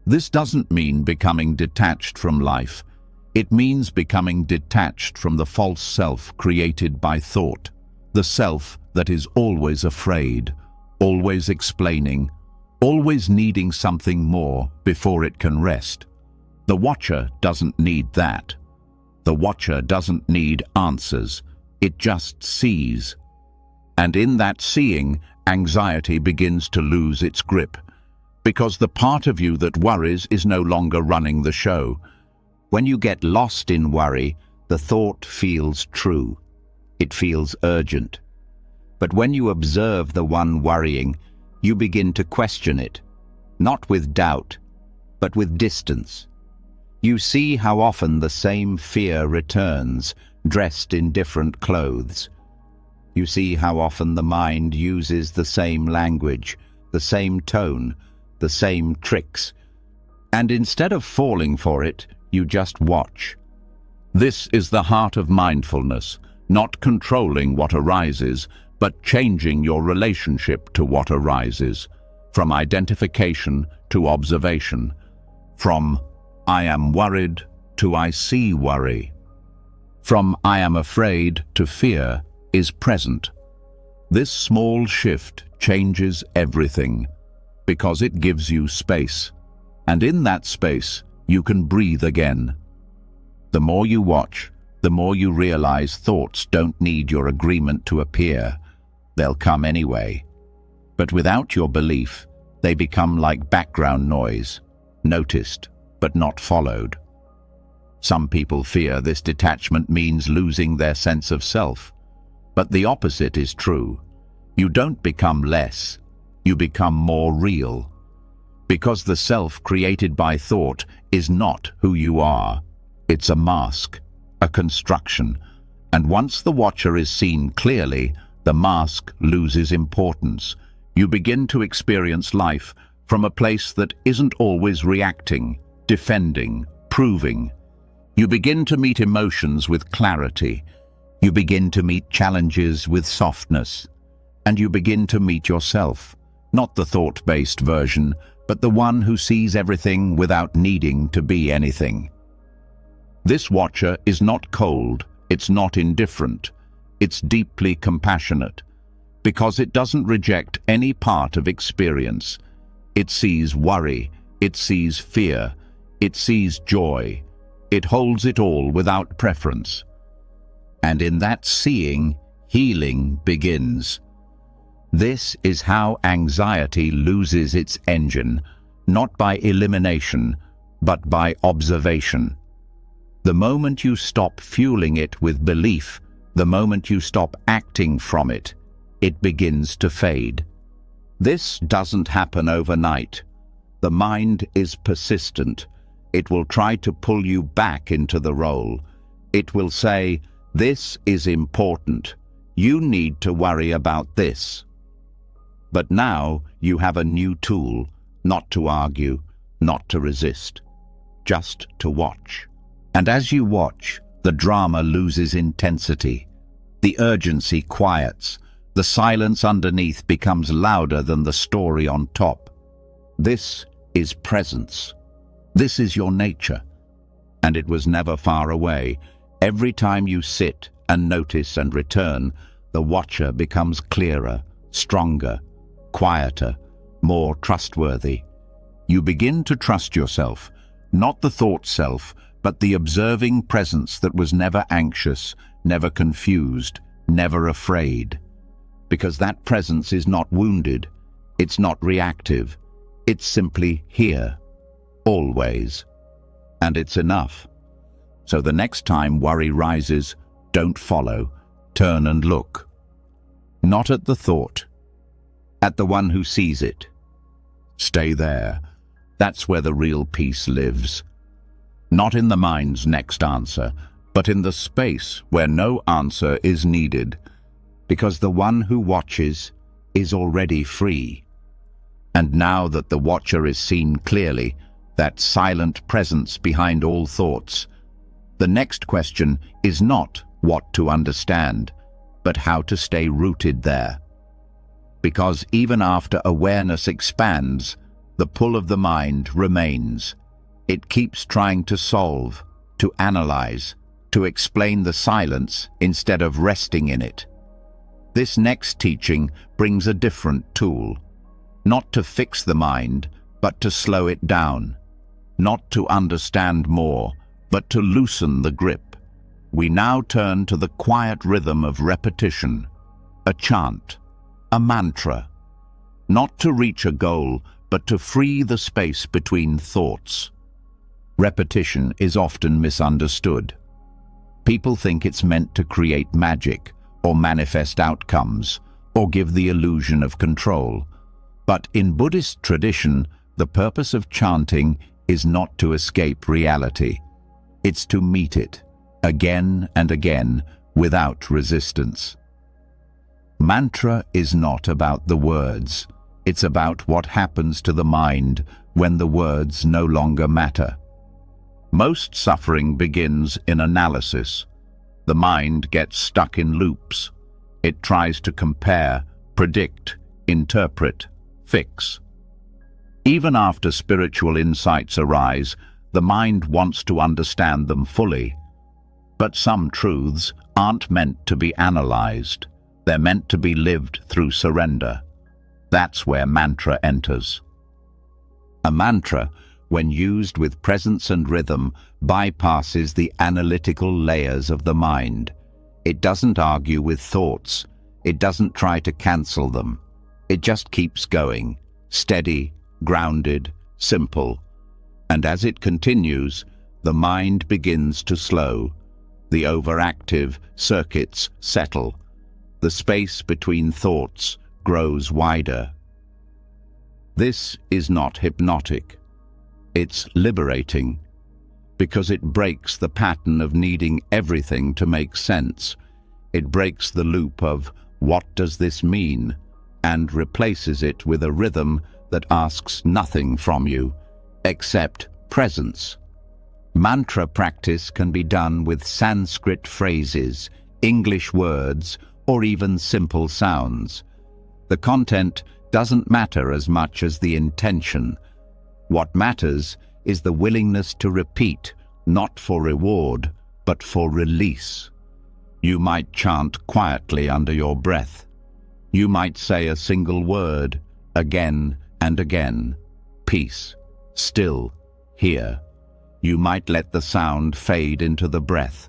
This doesn't mean becoming detached from life. It means becoming detached from the false self created by thought, the self that is always afraid, always explaining, always needing something more before it can rest. The watcher doesn't need that. The watcher doesn't need answers. It just sees. And in that seeing, anxiety begins to lose its grip, because the part of you that worries is no longer running the show. When you get lost in worry, the thought feels true. It feels urgent. But when you observe the one worrying, you begin to question it, not with doubt, but with distance. You see how often the same fear returns, dressed in different clothes. You see how often the mind uses the same language, the same tone, the same tricks. And instead of falling for it, you just watch. This is the heart of mindfulness, not controlling what arises, but changing your relationship to what arises, from identification to observation, from I am worried to I see worry, from I am afraid to fear is present. This small shift changes everything because it gives you space, and in that space you can breathe again. The more you watch, the more you realize thoughts don't need your agreement to appear. They'll come anyway. But without your belief, they become like background noise, noticed but not followed. Some people fear this detachment means losing their sense of self. But the opposite is true. You don't become less, you become more real. Because the self created by thought is not who you are. It's a mask, a construction, and once the watcher is seen clearly, the mask loses importance. You begin to experience life from a place that isn't always reacting, defending, proving. You begin to meet emotions with clarity. You begin to meet challenges with softness. And you begin to meet yourself, not the thought-based version, but the one who sees everything without needing to be anything. This watcher is not cold, it's not indifferent, it's deeply compassionate, because it doesn't reject any part of experience. It sees worry, it sees fear, it sees joy, it holds it all without preference. And in that seeing, healing begins. This is how anxiety loses its engine, not by elimination, but by observation. The moment you stop fueling it with belief, the moment you stop acting from it, it begins to fade. This doesn't happen overnight. The mind is persistent. It will try to pull you back into the role. It will say, "This is important. You need to worry about this." But now you have a new tool, not to argue, not to resist, just to watch. And as you watch, the drama loses intensity. The urgency quiets. The silence underneath becomes louder than the story on top. This is presence. This is your nature. And it was never far away. Every time you sit and notice and return, the watcher becomes clearer, stronger, quieter, more trustworthy. You begin to trust yourself, not the thought self, but the observing presence that was never anxious, never confused, never afraid. Because that presence is not wounded, it's not reactive, it's simply here, always. And it's enough. So the next time worry rises, don't follow, turn and look. Not at the thought, at the one who sees it. Stay there. That's where the real peace lives. Not in the mind's next answer, but in the space where no answer is needed, because the one who watches is already free. And now that the watcher is seen clearly, that silent presence behind all thoughts, the next question is not what to understand, but how to stay rooted there. Because even after awareness expands, the pull of the mind remains. It keeps trying to solve, to analyze, to explain the silence instead of resting in it. This next teaching brings a different tool, not to fix the mind, but to slow it down, not to understand more, but to loosen the grip. We now turn to the quiet rhythm of repetition, a chant, a mantra, not to reach a goal, but to free the space between thoughts. Repetition is often misunderstood. People think it's meant to create magic, or manifest outcomes, or give the illusion of control. But in Buddhist tradition, the purpose of chanting is not to escape reality. It's to meet it, again and again, without resistance. Mantra is not about the words. It's about what happens to the mind when the words no longer matter. Most suffering begins in analysis. The mind gets stuck in loops. It tries to compare, predict, interpret, fix. Even after spiritual insights arise, the mind wants to understand them fully. But some truths aren't meant to be analyzed. They're meant to be lived through surrender. That's where mantra enters. A mantra, when used with presence and rhythm, bypasses the analytical layers of the mind. It doesn't argue with thoughts. It doesn't try to cancel them. It just keeps going, steady, grounded, simple. And as it continues, the mind begins to slow. The overactive circuits settle. The space between thoughts grows wider. This is not hypnotic. It's liberating, because it breaks the pattern of needing everything to make sense. It breaks the loop of "what does this mean?" and replaces it with a rhythm that asks nothing from you, except presence. Mantra practice can be done with Sanskrit phrases, English words, or even simple sounds. The content doesn't matter as much as the intention. What matters is the willingness to repeat, not for reward, but for release. You might chant quietly under your breath. You might say a single word, again and again. Peace, still, here. You might let the sound fade into the breath.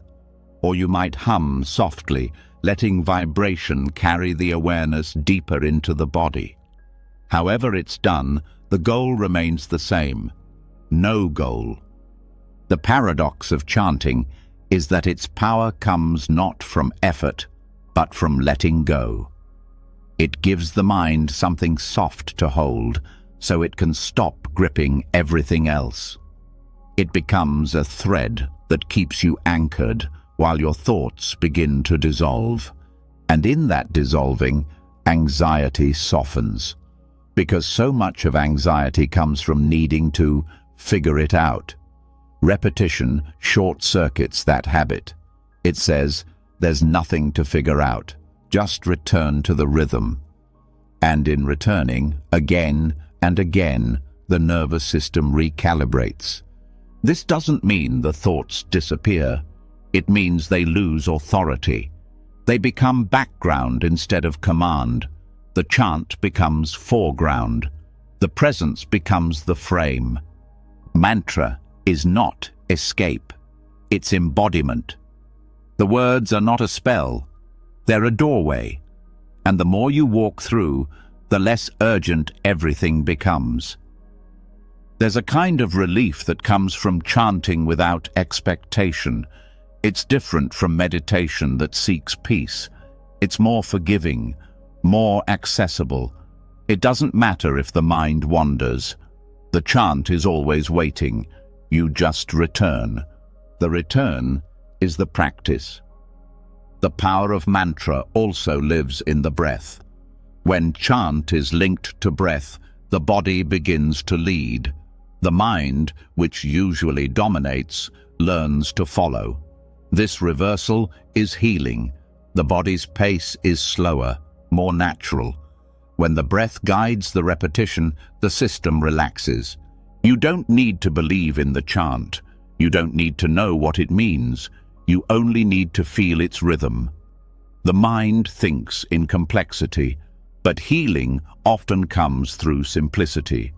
Or you might hum softly, letting vibration carry the awareness deeper into the body. However it's done, the goal remains the same. No goal. The paradox of chanting is that its power comes not from effort, but from letting go. It gives the mind something soft to hold, so it can stop gripping everything else. It becomes a thread that keeps you anchored while your thoughts begin to dissolve. And in that dissolving, anxiety softens. Because so much of anxiety comes from needing to figure it out. Repetition short-circuits that habit. It says, there's nothing to figure out, just return to the rhythm. And in returning, again and again, the nervous system recalibrates. This doesn't mean the thoughts disappear. It means they lose authority. They become background instead of command. The chant becomes foreground. The presence becomes the frame. Mantra is not escape. It's embodiment. The words are not a spell. They're a doorway. And the more you walk through, the less urgent everything becomes. There's a kind of relief that comes from chanting without expectation. It's different from meditation that seeks peace. It's more forgiving, more accessible. It doesn't matter if the mind wanders. The chant is always waiting. You just return. The return is the practice. The power of mantra also lives in the breath. When chant is linked to breath, the body begins to lead. The mind, which usually dominates, learns to follow. This reversal is healing. The body's pace is slower, more natural. When the breath guides the repetition, the system relaxes. You don't need to believe in the chant. You don't need to know what it means. You only need to feel its rhythm. The mind thinks in complexity, but healing often comes through simplicity.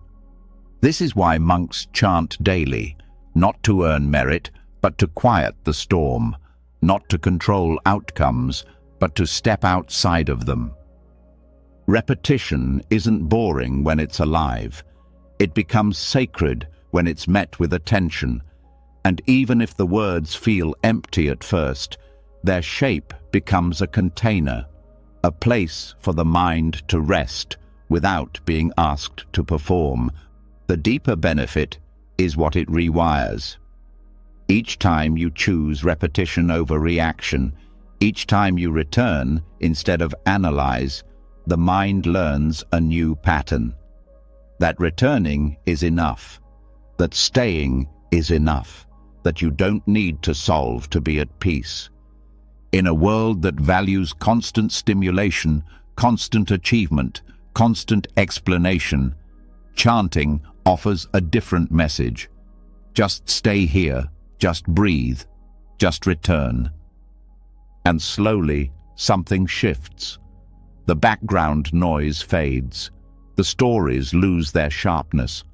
This is why monks chant daily, not to earn merit, but to quiet the storm, not to control outcomes, but to step outside of them. Repetition isn't boring when it's alive. It becomes sacred when it's met with attention. And even if the words feel empty at first, their shape becomes a container, a place for the mind to rest without being asked to perform. The deeper benefit is what it rewires. Each time you choose repetition over reaction, each time you return instead of analyze, the mind learns a new pattern. That returning is enough, that staying is enough, that you don't need to solve to be at peace. In a world that values constant stimulation, constant achievement, constant explanation, chanting offers a different message. Just stay here, just breathe, just return. And slowly, something shifts. The background noise fades. The stories lose their sharpness.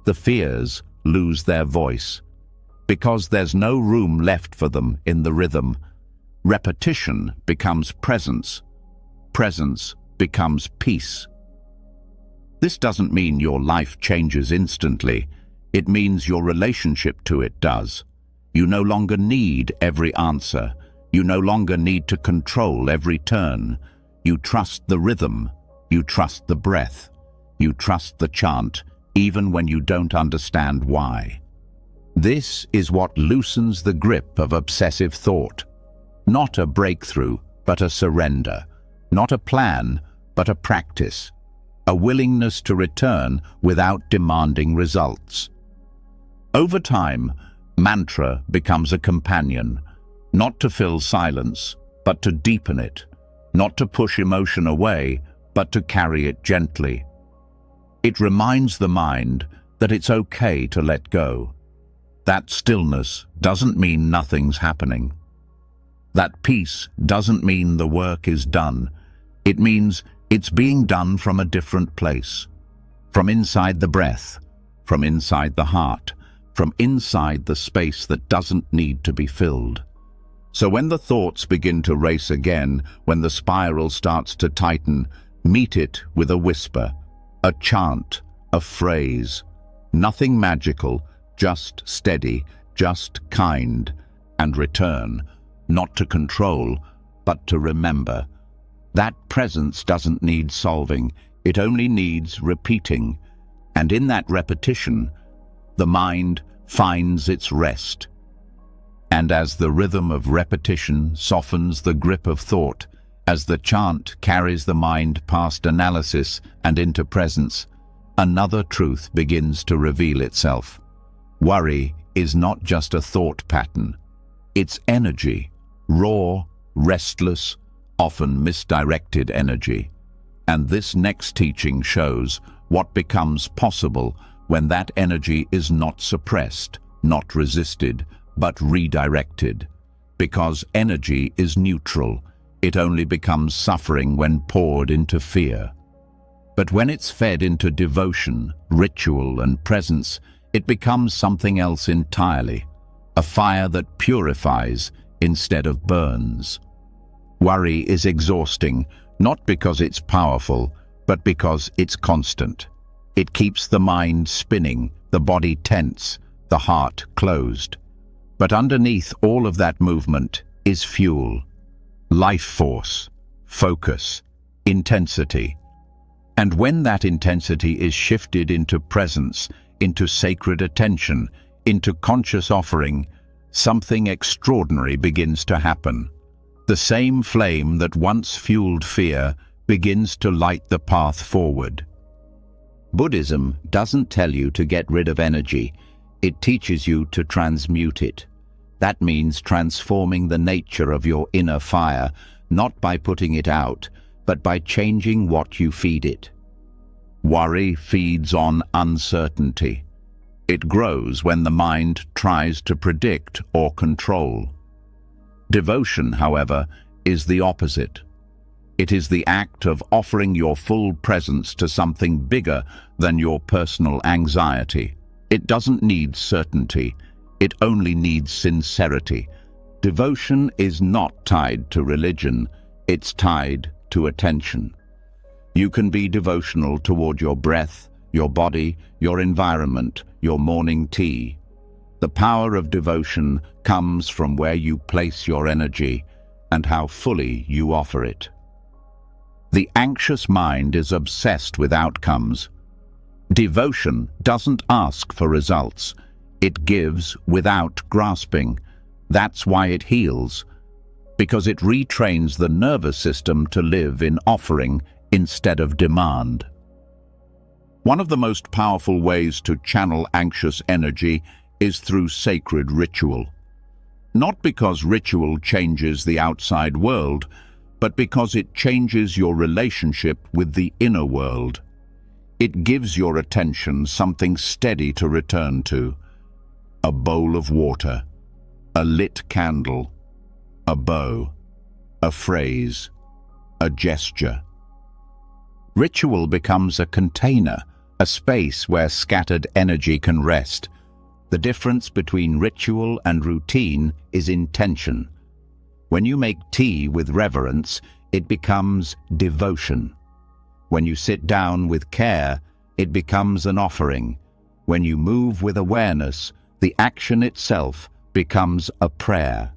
The fears lose their voice. Because there's no room left for them in the rhythm, repetition becomes presence. Presence becomes peace. This doesn't mean your life changes instantly. It means your relationship to it does. You no longer need every answer. You no longer need to control every turn. You trust the rhythm. You trust the breath. You trust the chant, even when you don't understand why. This is what loosens the grip of obsessive thought. Not a breakthrough, but a surrender. Not a plan, but a practice. A willingness to return without demanding results. Over time, mantra becomes a companion, not to fill silence, but to deepen it, not to push emotion away, but to carry it gently. It reminds the mind that it's okay to let go. That stillness doesn't mean nothing's happening. That peace doesn't mean the work is done. It means it's being done from a different place. From inside the breath, from inside the heart, from inside the space that doesn't need to be filled. So when the thoughts begin to race again, when the spiral starts to tighten, meet it with a whisper, a chant, a phrase. Nothing magical, just steady, just kind, and return, not to control, but to remember. That presence doesn't need solving, it only needs repeating. And in that repetition, the mind finds its rest. And as the rhythm of repetition softens the grip of thought, as the chant carries the mind past analysis and into presence, another truth begins to reveal itself. Worry is not just a thought pattern. It's energy, raw, restless, often misdirected energy. And this next teaching shows what becomes possible when that energy is not suppressed, not resisted, but redirected. Because energy is neutral, it only becomes suffering when poured into fear. But when it's fed into devotion, ritual, and presence, it becomes something else entirely, a fire that purifies instead of burns. Worry is exhausting, not because it's powerful, but because it's constant. It keeps the mind spinning, the body tense, the heart closed. But underneath all of that movement is fuel, life force, focus, intensity. And when that intensity is shifted into presence, into sacred attention, into conscious offering, something extraordinary begins to happen. The same flame that once fueled fear begins to light the path forward. Buddhism doesn't tell you to get rid of energy. It teaches you to transmute it. That means transforming the nature of your inner fire, not by putting it out, but by changing what you feed it. Worry feeds on uncertainty. It grows when the mind tries to predict or control. Devotion, however, is the opposite. It is the act of offering your full presence to something bigger than your personal anxiety. It doesn't need certainty. It only needs sincerity. Devotion is not tied to religion. It's tied to attention. You can be devotional toward your breath, your body, your environment, your morning tea. The power of devotion comes from where you place your energy and how fully you offer it. The anxious mind is obsessed with outcomes. Devotion doesn't ask for results. It gives without grasping. That's why it heals, because it retrains the nervous system to live in offering instead of demand. One of the most powerful ways to channel anxious energy is through sacred ritual. Not because ritual changes the outside world, but because it changes your relationship with the inner world. It gives your attention something steady to return to. A bowl of water, a lit candle, a bow, a phrase, a gesture. Ritual becomes a container, a space where scattered energy can rest. The difference between ritual and routine is intention. When you make tea with reverence, it becomes devotion. When you sit down with care, it becomes an offering. When you move with awareness, the action itself becomes a prayer.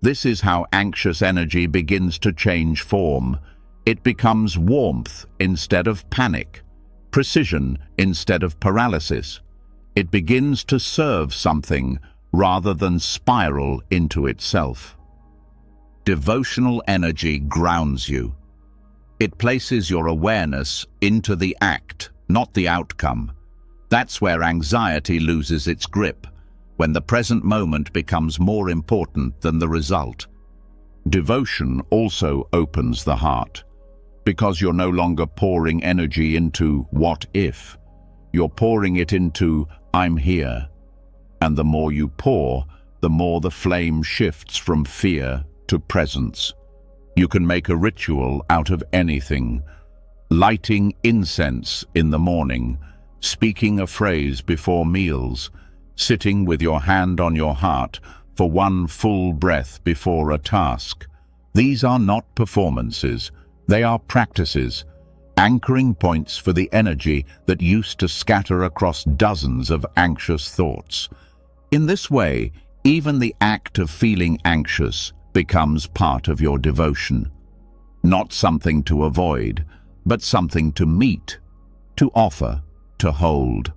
This is how anxious energy begins to change form. It becomes warmth instead of panic, precision instead of paralysis. It begins to serve something rather than spiral into itself. Devotional energy grounds you. It places your awareness into the act, not the outcome. That's where anxiety loses its grip, when the present moment becomes more important than the result. Devotion also opens the heart, because you're no longer pouring energy into what if. You're pouring it into I'm here. And the more you pour, the more the flame shifts from fear to presence. You can make a ritual out of anything. Lighting incense in the morning, speaking a phrase before meals, sitting with your hand on your heart for one full breath before a task. These are not performances, they are practices, anchoring points for the energy that used to scatter across dozens of anxious thoughts. In this way, even the act of feeling anxious becomes part of your devotion. Not something to avoid, but something to meet, to offer, to hold.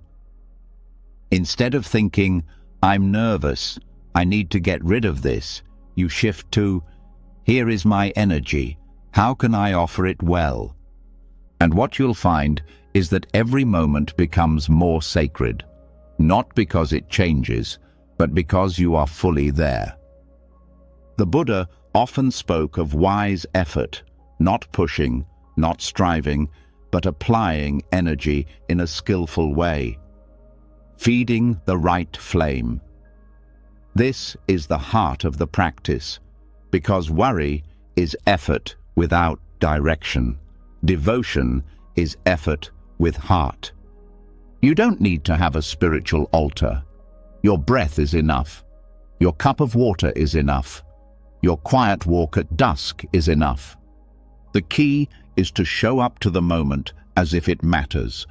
Instead of thinking, I'm nervous, I need to get rid of this, you shift to, here is my energy, how can I offer it well? And what you'll find is that every moment becomes more sacred, not because it changes, but because you are fully there. The Buddha often spoke of wise effort, not pushing, not striving, but applying energy in a skillful way, feeding the right flame. This is the heart of the practice, because worry is effort without direction. Devotion is effort with heart. You don't need to have a spiritual altar. Your breath is enough. Your cup of water is enough. Your quiet walk at dusk is enough. The key is to show up to the moment as if it matters,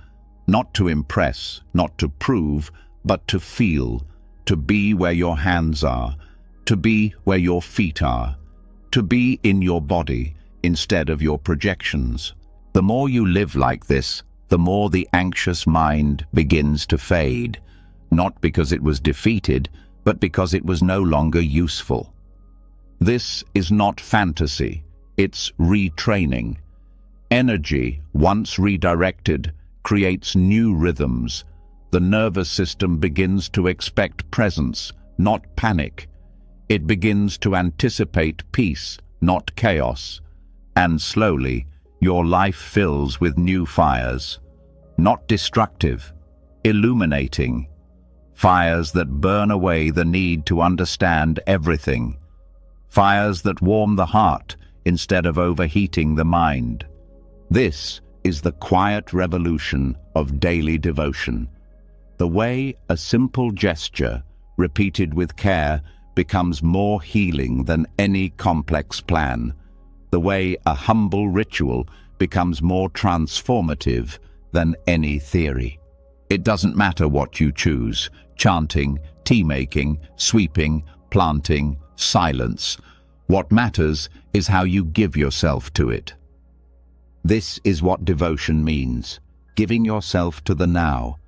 not to impress, not to prove, but to feel, to be where your hands are, to be where your feet are, to be in your body instead of your projections. The more you live like this, the more the anxious mind begins to fade, not because it was defeated, but because it was no longer useful. This is not fantasy, it's retraining. Energy, once redirected, creates new rhythms. The nervous system begins to expect presence, not panic. It begins to anticipate peace, not chaos. And slowly, your life fills with new fires, not destructive, illuminating. Fires that burn away the need to understand everything. Fires that warm the heart instead of overheating the mind. This is the quiet revolution of daily devotion. The way a simple gesture, repeated with care, becomes more healing than any complex plan. The way a humble ritual becomes more transformative than any theory. It doesn't matter what you choose, chanting, tea making, sweeping, planting, silence. What matters is how you give yourself to it. This is what devotion means, giving yourself to the now,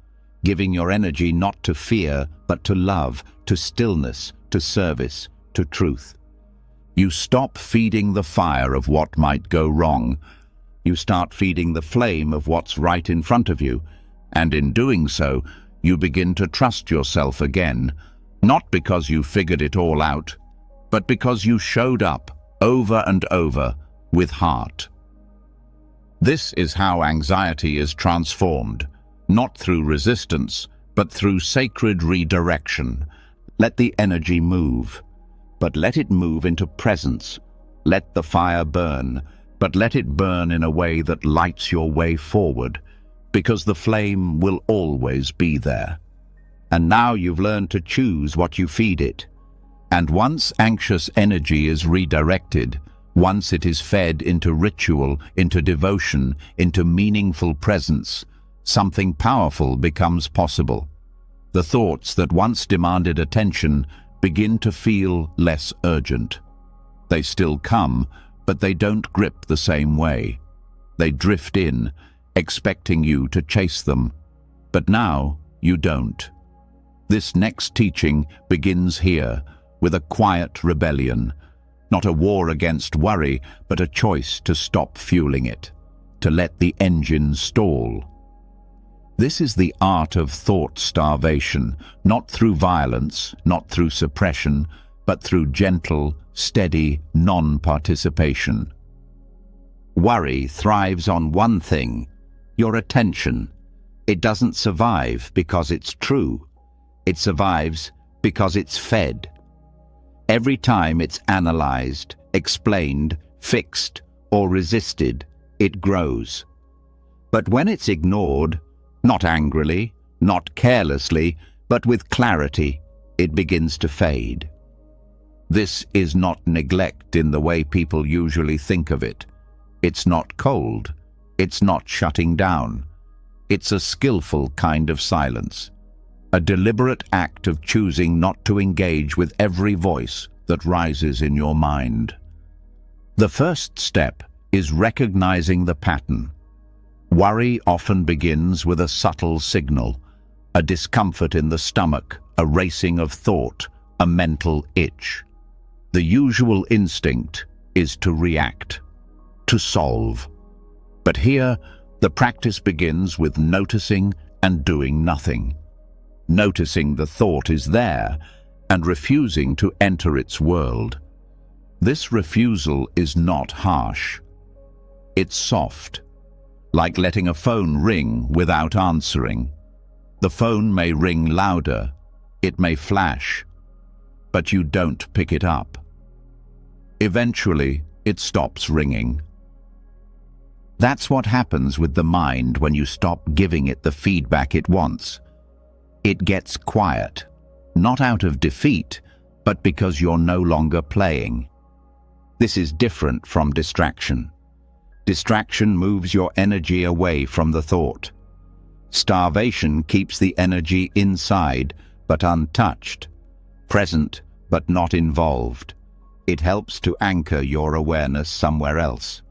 giving your energy not to fear, but to love, to stillness, to service, to truth. You stop feeding the fire of what might go wrong. You start feeding the flame of what's right in front of you, and in doing so, you begin to trust yourself again, not because you figured it all out, but because you showed up over and over with heart. This is how anxiety is transformed, not through resistance, but through sacred redirection. Let the energy move, but let it move into presence. Let the fire burn, but let it burn in a way that lights your way forward, because the flame will always be there. And now you've learned to choose what you feed it. And once anxious energy is redirected, once it is fed into ritual, into devotion, into meaningful presence, something powerful becomes possible. The thoughts that once demanded attention begin to feel less urgent. They still come, but they don't grip the same way. They drift in, expecting you to chase them. But now you don't. This next teaching begins here, with a quiet rebellion. Not a war against worry, but a choice to stop fueling it, to let the engine stall. This is the art of thought starvation, not through violence, not through suppression, but through gentle, steady non-participation. Worry thrives on one thing, your attention. It doesn't survive because it's true. It survives because it's fed. Every time it's analyzed, explained, fixed, or resisted, it grows. But when it's ignored, not angrily, not carelessly, but with clarity, it begins to fade. This is not neglect in the way people usually think of it. It's not cold. It's not shutting down. It's a skillful kind of silence. A deliberate act of choosing not to engage with every voice that rises in your mind. The first step is recognizing the pattern. Worry often begins with a subtle signal, a discomfort in the stomach, a racing of thought, a mental itch. The usual instinct is to react, to solve. But here, the practice begins with noticing and doing nothing. Noticing the thought is there and refusing to enter its world. This refusal is not harsh. It's soft, like letting a phone ring without answering. The phone may ring louder, it may flash, but you don't pick it up. Eventually, it stops ringing. That's what happens with the mind when you stop giving it the feedback it wants. It gets quiet, not out of defeat, but because you're no longer playing. This is different from distraction. Distraction moves your energy away from the thought. Starvation keeps the energy inside, but untouched, present, but not involved. It helps to anchor your awareness somewhere else.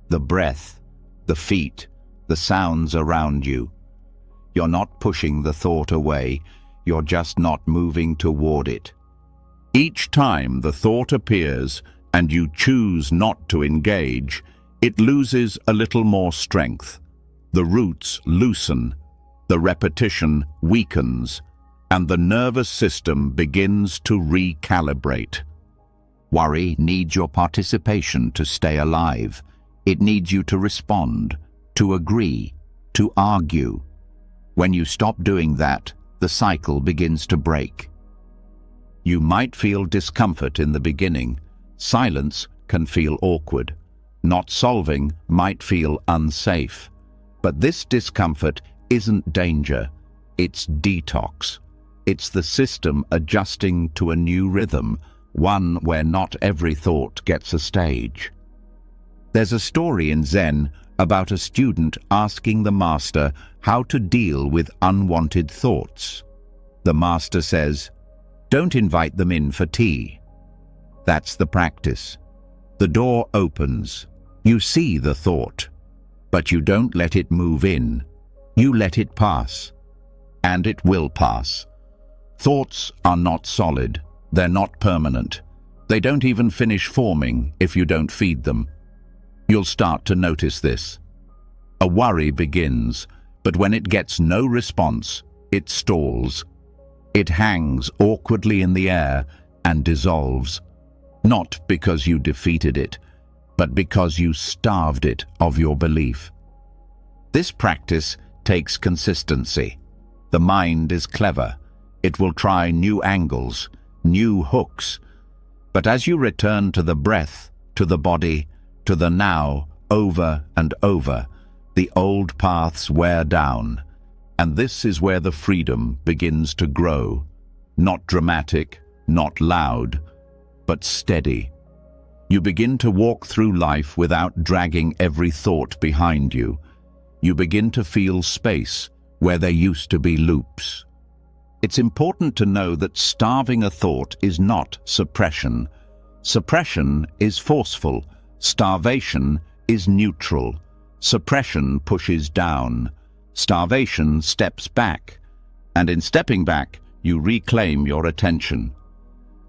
The breath, the feet, the sounds around you. You're not pushing the thought away, you're just not moving toward it. Each time the thought appears and you choose not to engage, it loses a little more strength. The roots loosen, the repetition weakens, and the nervous system begins to recalibrate. Worry needs your participation to stay alive. It needs you to respond, to agree, to argue. When you stop doing that, the cycle begins to break. You might feel discomfort in the beginning. Silence can feel awkward. Not solving might feel unsafe. But this discomfort isn't danger. It's detox. It's the system adjusting to a new rhythm, one where not every thought gets a stage. There's a story in Zen about a student asking the master how to deal with unwanted thoughts. The master says, "Don't invite them in for tea." That's the practice. The door opens. You see the thought, but you don't let it move in. You let it pass. And it will pass. Thoughts are not solid. They're not permanent. They don't even finish forming if you don't feed them. You'll start to notice this. A worry begins, but when it gets no response, it stalls. It hangs awkwardly in the air and dissolves. Not because you defeated it, but because you starved it of your belief. This practice takes consistency. The mind is clever. It will try new angles, new hooks. But as you return to the breath, to the body, to the now, over and over, the old paths wear down. And this is where the freedom begins to grow. Not dramatic, not loud, but steady. You begin to walk through life without dragging every thought behind you. You begin to feel space where there used to be loops. It's important to know that starving a thought is not suppression. Suppression is forceful. Starvation is neutral. Suppression pushes down. Starvation steps back. And in stepping back, you reclaim your attention.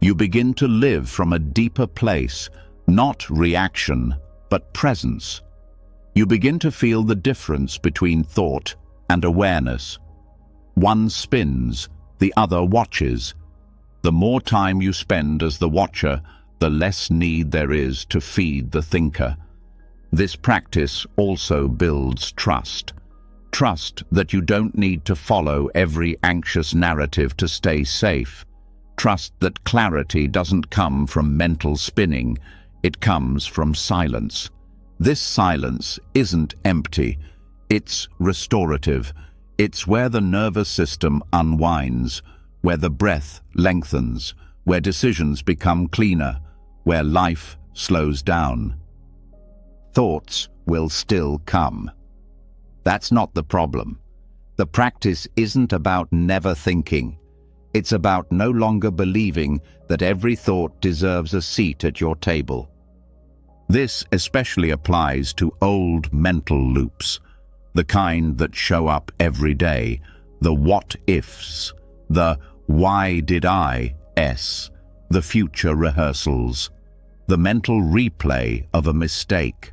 You begin to live from a deeper place, not reaction, but presence. You begin to feel the difference between thought and awareness. One spins, the other watches. The more time you spend as the watcher, the less need there is to feed the thinker. This practice also builds trust. Trust that you don't need to follow every anxious narrative to stay safe. Trust that clarity doesn't come from mental spinning, it comes from silence. This silence isn't empty, it's restorative. It's where the nervous system unwinds, where the breath lengthens, where decisions become cleaner, where life slows down. Thoughts will still come. That's not the problem. The practice isn't about never thinking. It's about no longer believing that every thought deserves a seat at your table. This especially applies to old mental loops, the kind that show up every day, the what-ifs, the why did I-s, the future rehearsals, the mental replay of a mistake.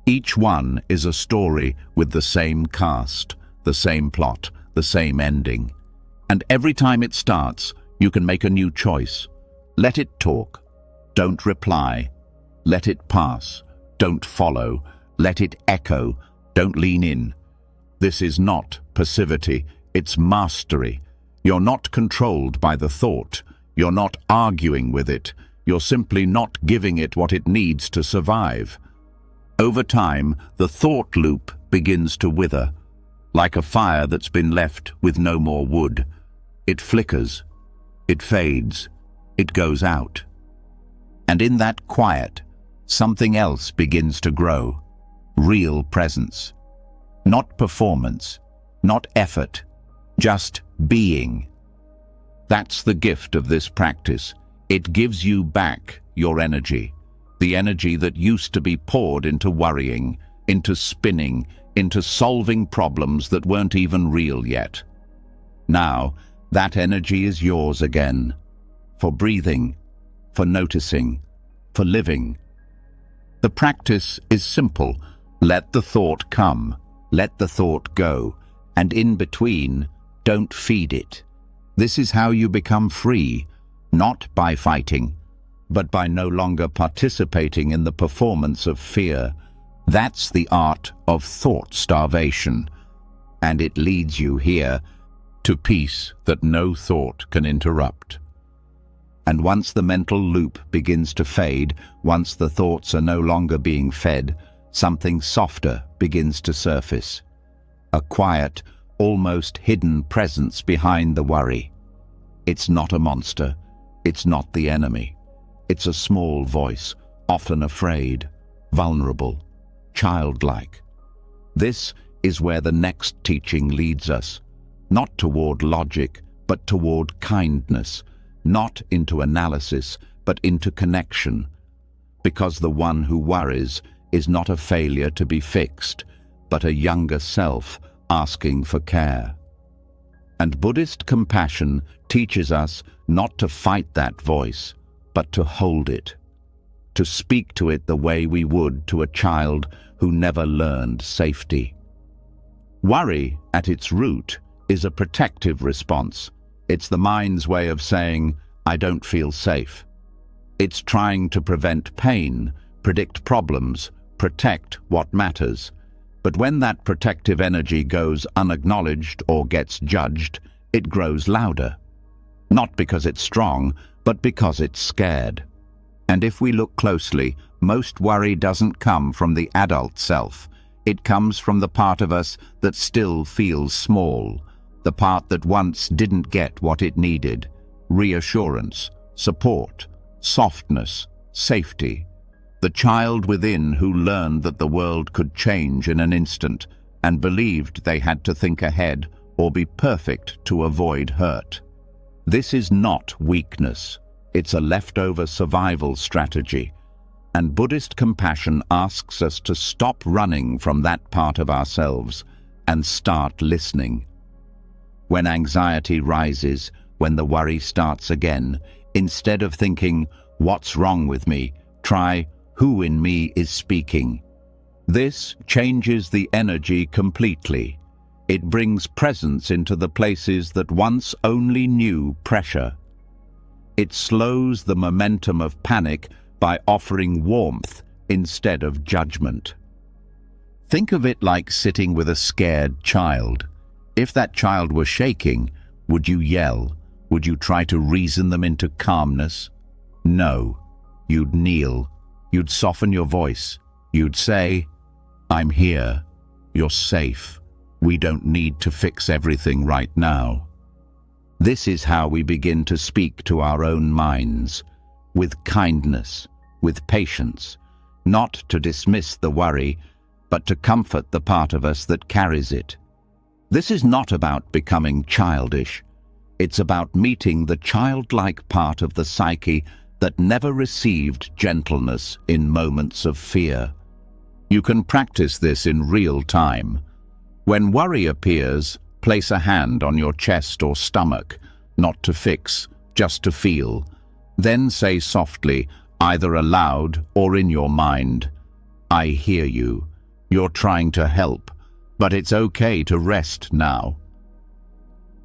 Each one is a story with the same cast, the same plot, the same ending. And every time it starts, you can make a new choice. Let it talk. Don't reply. Let it pass. Don't follow. Let it echo. Don't lean in. This is not passivity. It's mastery. You're not controlled by the thought. You're not arguing with it. You're simply not giving it what it needs to survive. Over time, the thought loop begins to wither, like a fire that's been left with no more wood. It flickers, it fades, it goes out. And in that quiet, something else begins to grow. Real presence. Not performance, not effort, just being. That's the gift of this practice. It gives you back your energy. The energy that used to be poured into worrying, into spinning, into solving problems that weren't even real yet. Now, that energy is yours again, for breathing, for noticing, for living. The practice is simple. Let the thought come, let the thought go, and in between, don't feed it. This is how you become free, not by fighting, but by no longer participating in the performance of fear. That's the art of thought starvation, and it leads you here to peace that no thought can interrupt. And once the mental loop begins to fade, once the thoughts are no longer being fed, something softer begins to surface. A quiet, almost hidden presence behind the worry. It's not a monster. It's not the enemy. It's a small voice, often afraid, vulnerable, childlike. This is where the next teaching leads us, not toward logic, but but toward kindness, not into analysis, but into connection. Because the one who worries is not a failure to be fixed, but a younger self asking for care. And Buddhist compassion teaches us not to fight that voice, but to hold it, to speak to it the way we would to a child who never learned safety. Worry, at its root, is a protective response. It's the mind's way of saying, "I don't feel safe." It's trying to prevent pain, predict problems, protect what matters. But when that protective energy goes unacknowledged or gets judged, it grows louder. Not because it's strong, but because it's scared. And if we look closely, most worry doesn't come from the adult self. It comes from the part of us that still feels small, the part that once didn't get what it needed: reassurance, support, softness, safety. The child within who learned that the world could change in an instant and believed they had to think ahead or be perfect to avoid hurt. This is not weakness. It's a leftover survival strategy. And Buddhist compassion asks us to stop running from that part of ourselves and start listening. When anxiety rises, when the worry starts again, instead of thinking, "What's wrong with me?" try, "Who in me is speaking?" This changes the energy completely. It brings presence into the places that once only knew pressure. It slows the momentum of panic by offering warmth instead of judgment. Think of it like sitting with a scared child. If that child were shaking, would you yell? Would you try to reason them into calmness? No. You'd kneel. You'd soften your voice. You'd say, "I'm here. You're safe. We don't need to fix everything right now." This is how we begin to speak to our own minds, with kindness, with patience, not to dismiss the worry, but to comfort the part of us that carries it. This is not about becoming childish. It's about meeting the childlike part of the psyche that never received gentleness in moments of fear. You can practice this in real time. When worry appears, place a hand on your chest or stomach, not to fix, just to feel. Then say softly, either aloud or in your mind, "I hear you. You're trying to help, but it's okay to rest now."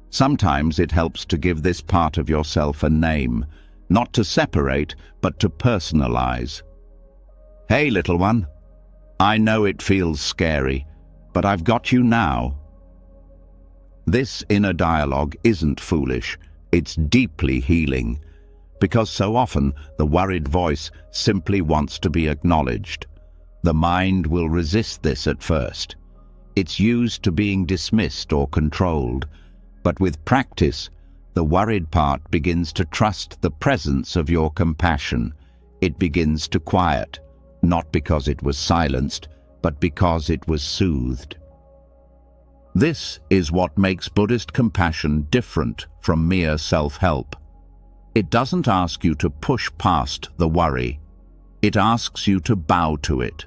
Sometimes it helps to give this part of yourself a name, not to separate, but to personalize. "Hey, little one. I know it feels scary, but I've got you now." This inner dialogue isn't foolish, it's deeply healing, because so often the worried voice simply wants to be acknowledged. The mind will resist this at first. It's used to being dismissed or controlled, but with practice, the worried part begins to trust the presence of your compassion. It begins to quiet, not because it was silenced, but because it was soothed. This is what makes Buddhist compassion different from mere self-help. It doesn't ask you to push past the worry. It asks you to bow to it,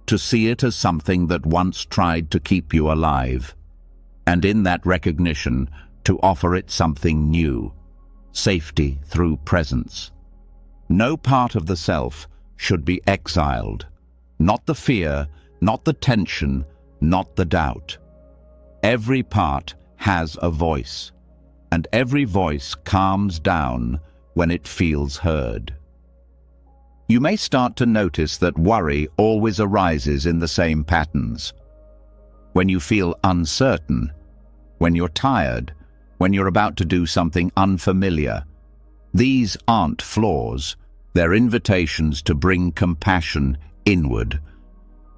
to see it as something that once tried to keep you alive. And in that recognition, to offer it something new, safety through presence. No part of the self should be exiled. Not the fear, not the tension, not the doubt. Every part has a voice, and every voice calms down when it feels heard. You may start to notice that worry always arises in the same patterns. When you feel uncertain, when you're tired, when you're about to do something unfamiliar. These aren't flaws, they're invitations to bring compassion inward.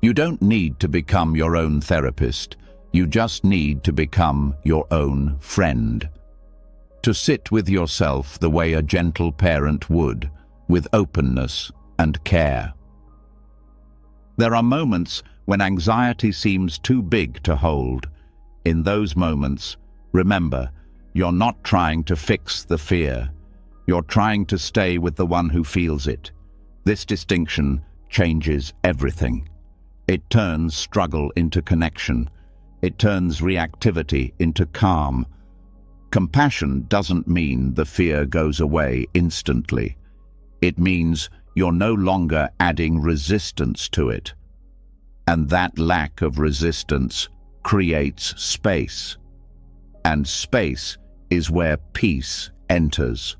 You don't need to become your own therapist, you just need to become your own friend. To sit with yourself the way a gentle parent would, with openness and care. There are moments when anxiety seems too big to hold. In those moments, remember, you're not trying to fix the fear. You're trying to stay with the one who feels it. This distinction changes everything. It turns struggle into connection. It turns reactivity into calm. Compassion doesn't mean the fear goes away instantly. It means you're no longer adding resistance to it. And that lack of resistance creates space. And space is where peace enters.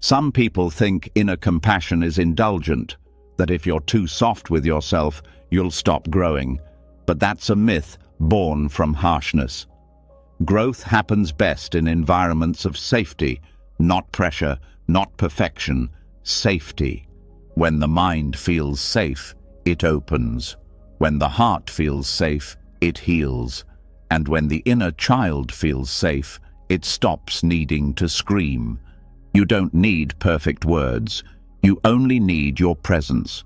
Some people think inner compassion is indulgent, that if you're too soft with yourself, you'll stop growing. But that's a myth born from harshness. Growth happens best in environments of safety, not pressure, not perfection, safety. When the mind feels safe, it opens. When the heart feels safe, it heals. And when the inner child feels safe, it stops needing to scream. You don't need perfect words. You only need your presence.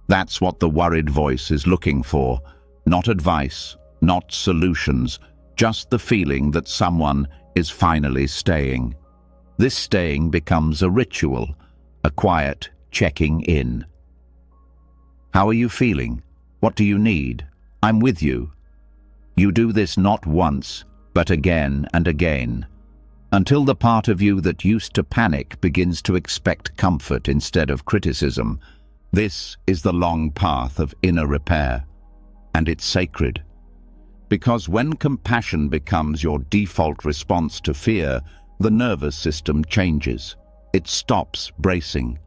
That's what the worried voice is looking for. Not advice, not solutions, just the feeling that someone is finally staying. This staying becomes a ritual, a quiet checking in. How are you feeling? What do you need? I'm with you. You do this not once, but again and again, until the part of you that used to panic begins to expect comfort instead of criticism. This is the long path of inner repair, and it's sacred. Because when compassion becomes your default response to fear, the nervous system changes. It stops bracing.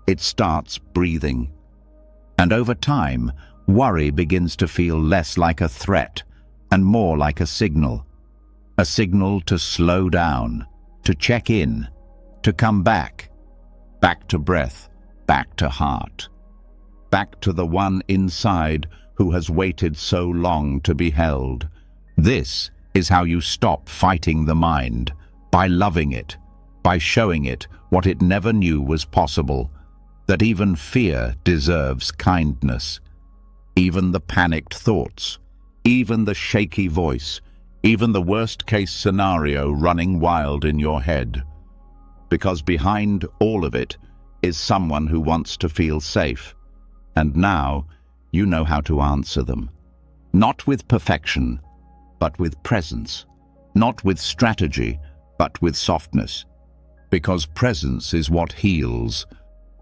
It starts breathing. And over time, worry begins to feel less like a threat and more like a signal. A signal to slow down, to check in, to come back. Back to breath, back to heart. Back to the one inside who has waited so long to be held. This is how you stop fighting the mind, by loving it, by showing it what it never knew was possible, that even fear deserves kindness. Even the panicked thoughts, even the shaky voice, even the worst-case scenario running wild in your head. Because behind all of it is someone who wants to feel safe. And now you know how to answer them. Not with perfection, but with presence. Not with strategy, but with softness. Because presence is what heals,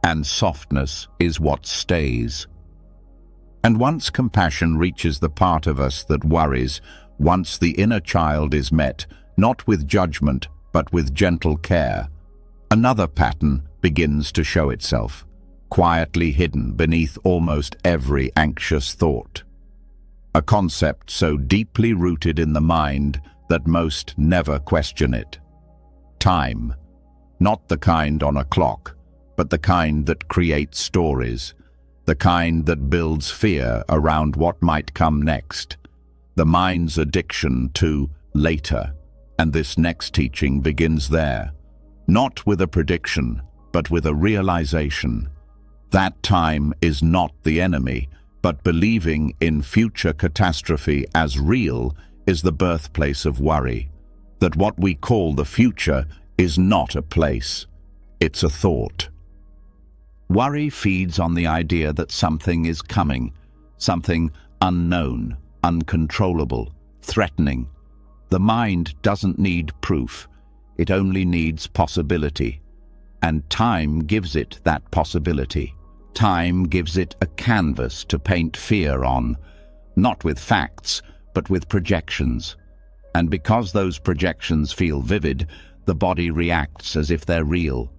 and softness is what stays. And once compassion reaches the part of us that worries, once the inner child is met, not with judgment, but with gentle care, another pattern begins to show itself, quietly hidden beneath almost every anxious thought. A concept so deeply rooted in the mind that most never question it. Time. Not the kind on a clock, but the kind that creates stories, the kind that builds fear around what might come next. The mind's addiction to later, and this next teaching begins there, not with a prediction, but with a realization. That time is not the enemy, but believing in future catastrophe as real is the birthplace of worry. That what we call the future is not a place, it's a thought. Worry feeds on the idea that something is coming, something unknown, uncontrollable, threatening. The mind doesn't need proof, it only needs possibility. And time gives it that possibility. Time gives it a canvas to paint fear on, not with facts, but with projections. And because those projections feel vivid, the body reacts as if they're real.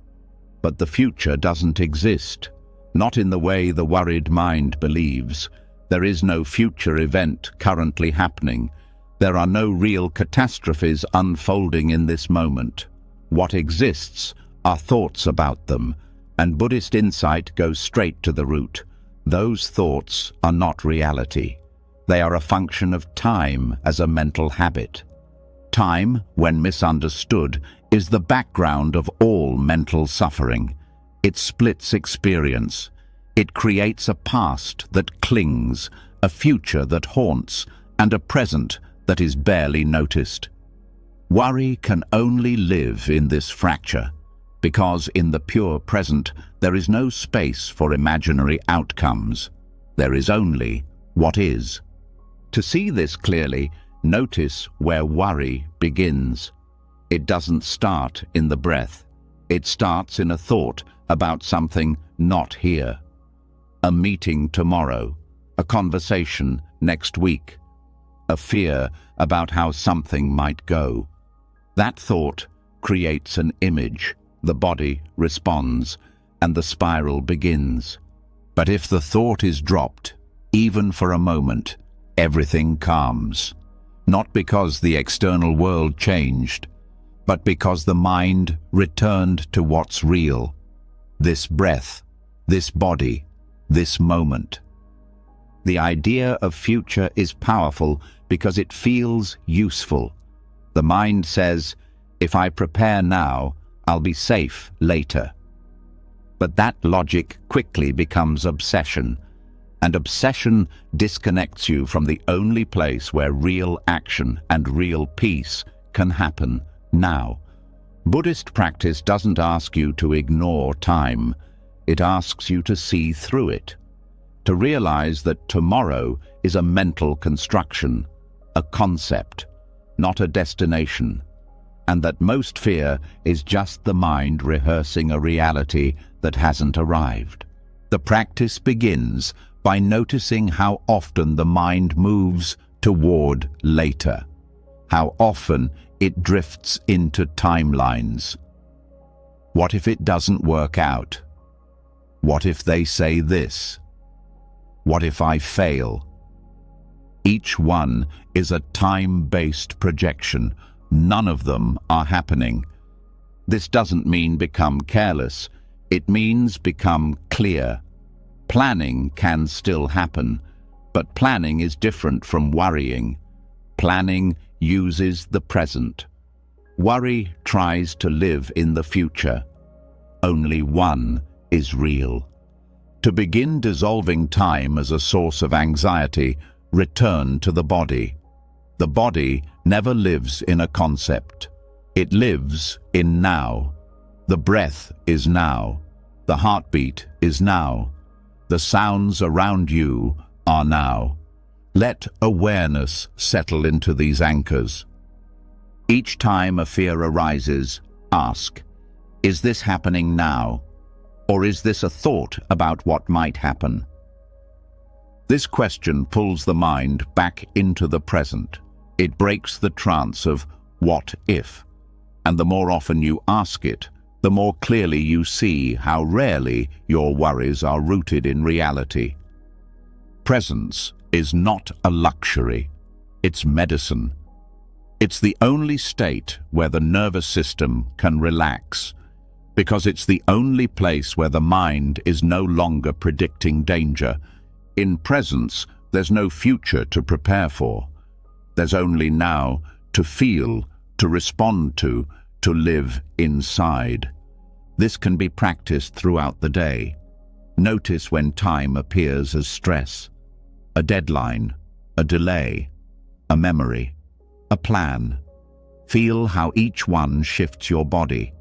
But the future doesn't exist, not in the way the worried mind believes. There is no future event currently happening. There are no real catastrophes unfolding in this moment. What exists are thoughts about them, and Buddhist insight goes straight to the root. Those thoughts are not reality. They are a function of time as a mental habit. Time, when misunderstood, is the background of all mental suffering. It splits experience. It creates a past that clings, a future that haunts, and a present that is barely noticed. Worry can only live in this fracture, because in the pure present there is no space for imaginary outcomes. There is only what is. To see this clearly, notice where worry begins. It doesn't start in the breath. It starts in a thought about something not here. A meeting tomorrow, a conversation next week, a fear about how something might go. That thought creates an image, the body responds, and the spiral begins. But if the thought is dropped, even for a moment, everything calms. Not because the external world changed, but because the mind returned to what's real. This breath, this body, this moment. The idea of future is powerful because it feels useful. The mind says, if I prepare now, I'll be safe later. But that logic quickly becomes obsession, and obsession disconnects you from the only place where real action and real peace can happen now. Buddhist practice doesn't ask you to ignore time. It asks you to see through it, to realize that tomorrow is a mental construction, a concept, not a destination, and that most fear is just the mind rehearsing a reality that hasn't arrived. The practice begins by noticing how often the mind moves toward later, how often it drifts into timelines. What if it doesn't work out? What if they say this? What if I fail? Each one is a time-based projection. None of them are happening. This doesn't mean become careless. It means become clear. Planning can still happen, but planning is different from worrying. Planning uses the present. Worry tries to live in the future. Only one is real. To begin dissolving time as a source of anxiety, return to the body. The body never lives in a concept. It lives in now. The breath is now. The heartbeat is now. The sounds around you are now. Let awareness settle into these anchors. Each time a fear arises, ask, is this happening now? Or is this a thought about what might happen? This question pulls the mind back into the present. It breaks the trance of what if, and the more often you ask it, the more clearly you see how rarely your worries are rooted in reality. Presence is not a luxury, it's medicine. It's the only state where the nervous system can relax, because it's the only place where the mind is no longer predicting danger. In presence, there's no future to prepare for. There's only now to feel, to respond to live inside. This can be practiced throughout the day. Notice when time appears as stress, a deadline, a delay, a memory, a plan. Feel how each one shifts your body.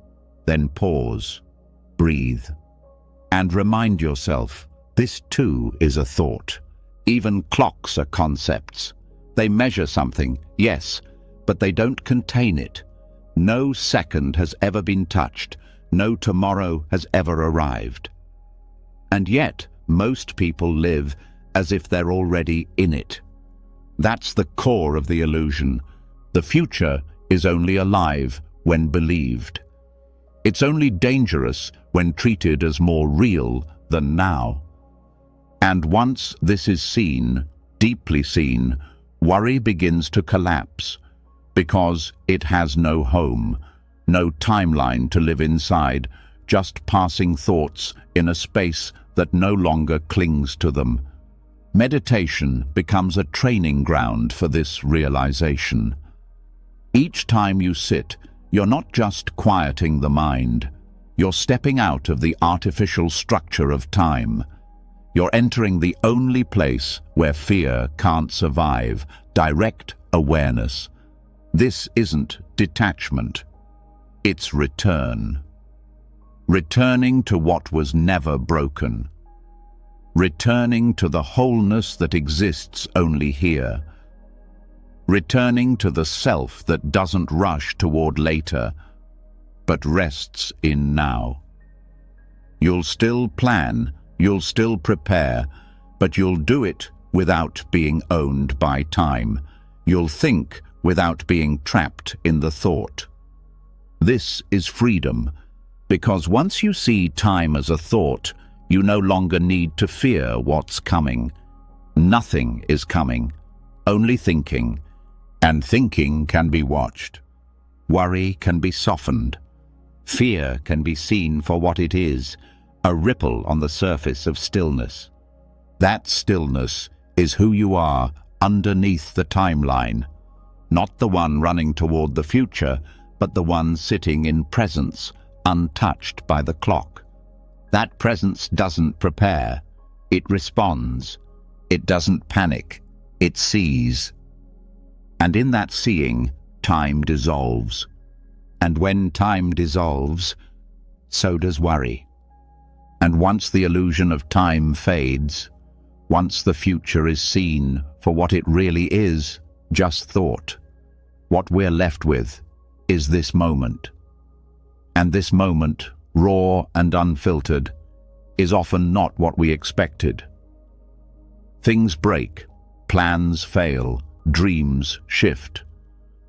Then pause, breathe, and remind yourself, this too is a thought. Even clocks are concepts. They measure something, yes, but they don't contain it. No second has ever been touched. No tomorrow has ever arrived. And yet, most people live as if they're already in it. That's the core of the illusion. The future is only alive when believed. It's only dangerous when treated as more real than now. And once this is seen, deeply seen, worry begins to collapse, because it has no home, no timeline to live inside, just passing thoughts in a space that no longer clings to them. Meditation becomes a training ground for this realization. Each time you sit, you're not just quieting the mind, you're stepping out of the artificial structure of time. You're entering the only place where fear can't survive, direct awareness. This isn't detachment. It's return. Returning to what was never broken. Returning to the wholeness that exists only here. Returning to the self that doesn't rush toward later, but rests in now. You'll still plan, you'll still prepare, but you'll do it without being owned by time. You'll think without being trapped in the thought. This is freedom, because once you see time as a thought, you no longer need to fear what's coming. Nothing is coming, only thinking, and thinking can be watched. Worry can be softened. Fear can be seen for what it is, a ripple on the surface of stillness. That stillness is who you are underneath the timeline, not the one running toward the future, but the one sitting in presence, untouched by the clock. That presence doesn't prepare, it responds. It doesn't panic, it sees. And in that seeing, time dissolves. And when time dissolves, so does worry. And once the illusion of time fades, once the future is seen for what it really is, just thought, what we're left with is this moment. And this moment, raw and unfiltered, is often not what we expected. Things break, plans fail, dreams shift.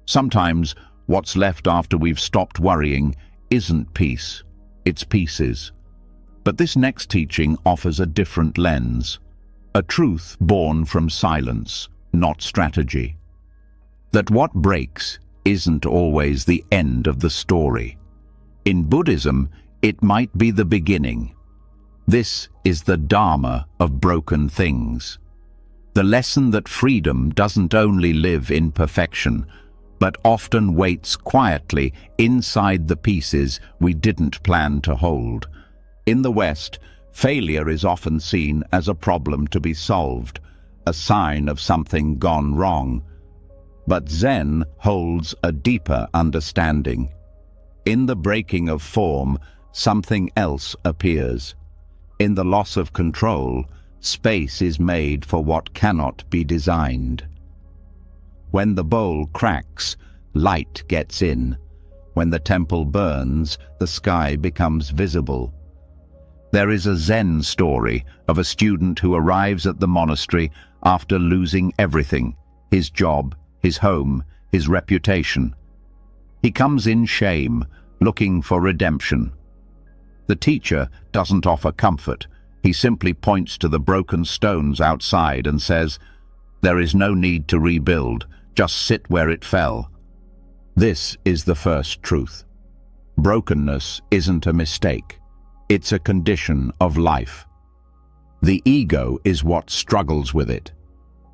Sometimes what's left after we've stopped worrying isn't peace, it's pieces. But this next teaching offers a different lens, a truth born from silence, not strategy. That what breaks isn't always the end of the story. In Buddhism, it might be the beginning. This is the Dharma of broken things. The lesson that freedom doesn't only live in perfection, but often waits quietly inside the pieces we didn't plan to hold. In the West, failure is often seen as a problem to be solved, a sign of something gone wrong. But Zen holds a deeper understanding. In the breaking of form, something else appears. In the loss of control, space is made for what cannot be designed. When the bowl cracks, light gets in. When the temple burns, the sky becomes visible. There is a Zen story of a student who arrives at the monastery after losing everything, his job, his home, his reputation. He comes in shame, looking for redemption. The teacher doesn't offer comfort. He simply points to the broken stones outside and says, "There is no need to rebuild, just sit where it fell." This is the first truth. Brokenness isn't a mistake. It's a condition of life. The ego is what struggles with it.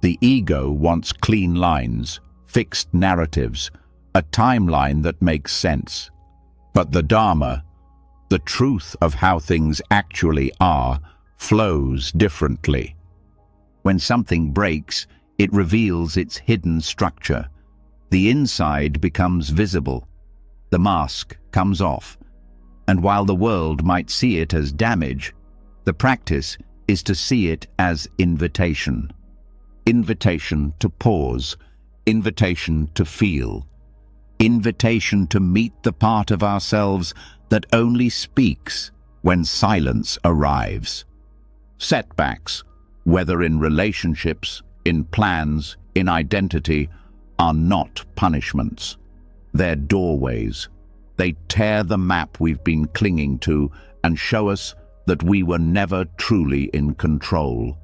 The ego wants clean lines, fixed narratives, a timeline that makes sense. But the Dharma, the truth of how things actually are, flows differently. When something breaks, it reveals its hidden structure. The inside becomes visible. The mask comes off. And while the world might see it as damage, the practice is to see it as invitation. Invitation to pause, invitation to feel, invitation to meet the part of ourselves that only speaks when silence arrives. Setbacks, whether in relationships, in plans, in identity, are not punishments. They're doorways. They tear the map we've been clinging to and show us that we were never truly in control.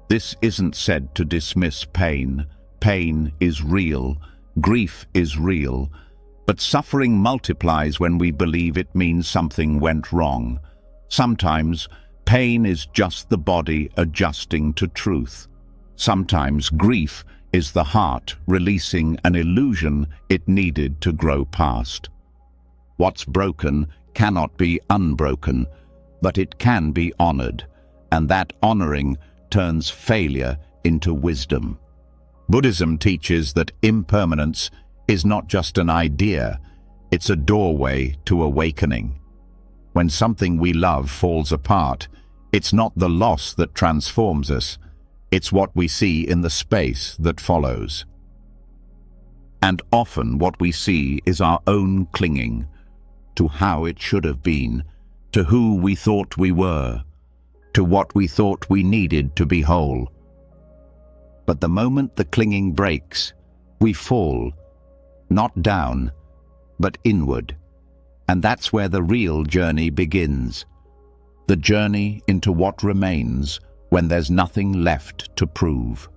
This isn't said to dismiss pain. Pain is real. Grief is real. But suffering multiplies when we believe it means something went wrong. Sometimes pain is just the body adjusting to truth. Sometimes grief is the heart releasing an illusion it needed to grow past. What's broken cannot be unbroken, but it can be honored, and that honoring turns failure into wisdom. Buddhism teaches that impermanence is not just an idea, it's a doorway to awakening. When something we love falls apart, it's not the loss that transforms us, it's what we see in the space that follows. And often what we see is our own clinging to how it should have been, to who we thought we were, to what we thought we needed to be whole. But the moment the clinging breaks, we fall, not down, but inward. And that's where the real journey begins. The journey into what remains when there's nothing left to prove.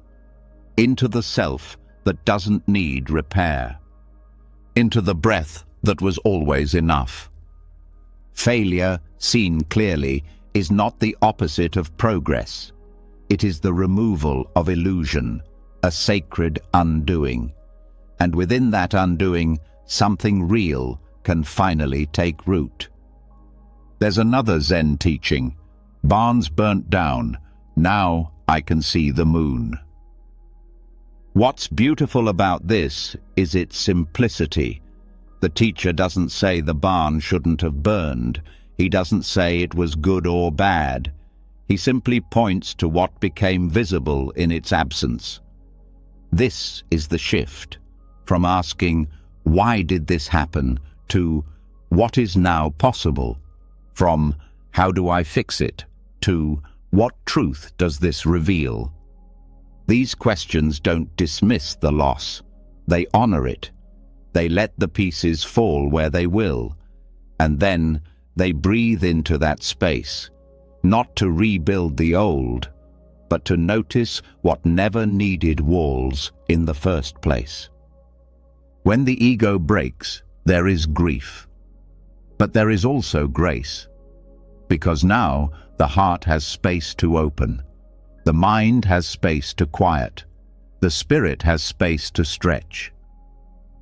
Into the self that doesn't need repair. Into the breath that was always enough. Failure, seen clearly, is not the opposite of progress. It is the removal of illusion, a sacred undoing. And within that undoing, something real can finally take root. There's another Zen teaching. Barns burnt down, now I can see the moon. What's beautiful about this is its simplicity. The teacher doesn't say the barn shouldn't have burned. He doesn't say it was good or bad. He simply points to what became visible in its absence. This is the shift from asking, why did this happen, to what is now possible, from how do I fix it, to what truth does this reveal? These questions don't dismiss the loss. They honor it. They let the pieces fall where they will, and then they breathe into that space, not to rebuild the old, but to notice what never needed walls in the first place. When the ego breaks, there is grief. But there is also grace, because now the heart has space to open, the mind has space to quiet, the spirit has space to stretch.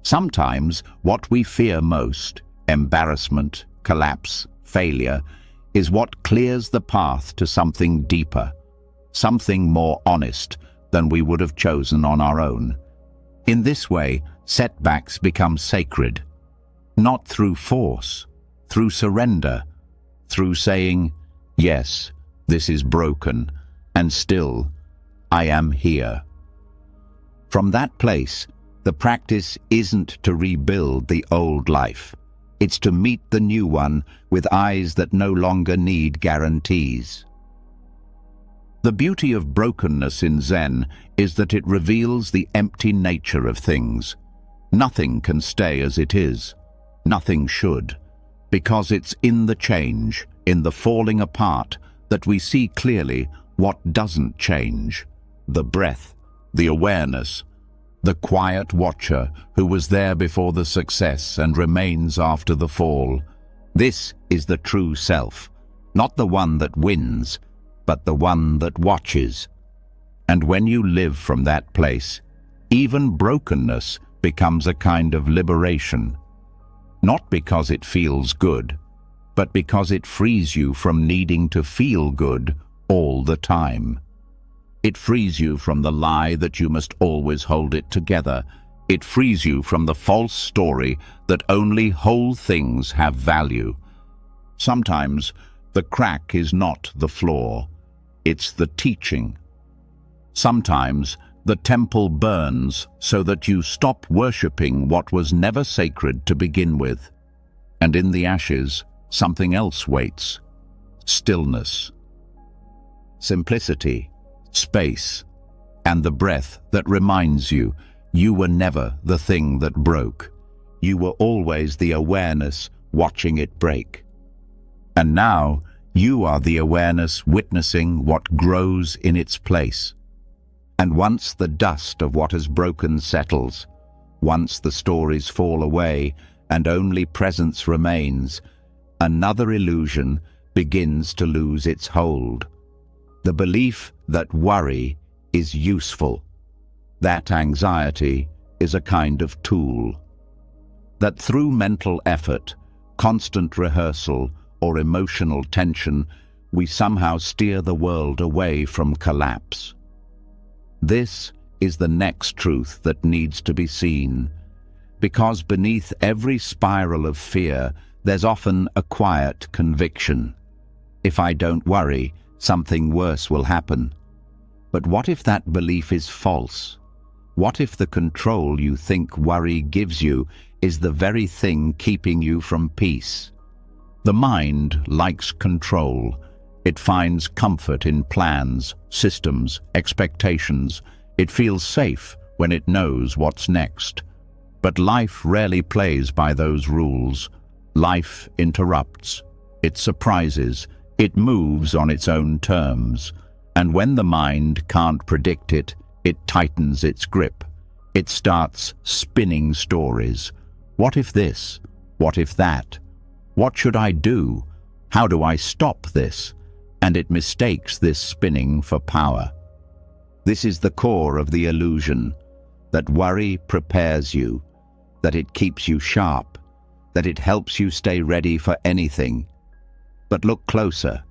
Sometimes what we fear most, embarrassment, collapse, failure, is what clears the path to something deeper, something more honest than we would have chosen on our own. In this way, setbacks become sacred, not through force, through surrender, through saying, yes, this is broken, and still, I am here. From that place, the practice isn't to rebuild the old life. It's to meet the new one with eyes that no longer need guarantees. The beauty of brokenness in Zen is that it reveals the empty nature of things. Nothing can stay as it is. Nothing should. Because it's in the change, in the falling apart, that we see clearly what doesn't change. The breath, the awareness, the quiet watcher who was there before the success and remains after the fall. This is the true self, not the one that wins, but the one that watches. And when you live from that place, even brokenness becomes a kind of liberation. Not because it feels good, but because it frees you from needing to feel good all the time. It frees you from the lie that you must always hold it together. It frees you from the false story that only whole things have value. Sometimes the crack is not the floor, it's the teaching. Sometimes the temple burns so that you stop worshipping what was never sacred to begin with. And in the ashes, something else waits. Stillness, simplicity, space, and the breath that reminds you you were never the thing that broke. You were always the awareness watching it break. And now you are the awareness witnessing what grows in its place. And once the dust of what has broken settles, once the stories fall away and only presence remains, another illusion begins to lose its hold. The belief that worry is useful, that anxiety is a kind of tool, that through mental effort, constant rehearsal, or emotional tension, we somehow steer the world away from collapse. This is the next truth that needs to be seen. Because beneath every spiral of fear, there's often a quiet conviction. If I don't worry, something worse will happen. But what if that belief is false? What if the control you think worry gives you is the very thing keeping you from peace? The mind likes control. It finds comfort in plans, systems, expectations. It feels safe when it knows what's next. But life rarely plays by those rules. Life interrupts. It surprises. It moves on its own terms. And when the mind can't predict it, it tightens its grip. It starts spinning stories. What if this? What if that? What should I do? How do I stop this? And it mistakes this spinning for power. This is the core of the illusion, that worry prepares you, that it keeps you sharp, that it helps you stay ready for anything. But look closer.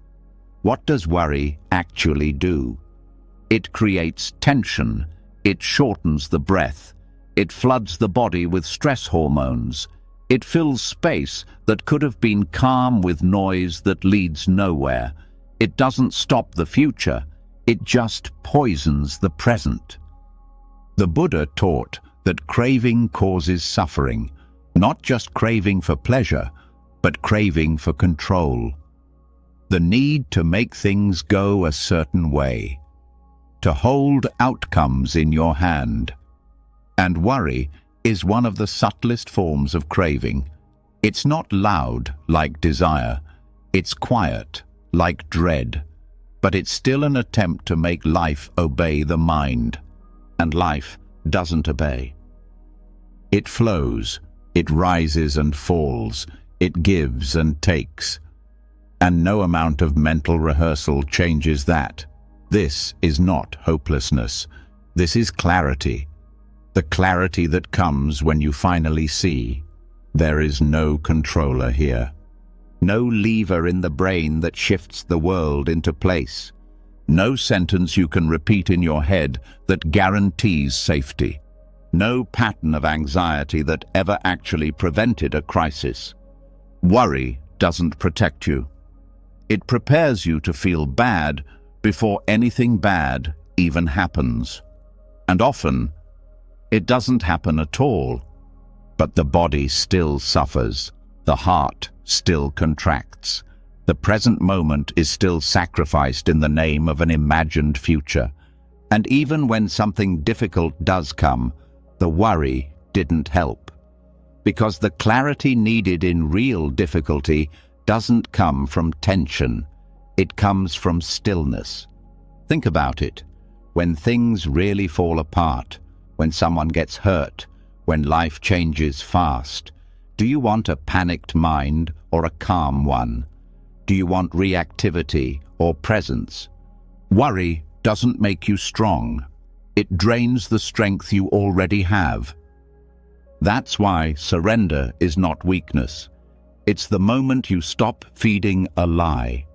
What does worry actually do? It creates tension. It shortens the breath. It floods the body with stress hormones. It fills space that could have been calm with noise that leads nowhere. It doesn't stop the future. It just poisons the present. The Buddha taught that craving causes suffering, not just craving for pleasure, but craving for control. The need to make things go a certain way, to hold outcomes in your hand. And worry is one of the subtlest forms of craving. It's not loud like desire. It's quiet like dread. But it's still an attempt to make life obey the mind. And life doesn't obey. It flows. It rises and falls. It gives and takes. And no amount of mental rehearsal changes that. This is not hopelessness. This is clarity. The clarity that comes when you finally see there is no controller here. No lever in the brain that shifts the world into place. No sentence you can repeat in your head that guarantees safety. No pattern of anxiety that ever actually prevented a crisis. Worry doesn't protect you. It prepares you to feel bad before anything bad even happens. And often, it doesn't happen at all. But the body still suffers. The heart still contracts. The present moment is still sacrificed in the name of an imagined future. And even when something difficult does come, the worry didn't help. Because the clarity needed in real difficulty doesn't come from tension. It comes from stillness. Think about it. When things really fall apart, when someone gets hurt, when life changes fast, do you want a panicked mind or a calm one? Do you want reactivity or presence? Worry doesn't make you strong. It drains the strength you already have. That's why surrender is not weakness. It's the moment you stop feeding a lie.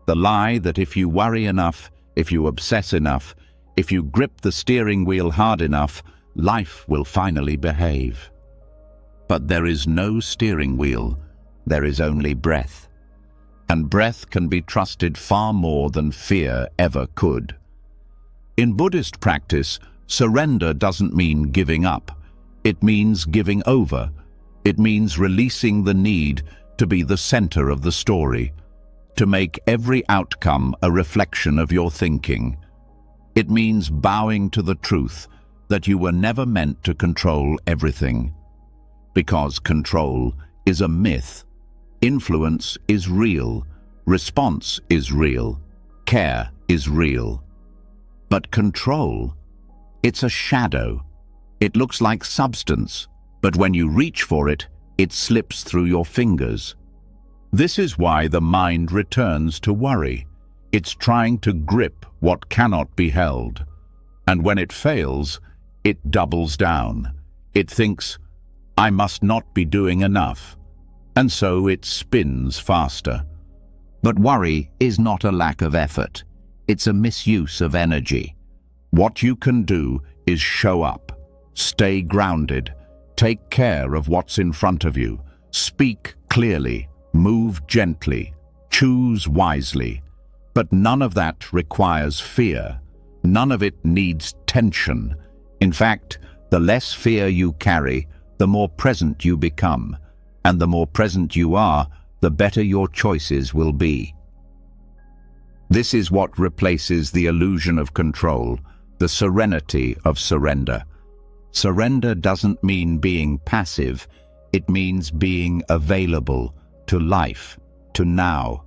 The lie that if you worry enough, if you obsess enough, if you grip the steering wheel hard enough, life will finally behave. But there is no steering wheel. There is only breath. And breath can be trusted far more than fear ever could. In Buddhist practice, surrender doesn't mean giving up. It means giving over. It means releasing the need to be the center of the story, to make every outcome a reflection of your thinking. It means bowing to the truth that you were never meant to control everything. Because control is a myth. Influence is real. Response is real. Care is real. But control, it's a shadow. It looks like substance, but when you reach for it, it slips through your fingers. This is why the mind returns to worry. It's trying to grip what cannot be held. And when it fails, it doubles down. It thinks, I must not be doing enough. And so it spins faster. But worry is not a lack of effort. It's a misuse of energy. What you can do is show up, stay grounded, Take care of what's in front of you. Speak clearly, move gently, choose wisely. But none of that requires fear. None of it needs tension. In fact, the less fear you carry, the more present you become. And the more present you are, the better your choices will be. This is what replaces the illusion of control, the serenity of surrender. Surrender doesn't mean being passive. It means being available to life, to now,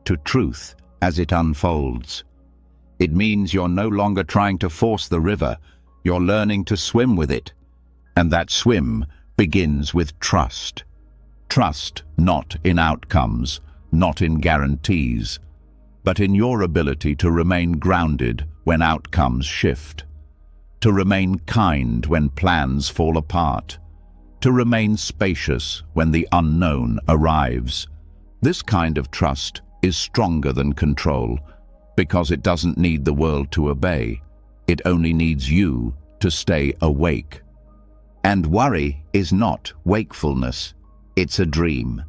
to truth as it unfolds. It means you're no longer trying to force the river, you're learning to swim with it. And that swim begins with trust. Trust not in outcomes, not in guarantees, but in your ability to remain grounded when outcomes shift, to remain kind when plans fall apart, to remain spacious when the unknown arrives. This kind of trust is stronger than control, because it doesn't need the world to obey. It only needs you to stay awake. And worry is not wakefulness. It's a dream,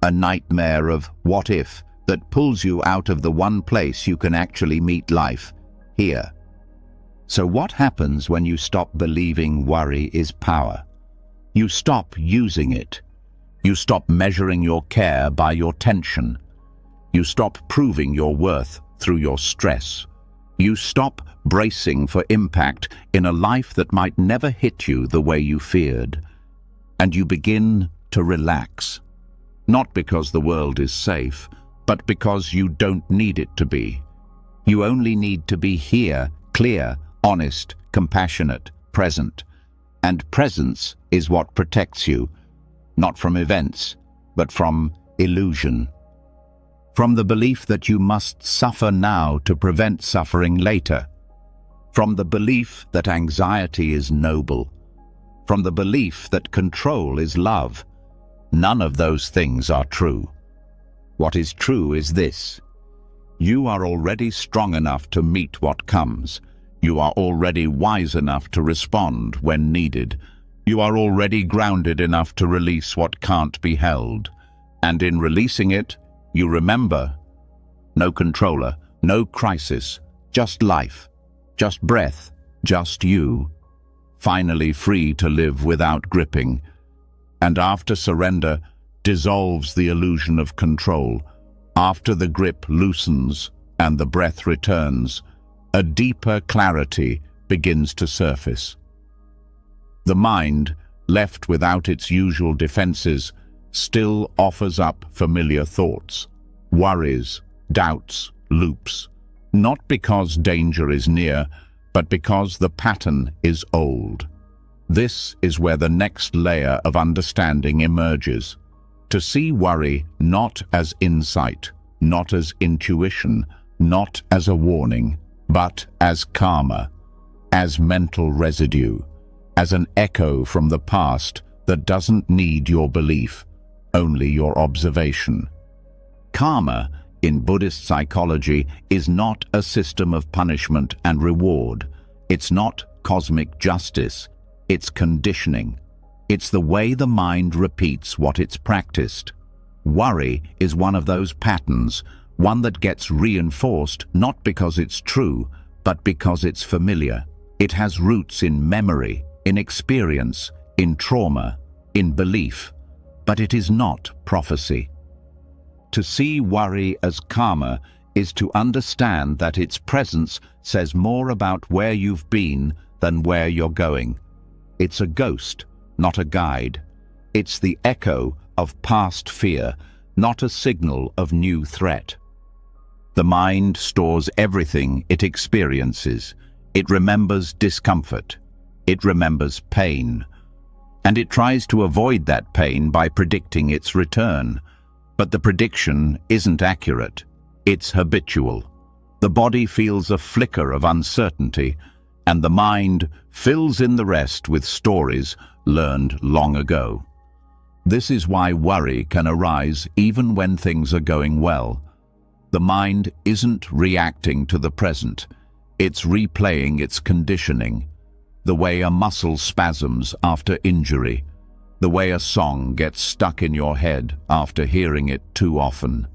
a nightmare of what if that pulls you out of the one place you can actually meet life, here. So what happens when you stop believing worry is power? You stop using it. You stop measuring your care by your tension. You stop proving your worth through your stress. You stop bracing for impact in a life that might never hit you the way you feared. And you begin to relax. Not because the world is safe, but because you don't need it to be. You only need to be here, clear, honest, compassionate, present. And presence is what protects you, not from events, but from illusion. From the belief that you must suffer now to prevent suffering later. From the belief that anxiety is noble. From the belief that control is love. None of those things are true. What is true is this: you are already strong enough to meet what comes. You are already wise enough to respond when needed. You are already grounded enough to release what can't be held. And in releasing it, you remember, no controller, no crisis, just life, just breath, just you, finally free to live without gripping. And after surrender dissolves the illusion of control, after the grip loosens and the breath returns, a deeper clarity begins to surface. The mind, left without its usual defenses, still offers up familiar thoughts, worries, doubts, loops, not because danger is near, but because the pattern is old. This is where the next layer of understanding emerges. To see worry not as insight, not as intuition, not as a warning, but as karma, as mental residue, as an echo from the past that doesn't need your belief, only your observation. Karma, in Buddhist psychology, is not a system of punishment and reward. It's not cosmic justice. It's conditioning. It's the way the mind repeats what it's practiced. Worry is one of those patterns, one that gets reinforced not because it's true, but because it's familiar. It has roots in memory, in experience, in trauma, in belief, but it is not prophecy. To see worry as karma is to understand that its presence says more about where you've been than where you're going. It's a ghost, not a guide. It's the echo of past fear, not a signal of new threat. The mind stores everything it experiences. It remembers discomfort. It remembers pain. And it tries to avoid that pain by predicting its return. But the prediction isn't accurate. It's habitual. The body feels a flicker of uncertainty, and the mind fills in the rest with stories learned long ago. This is why worry can arise even when things are going well. The mind isn't reacting to the present. It's replaying its conditioning. the way a muscle spasms after injury, the way a song gets stuck in your head after hearing it too often.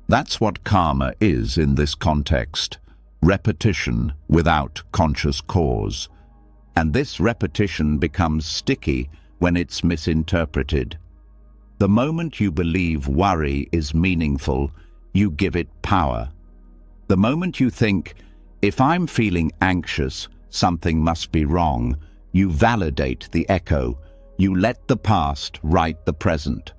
That's what karma is in this context: repetition without conscious cause. And this repetition becomes sticky when it's misinterpreted. The moment you believe worry is meaningful, you give it power. The moment you think, if I'm feeling anxious, something must be wrong, you validate the echo. You let the past write the present.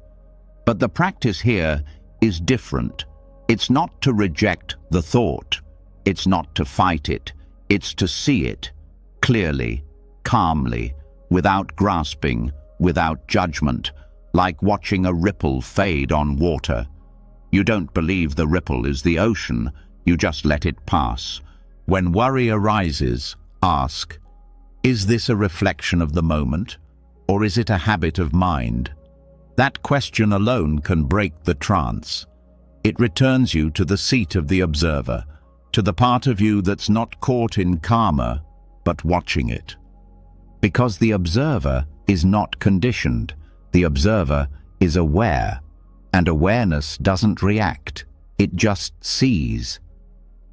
But the practice here is different. It's not to reject the thought. It's not to fight it. It's to see it clearly, calmly, without grasping, without judgment, like watching a ripple fade on water. You don't believe the ripple is the ocean, you just let it pass. When worry arises, ask, is this a reflection of the moment, or is it a habit of mind? That question alone can break the trance. It returns you to the seat of the observer, to the part of you that's not caught in karma, but watching it. Because the observer is not conditioned, the observer is aware, and awareness doesn't react, it just sees.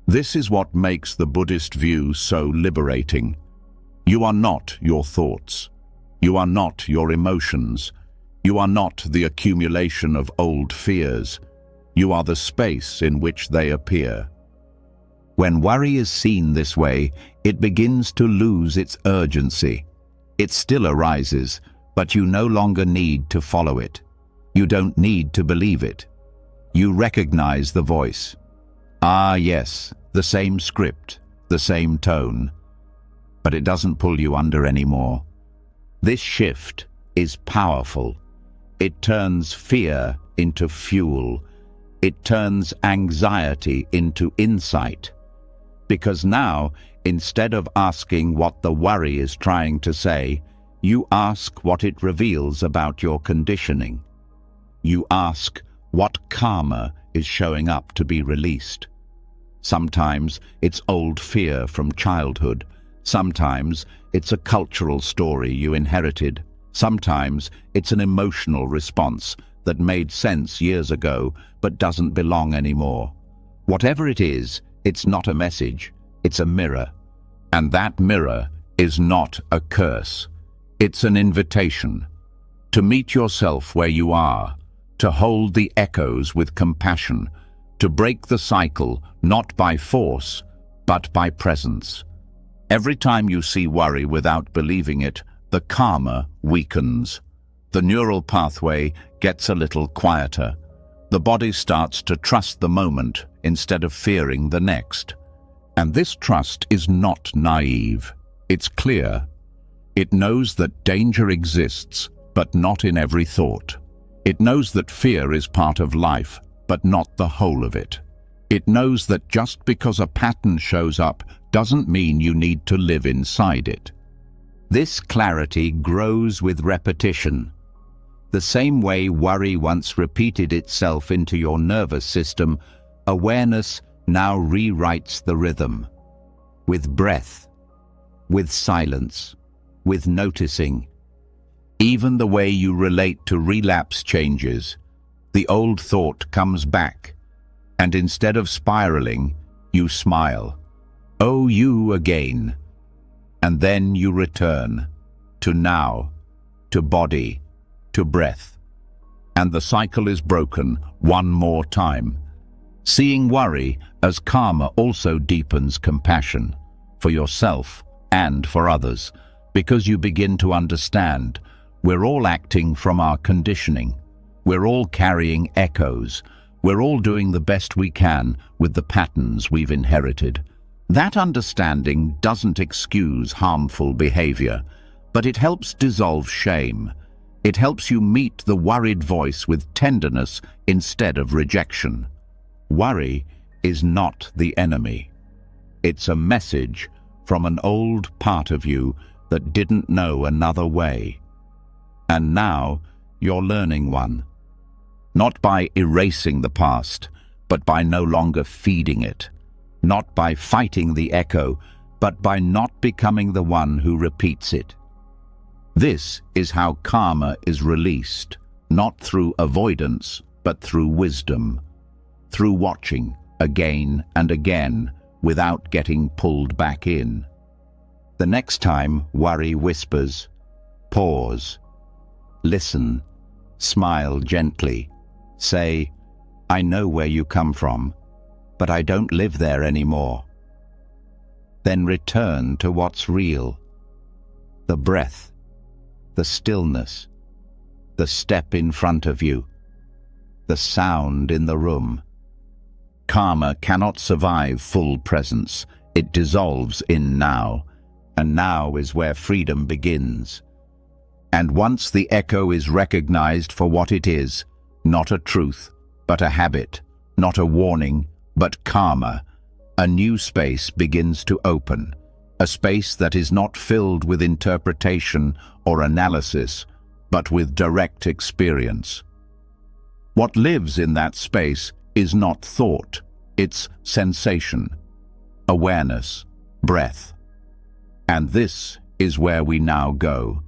This is what makes the Buddhist view so liberating. You are not your thoughts. You are not your emotions. You are not the accumulation of old fears. You are the space in which they appear. When worry is seen this way, it begins to lose its urgency. It still arises, but you no longer need to follow it. You don't need to believe it. You recognize the voice. Ah, yes, the same script, the same tone. But it doesn't pull you under anymore. This shift is powerful. It turns fear into fuel. It turns anxiety into insight. Because now, instead of asking what the worry is trying to say, you ask what it reveals about your conditioning. You ask what karma is showing up to be released. Sometimes it's old fear from childhood. Sometimes it's a cultural story you inherited. Sometimes it's an emotional response that made sense years ago but doesn't belong anymore. Whatever it is, it's not a message, it's a mirror. And that mirror is not a curse. It's an invitation to meet yourself where you are, to hold the echoes with compassion, to break the cycle not by force, but by presence. Every time you see worry without believing it, the karma weakens. The neural pathway gets a little quieter. The body starts to trust the moment instead of fearing the next. And this trust is not naive. It's clear. It knows that danger exists, but not in every thought. It knows that fear is part of life, but not the whole of it. It knows that just because a pattern shows up doesn't mean you need to live inside it. This clarity grows with repetition. The same way worry once repeated itself into your nervous system, awareness now rewrites the rhythm. With breath, with silence, with noticing. Even the way you relate to relapse changes. The old thought comes back, and instead of spiraling, you smile. Oh, you again. And then you return to now, to body, to breath. And the cycle is broken one more time. Seeing worry as karma also deepens compassion for yourself and for others, because you begin to understand we're all acting from our conditioning. We're all carrying echoes. We're all doing the best we can with the patterns we've inherited. That understanding doesn't excuse harmful behavior, but it helps dissolve shame. It helps you meet the worried voice with tenderness instead of rejection. Worry is not the enemy. It's a message from an old part of you that didn't know another way. And now you're learning one. Not by erasing the past, but by no longer feeding it. Not by fighting the echo, but by not becoming the one who repeats it. This is how karma is released, not through avoidance, but through wisdom, through watching again and again without getting pulled back in. The next time worry whispers, pause, listen, smile gently, say, "I know where you come from, but I don't live there anymore." Then return to what's real, the breath, the stillness, the step in front of you, the sound in the room. Karma cannot survive full presence. It dissolves in now, and now is where freedom begins. And once the echo is recognized for what it is, not a truth, but a habit, not a warning, but karma, a new space begins to open, a space that is not filled with interpretation or analysis, but with direct experience. What lives in that space is not thought, it's sensation, awareness, breath. And this is where we now go,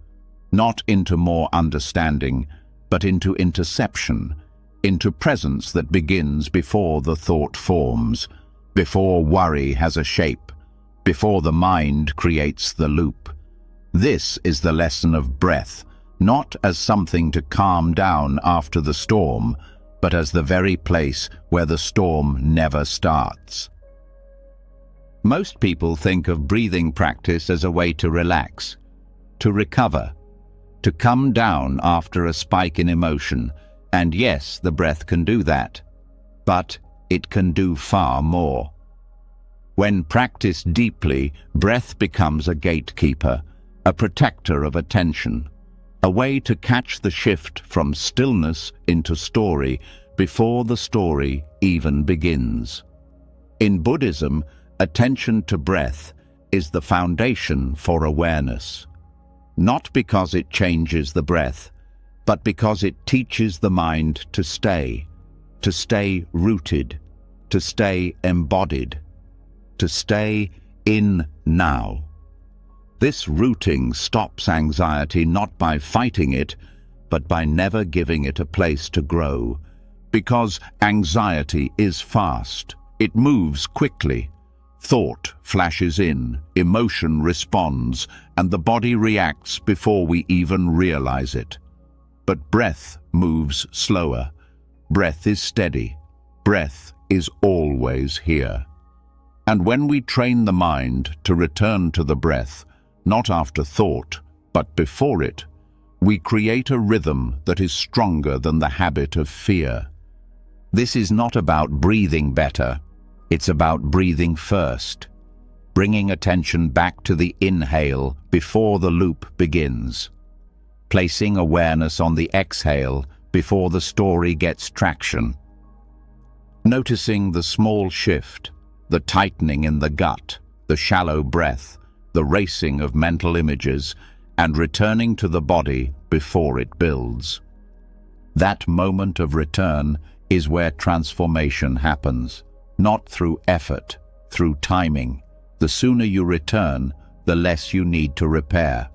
not into more understanding, but into interception, into presence that begins before the thought forms, before worry has a shape, before the mind creates the loop. This is the lesson of breath, not as something to calm down after the storm, but as the very place where the storm never starts. Most people think of breathing practice as a way to relax, to recover, to come down after a spike in emotion. And yes, the breath can do that, but it can do far more. When practiced deeply, breath becomes a gatekeeper, a protector of attention, a way to catch the shift from stillness into story before the story even begins. In Buddhism, attention to breath is the foundation for awareness, not because it changes the breath, but because it teaches the mind to stay rooted, to stay embodied, to stay in now. This rooting stops anxiety not by fighting it, but by never giving it a place to grow. Because anxiety is fast, it moves quickly. Thought flashes in, emotion responds, and the body reacts before we even realize it. But breath moves slower. Breath is steady. Breath is always here. And when we train the mind to return to the breath, not after thought, but before it, we create a rhythm that is stronger than the habit of fear. This is not about breathing better. It's about breathing first, bringing attention back to the inhale before the loop begins, placing awareness on the exhale before the story gets traction, noticing the small shift, the tightening in the gut, the shallow breath, the racing of mental images, and returning to the body before it builds. That moment of return is where transformation happens, not through effort, through timing. The sooner you return, the less you need to repair.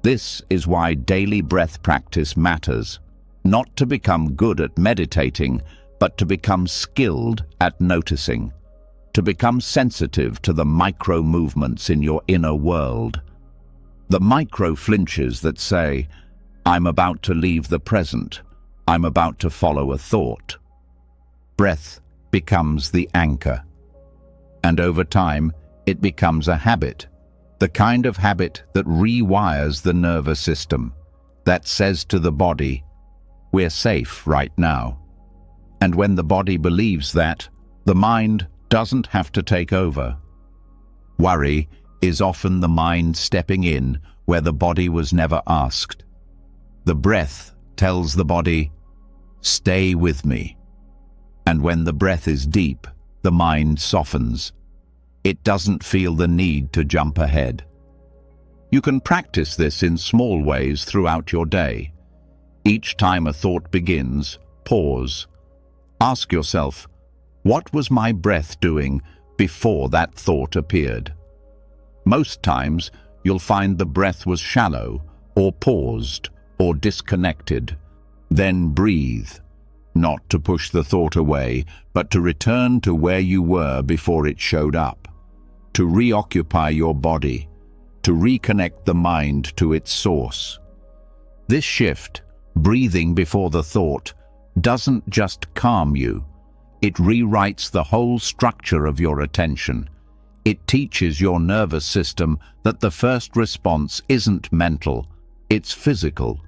This is why daily breath practice matters, not to become good at meditating, but to become skilled at noticing, to become sensitive to the micro movements in your inner world. The micro flinches that say, "I'm about to leave the present, I'm about to follow a thought." Breath becomes the anchor. And over time, it becomes a habit, the kind of habit that rewires the nervous system, that says to the body, "We're safe right now." And when the body believes that, the mind doesn't have to take over. Worry is often the mind stepping in where the body was never asked. The breath tells the body, "Stay with me." And when the breath is deep, the mind softens. It doesn't feel the need to jump ahead. You can practice this in small ways throughout your day. Each time a thought begins, pause. Ask yourself, what was my breath doing before that thought appeared? Most times, you'll find the breath was shallow, or paused, or disconnected. Then breathe, not to push the thought away, but to return to where you were before it showed up, to reoccupy your body, to reconnect the mind to its source. This shift, breathing before the thought, doesn't just calm you. It rewrites the whole structure of your attention. It teaches your nervous system that the first response isn't mental, it's physical.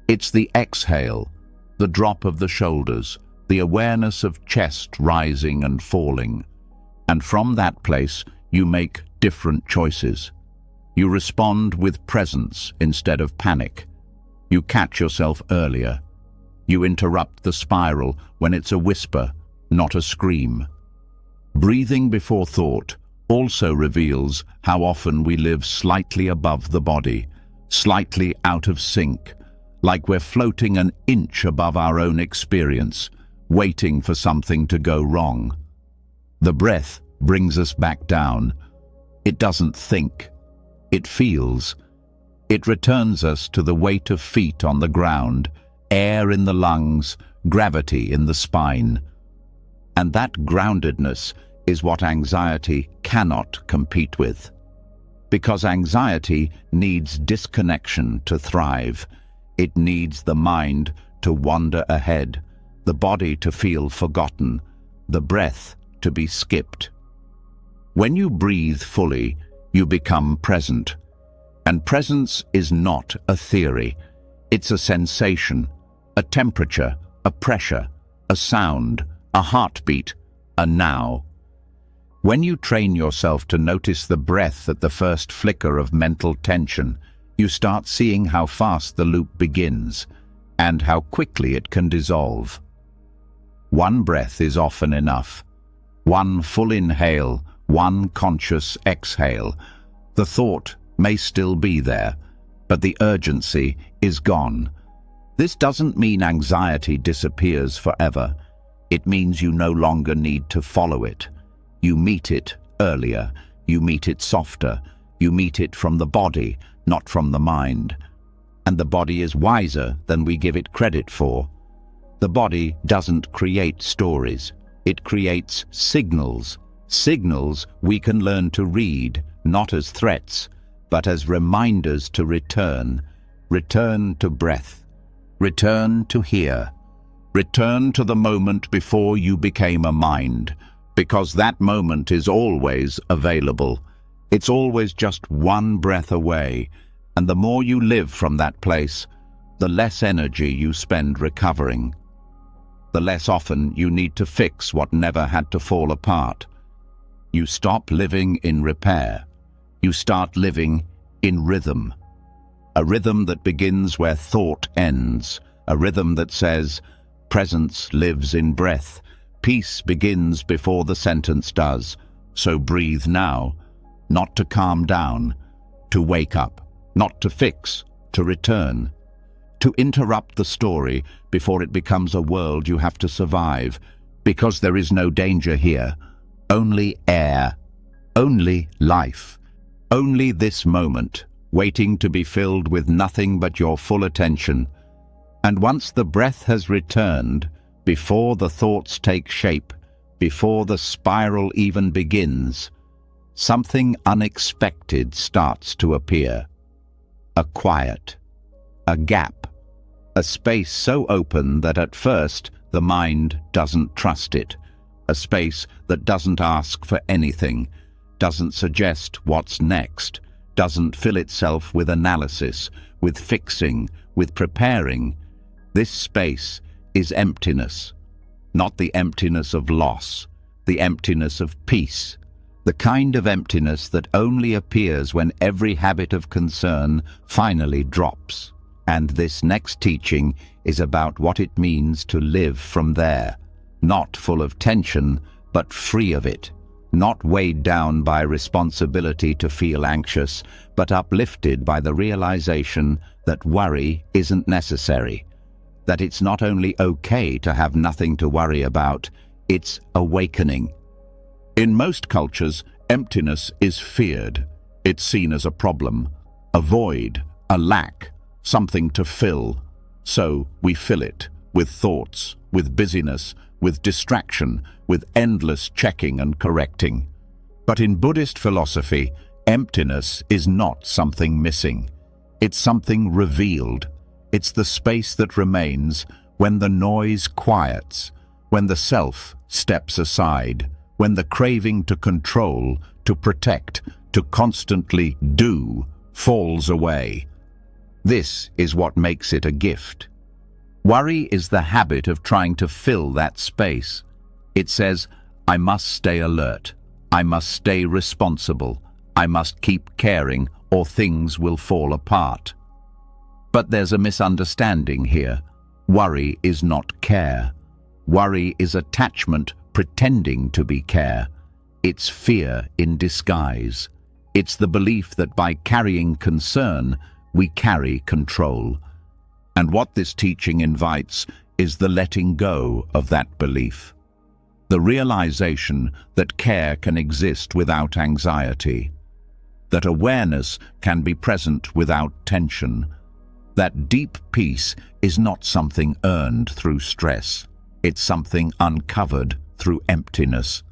It's the exhale, the drop of the shoulders, the awareness of chest rising and falling. And from that place, you make different choices. You respond with presence instead of panic. You catch yourself earlier. You interrupt the spiral when it's a whisper, not a scream. Breathing before thought also reveals how often we live slightly above the body, slightly out of sync, like we're floating an inch above our own experience, waiting for something to go wrong. The breath brings us back down. It doesn't think. It feels. It returns us to the weight of feet on the ground, air in the lungs, gravity in the spine. And that groundedness is what anxiety cannot compete with. Because anxiety needs disconnection to thrive. It needs the mind to wander ahead, the body to feel forgotten, the breath to be skipped. When you breathe fully, you become present. And presence is not a theory. It's a sensation, a temperature, a pressure, a sound, a heartbeat, a now. When you train yourself to notice the breath at the first flicker of mental tension, you start seeing how fast the loop begins and how quickly it can dissolve. One breath is often enough. One full inhale, one conscious exhale. The thought may still be there, but the urgency is gone. This doesn't mean anxiety disappears forever. It means you no longer need to follow it. You meet it earlier, you meet it softer, you meet it from the body, not from the mind. And the body is wiser than we give it credit for. The body doesn't create stories. It creates signals. Signals we can learn to read, not as threats, but as reminders to return. Return to breath. Return to here. Return to the moment before you became a mind, because that moment is always available. It's always just one breath away, and the more you live from that place, the less energy you spend recovering. The less often you need to fix what never had to fall apart. You stop living in repair. You start living in rhythm. A rhythm that begins where thought ends. A rhythm that says, presence lives in breath. Peace begins before the sentence does. So breathe now, not to calm down, to wake up, not to fix, to return. To interrupt the story before it becomes a world you have to survive, because there is no danger here. Only air, only life, only this moment, waiting to be filled with nothing but your full attention. And once the breath has returned, before the thoughts take shape, before the spiral even begins, something unexpected starts to appear. A quiet, a gap, a space so open that at first the mind doesn't trust it. A space that doesn't ask for anything, doesn't suggest what's next, doesn't fill itself with analysis, with fixing, with preparing. This space is emptiness, not the emptiness of loss, the emptiness of peace, the kind of emptiness that only appears when every habit of concern finally drops. And this next teaching is about what it means to live from there, not full of tension, but free of it, not weighed down by responsibility to feel anxious, but uplifted by the realization that worry isn't necessary, that it's not only okay to have nothing to worry about, it's awakening. In most cultures, emptiness is feared. It's seen as a problem, a void, a lack, something to fill. So we fill it with thoughts, with busyness, with distraction, with endless checking and correcting. But in Buddhist philosophy, emptiness is not something missing. It's something revealed. It's the space that remains when the noise quiets, when the self steps aside, when the craving to control, to protect, to constantly do falls away. This is what makes it a gift. Worry is the habit of trying to fill that space. It says, I must stay alert. I must stay responsible. I must keep caring or things will fall apart. But there's a misunderstanding here. Worry is not care. Worry is attachment pretending to be care. It's fear in disguise. It's the belief that by carrying concern, we carry control. And what this teaching invites is the letting go of that belief. The realization that care can exist without anxiety, that awareness can be present without tension, that deep peace is not something earned through stress, it's something uncovered through emptiness.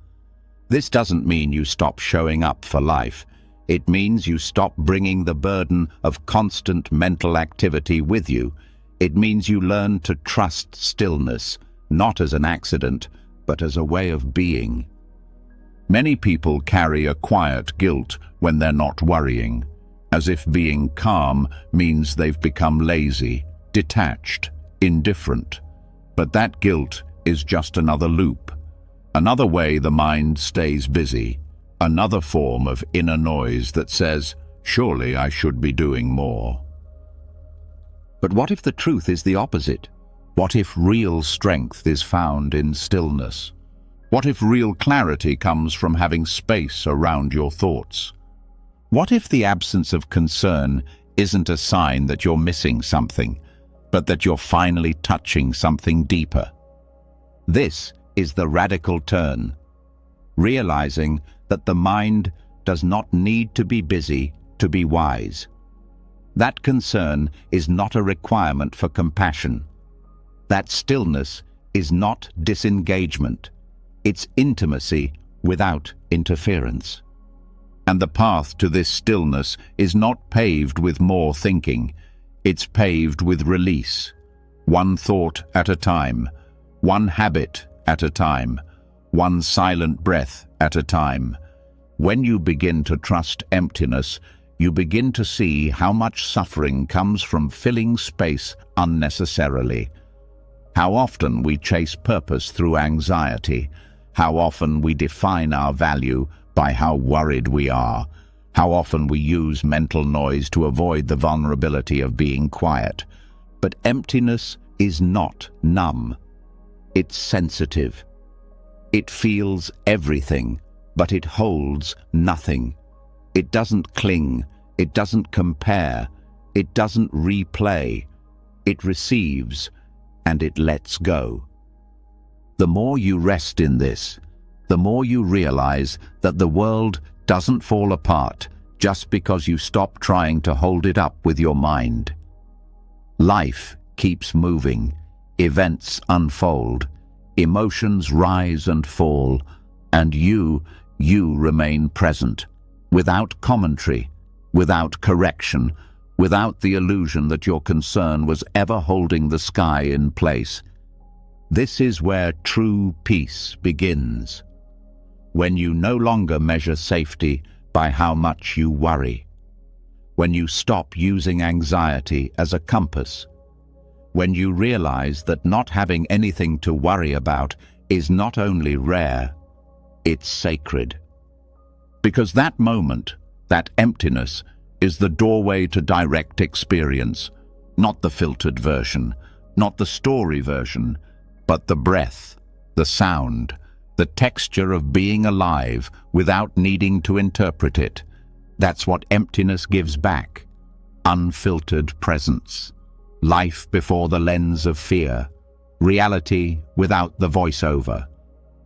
This doesn't mean you stop showing up for life. It means you stop bringing the burden of constant mental activity with you. It means you learn to trust stillness, not as an accident, but as a way of being. Many people carry a quiet guilt when they're not worrying, as if being calm means they've become lazy, detached, indifferent. But that guilt is just another loop, another way the mind stays busy, another form of inner noise that says, surely I should be doing more. But what if the truth is the opposite? What if real strength is found in stillness? What if real clarity comes from having space around your thoughts? What if the absence of concern isn't a sign that you're missing something, but that you're finally touching something deeper? This is the radical turn, realizing that the mind does not need to be busy to be wise. That concern is not a requirement for compassion. That stillness is not disengagement. It's intimacy without interference. And the path to this stillness is not paved with more thinking. It's paved with release. One thought at a time, one habit at a time, one silent breath at a time. When you begin to trust emptiness, you begin to see how much suffering comes from filling space unnecessarily. How often we chase purpose through anxiety. How often we define our value by how worried we are. How often we use mental noise to avoid the vulnerability of being quiet. But emptiness is not numb. It's sensitive. It feels everything, but it holds nothing. It doesn't cling, it doesn't compare, it doesn't replay. It receives, and it lets go. The more you rest in this, the more you realize that the world doesn't fall apart just because you stop trying to hold it up with your mind. Life keeps moving, events unfold, emotions rise and fall, and you remain present, without commentary, without correction, without the illusion that your concern was ever holding the sky in place. This is where true peace begins, when you no longer measure safety by how much you worry, when you stop using anxiety as a compass, when you realize that not having anything to worry about is not only rare, it's sacred. Because that moment, that emptiness, is the doorway to direct experience, not the filtered version, not the story version, but the breath, the sound, the texture of being alive without needing to interpret it. That's what emptiness gives back. Unfiltered presence. Life before the lens of fear. Reality without the voiceover.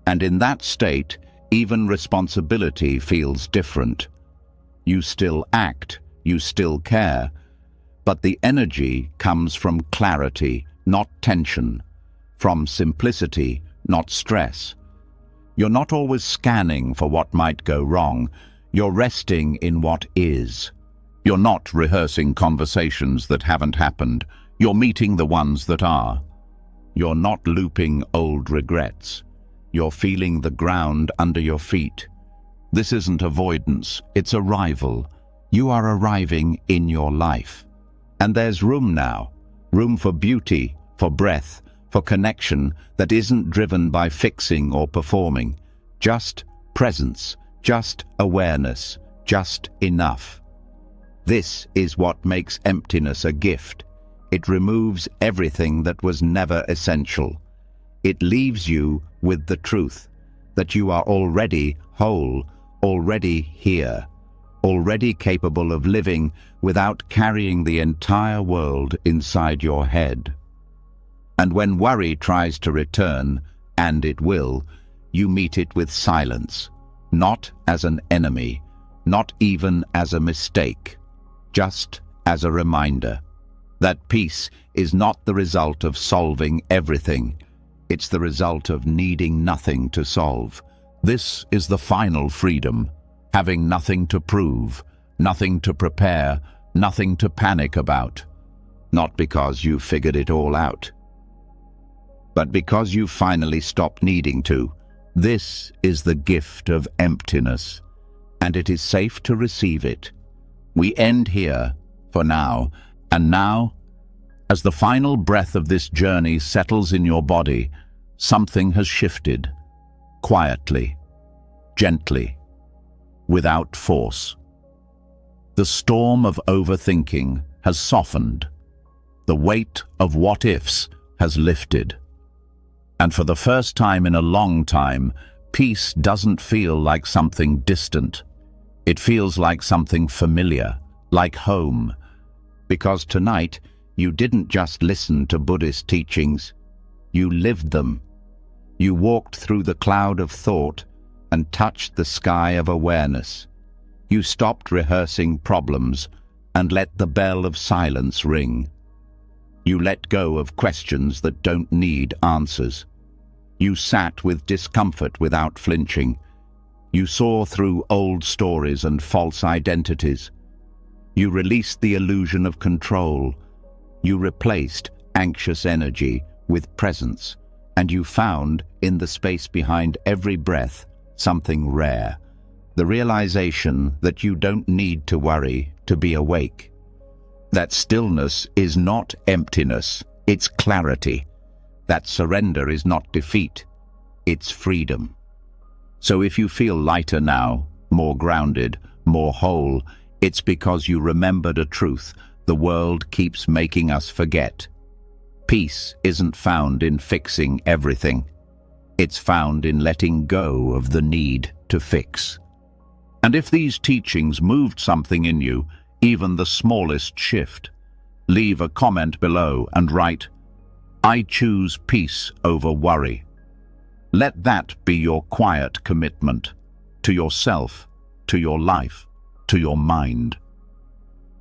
And in that state, even responsibility feels different. You still act, you still care, but the energy comes from clarity, not tension, from simplicity, not stress. You're not always scanning for what might go wrong. You're resting in what is. You're not rehearsing conversations that haven't happened. You're meeting the ones that are. You're not looping old regrets. You're feeling the ground under your feet. This isn't avoidance, it's arrival. You are arriving in your life. And there's room now. Room for beauty, for breath, for connection that isn't driven by fixing or performing. Just presence, just awareness, just enough. This is what makes emptiness a gift. It removes everything that was never essential. It leaves you with the truth that you are already whole, already here, already capable of living without carrying the entire world inside your head. And when worry tries to return, and it will, you meet it with silence, not as an enemy, not even as a mistake, just as a reminder that peace is not the result of solving everything. It's the result of needing nothing to solve. This is the final freedom, having nothing to prove, nothing to prepare, nothing to panic about. Not because you've figured it all out, but because you finally stopped needing to. This is the gift of emptiness, and it is safe to receive it. We end here, for now, and now, as the final breath of this journey settles in your body, something has shifted, quietly, gently, without force. The storm of overthinking has softened. The weight of what-ifs has lifted. And for the first time in a long time, peace doesn't feel like something distant. It feels like something familiar, like home. Because tonight, you didn't just listen to Buddhist teachings, you lived them. You walked through the cloud of thought and touched the sky of awareness. You stopped rehearsing problems and let the bell of silence ring. You let go of questions that don't need answers. You sat with discomfort without flinching. You saw through old stories and false identities. You released the illusion of control. You replaced anxious energy with presence, and you found, in the space behind every breath, something rare. The realization that you don't need to worry to be awake. That stillness is not emptiness, it's clarity. That surrender is not defeat, it's freedom. So if you feel lighter now, more grounded, more whole, it's because you remembered a truth the world keeps making us forget. Peace isn't found in fixing everything. It's found in letting go of the need to fix. And if these teachings moved something in you, even the smallest shift, leave a comment below and write, "I choose peace over worry." Let that be your quiet commitment to yourself, to your life, to your mind.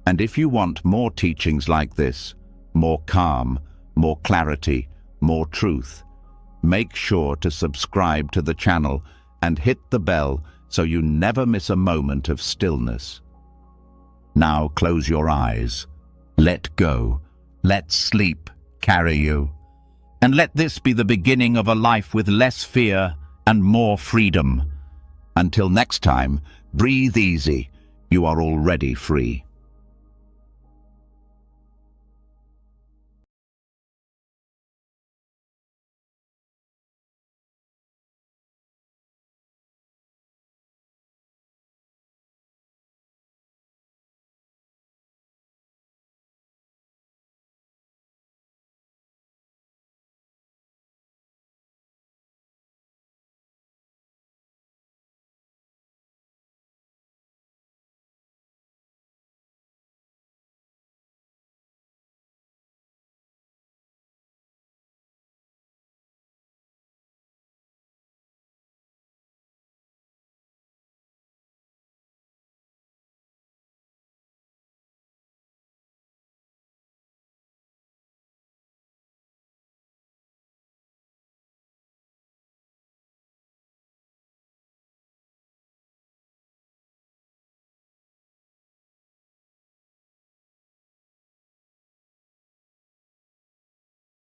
And if you want more teachings like this, more calm, more clarity, more truth, make sure to subscribe to the channel and hit the bell so you never miss a moment of stillness. Now close your eyes, let go, let sleep carry you, and let this be the beginning of a life with less fear and more freedom. Until next time, breathe easy, you are already free.